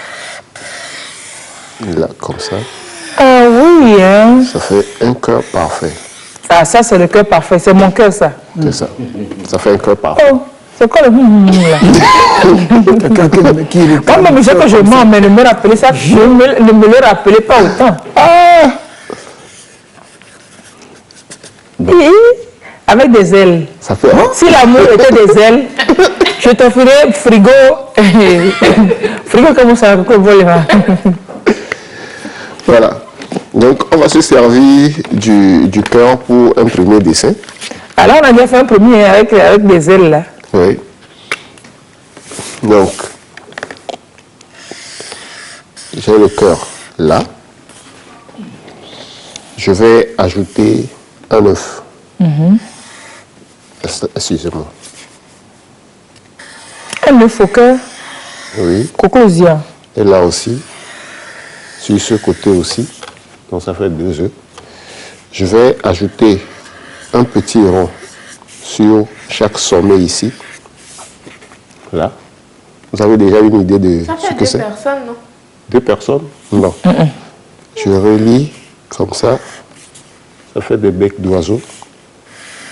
là, comme ça, oui, hein. Ça fait un cœur parfait. Ah, ça, c'est le cœur parfait. C'est mon cœur, ça. C'est ça. Ça fait un cœur parfait. Oh, c'est quoi le là? Moi, mais je sais que je mens, mais ne me rappelez ça, ne me le rappelez pas autant. avec des ailes. Ça fait... Si l'amour était des ailes, je t'offrirais frigo. Frigo, comment ça va? Voilà. Donc, on va se servir du cœur pour un premier dessin. Alors, on a déjà fait un premier avec des ailes, là. Oui. Donc, j'ai le cœur là. Je vais ajouter un œuf. Excusez-moi. Un œuf au cœur. Oui. Cocosien. Et là aussi. Sur ce côté aussi. Donc ça fait 2 œufs. Je vais ajouter un petit rond sur chaque sommet ici. Là. Vous avez déjà une idée de ce que c'est? 2 personnes, non? 2 personnes? Non. Je relie comme ça. Ça fait des becs d'oiseaux.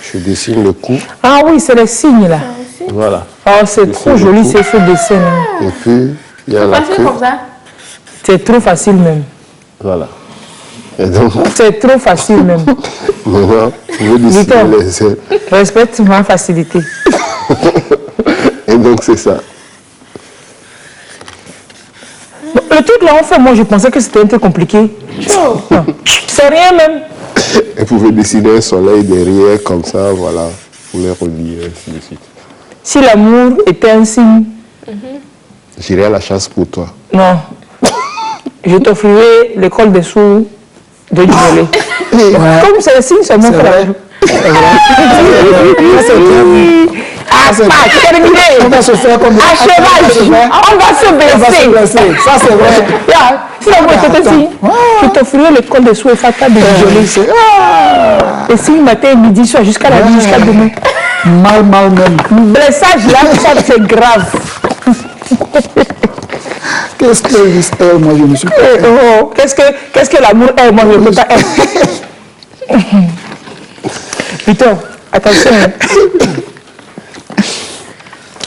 Je dessine le cou. Ah oui, c'est les signes là. Voilà. Oh, c'est trop joli ce dessin. Et puis, il y a la queue. Comme ça. C'est trop facile même. Voilà. Et donc, c'est trop facile même. Maintenant, je vais dessiner les ailes. Respecte ma facilité. Et donc, c'est ça. Bon, le truc là, en fait, moi, je pensais que c'était un peu compliqué. C'est rien même. Vous pouvez dessiner un soleil derrière, comme ça, voilà. Vous les relier, ainsi de suite. Si l'amour était un signe. J'irai à la chasse pour toi. Non. Je t'offrirai l'école des sourds de Djolé. Comme c'est le signe seulement pour la joue. C'est terminé. On va se faire comme à cheval. On va se blesser. Ça, c'est vrai. Si l'amour était un signe, je t'offrirai l'école des sourds et Fata de Djolé. Le signe matin et midi, soir, jusqu'à la nuit, jusqu'à demain. Mal même. Blessage là, ça c'est grave. Qu'est-ce que l'histoire, moi je ne suis pas. Qu'est-ce que l'amour est, moi je ne peux pas être. Putain, attention.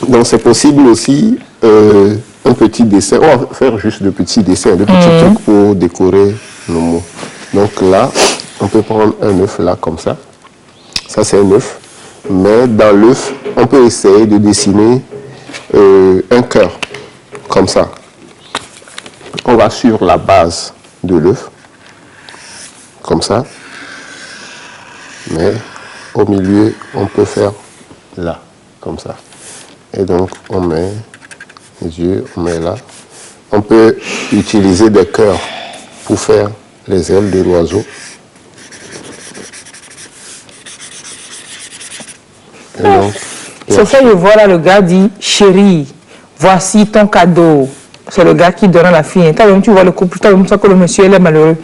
Donc c'est possible aussi un petit dessin. On va faire juste de petits dessins, de petits trucs pour décorer nos mots. Donc là, on peut prendre un œuf là comme ça. Ça c'est un œuf. Mais dans l'œuf, on peut essayer de dessiner un cœur, comme ça. On va sur la base de l'œuf, comme ça. Mais au milieu, on peut faire là, comme ça. Et donc, on met les yeux, on met là. On peut utiliser des cœurs pour faire les ailes de l'oiseau. C'est ça, je vois là, le gars dit, chérie, voici ton cadeau. C'est le gars qui donne à la fille. Toi-même, tu vois le couple, toi-même, ça que le monsieur, il est malheureux.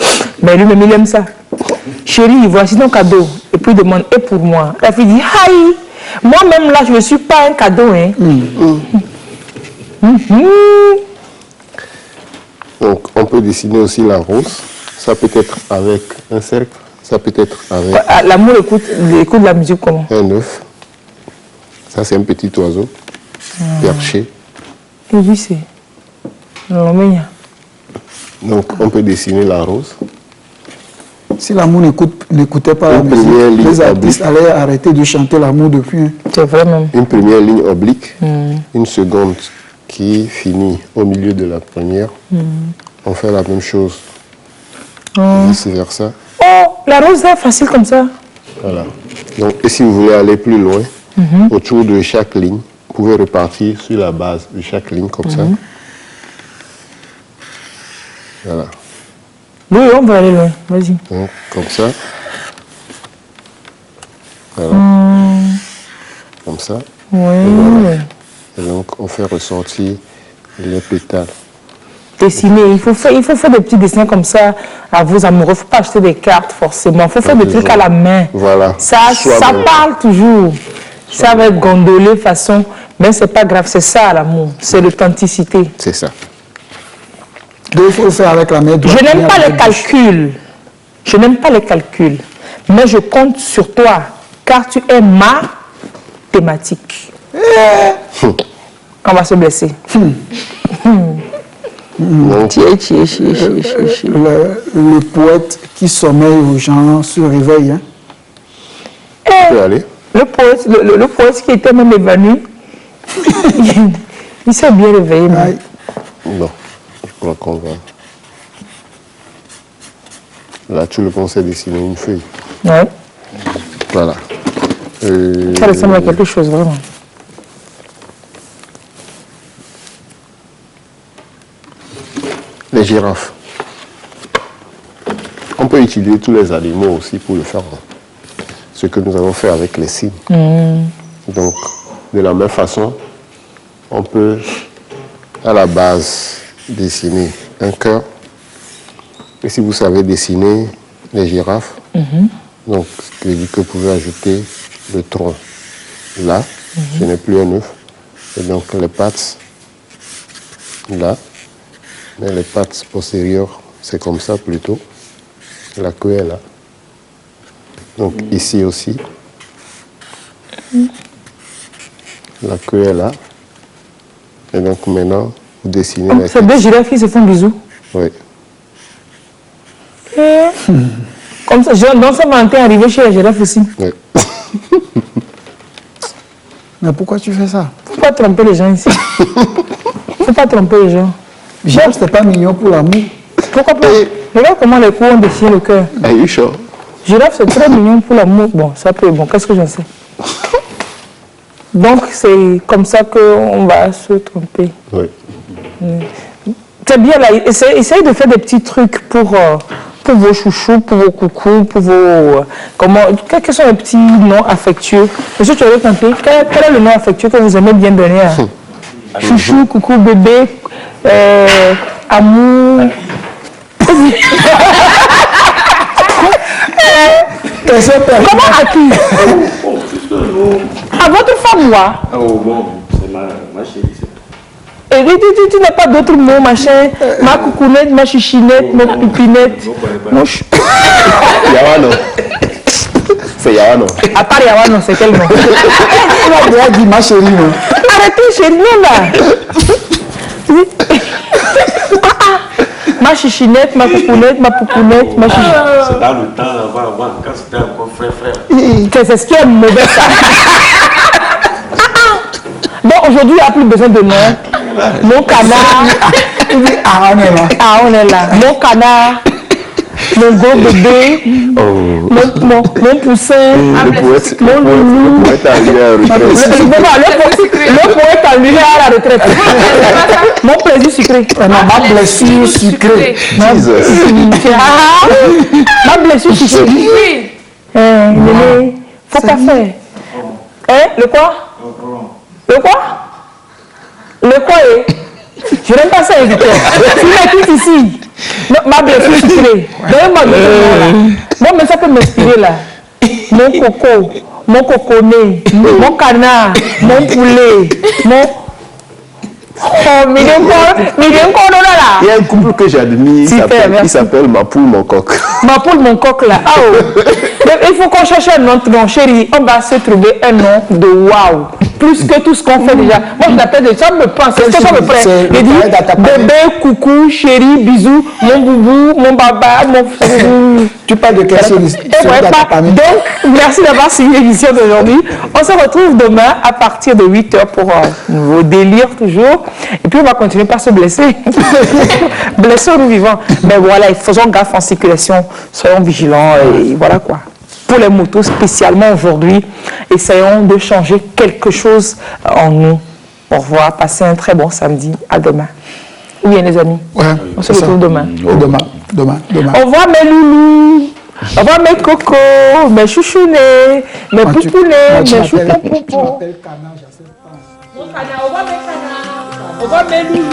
Mais lui-même, il aime ça. Chérie, voici ton cadeau. Et puis, il demande, et pour moi? La fille dit, aïe, moi-même, là, je ne suis pas un cadeau. Hein. Donc, on peut dessiner aussi la rose. Ça peut être avec un cercle, ça peut être avec... L'amour écoute la musique comment? Un œuf. Ça, c'est un petit oiseau perché. Et lui, c'est... Donc, on peut dessiner la rose. Si l'amour n'écoutait pas la musique, les artistes allaient arrêter de chanter l'amour depuis. C'est vrai même. Une première ligne oblique, une seconde qui finit au milieu de la première. On fait la même chose. Vice versa. Oh, la rose est facile comme ça. Voilà. Donc, et si vous voulez aller plus loin, autour de chaque ligne, vous pouvez repartir sur la base de chaque ligne comme ça. Voilà. Oui, on va aller loin. Vas-y. Donc, comme ça. Voilà. Comme ça. Oui. Voilà. Et donc, on fait ressortir les pétales. Dessiner, il faut faire des petits dessins comme ça à vos amoureux. Il ne faut pas acheter des cartes forcément. Il faut faire des trucs à la main. Voilà. Ça parle toujours. Ça va être gondolé façon. Mais ce n'est pas grave, c'est ça l'amour. C'est l'authenticité. C'est ça. Donc, il faut le faire avec la main droite. Je n'aime pas les calculs. Je n'aime pas les calculs. Mais je compte sur toi, car tu es ma thématique. On va se blesser. Le poète qui sommeille aux gens se réveille. Hein? On peut aller. Le poète qui était même évanoui, il s'est bien réveillé. Bon, je crois qu'on va... Là, tu le pensais dessiner une feuille. Ouais. Voilà. Ça ressemble à quelque chose, vraiment. Les girafes. On peut utiliser tous les animaux aussi pour le faire. Ce que nous avons fait avec les cygnes. Donc, de la même façon, on peut, à la base, dessiner un cœur. Et si vous savez dessiner les girafes, donc, ce qui veut dire que vous pouvez ajouter le tronc là, ce n'est plus un œuf. Et donc, les pattes là, mais les pattes postérieures, c'est comme ça plutôt. La queue est là. Donc, ici aussi, la queue est là. Et donc, maintenant, vous dessinez la C'est deux girafes qui se font bisous. Oui. Comme ça, donc ça va arriver chez les girafes aussi. Oui. Mais pourquoi tu fais ça? Faut pas tromper les gens ici. Faut pas tromper les gens. Girafe, c'était pas mignon pour l'amour. Pourquoi pas? Regarde comment les cours ont dessiné le cœur. Are you sure? Girafe, c'est très mignon pour l'amour. Bon, ça peut, bon, qu'est-ce que j'en sais? Donc, c'est comme ça qu'on va se tromper. Oui. C'est bien là, essaye de faire des petits trucs pour vos chouchous, pour vos coucous, pour vos... quels sont les petits noms affectueux? Monsieur, tu avais tenté, quel est le nom affectueux que vous aimez bien donner à chouchou, coucou, bébé, amour... Comment à qui? À votre femme, moi? Oh bon, c'est ma chérie. Et tu n'as pas d'autres mots, machin, ma coucounette, ma chichinette, ma pupinette. Yawano. C'est Yawano. À part Yawano, c'est quel nom? On a déjà dit ma chérie. Arrêtez chez nous là. Ma chichinette, ma coucounette, ma poupounette, ma chichinette. C'est dans le temps avant, quand c'était encore frère. C'est ce qui est mauvais ça. Bon, aujourd'hui, il n'y a plus besoin de nom. Mon canard. Ah, on est là. Ah, on est là. Mon canard. Mon gros bébé. Mon poussin. Mon loulou. Le poète à lui à la retraite. Mon plaisir sucré. Ma blessure sucrée. Ma blessure sucrée. Faut pas faire. Hein? Le quoi? Le quoi? Le quoi est? Je n'aime pas ça, éditeur. Tu m'écoutes ici. Ma blessure sucrée. Donnez-moi le nom. Moi, mais ça peut m'inspirer là. Mon coco, mon coconet, mon canard, mon poulet, mon... Oh, il y a un couple que j'admire, il s'appelle Ma poule, mon coq. Ma poule, mon coq là. Oh. Il faut qu'on cherche un autre nom, chérie. On va se trouver un nom de waouh. Plus que tout ce qu'on fait déjà. Moi, je l'appelle de ça, me pense. C'est ça me prend. Il dit bébé, coucou, chérie, bisous, mon boubou, mon baba, mon... Tu parles de quelle chose? Donc, merci d'avoir suivi l'émission d'aujourd'hui. On se retrouve demain à partir de 8h pour vos délires toujours. Et puis, on va continuer par se blesser. Blessons-nous vivants. Mais voilà, faisons gaffe en circulation. Soyons vigilants et voilà quoi. Pour les motos, spécialement aujourd'hui, essayons de changer quelque chose en nous. Au revoir, passez un très bon samedi. À demain. Où bien les amis? Ouais, on se retrouve demain. Demain. Au revoir mes loulous. Au revoir mes cocos, mes chouchounets, mes poupounets, mes choupoupous. Au revoir mes canards. Au revoir mes loulous.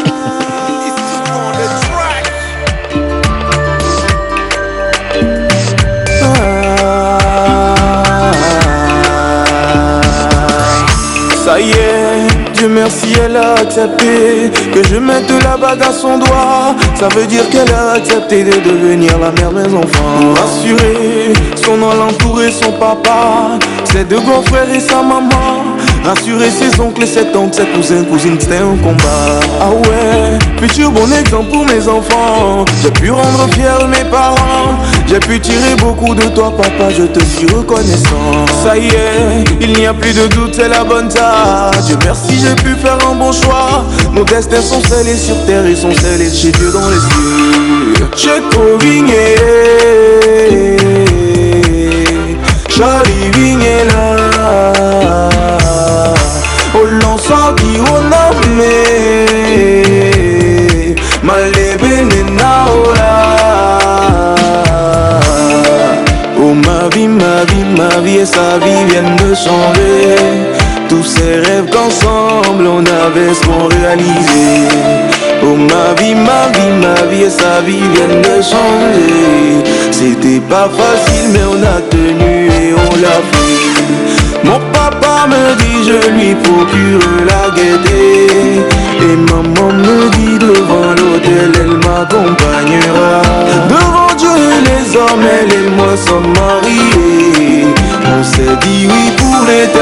Ça y est, Dieu merci, elle a accepté que je mette la bague à son doigt. Ça veut dire qu'elle a accepté de devenir la mère de mes enfants. Rassuré, son nom l'entourer, son papa, ses deux grands frères et sa maman. Rassurer ses oncles et ses tantes, ses cousins, cousines, c'était un combat. Ah ouais, futur bon exemple pour mes enfants. J'ai pu rendre fiers mes parents. J'ai pu tirer beaucoup de toi, papa, je te suis reconnaissant. Ça y est, il n'y a plus de doute, c'est la bonne tâche. Dieu merci, j'ai pu faire un bon choix. Nos destins sont scellés sur terre et sont scellés chez Dieu dans les cieux. J'ai Vigné, Charlie Vigné là. Oh l'ensemble qui on a mis Malébé Nena oh ma vie et sa vie viennent de changer. Tous ces rêves qu'ensemble on avait seront réalisés. Oh ma vie et sa vie viennent de changer. C'était pas facile mais on a tenu et on l'a fait. Mon papa me dit je lui procure la gaieté. Et maman me dit devant l'autel elle m'accompagnera. Devant Dieu les hommes elle et moi sommes mariés. On s'est dit oui pour l'éternité.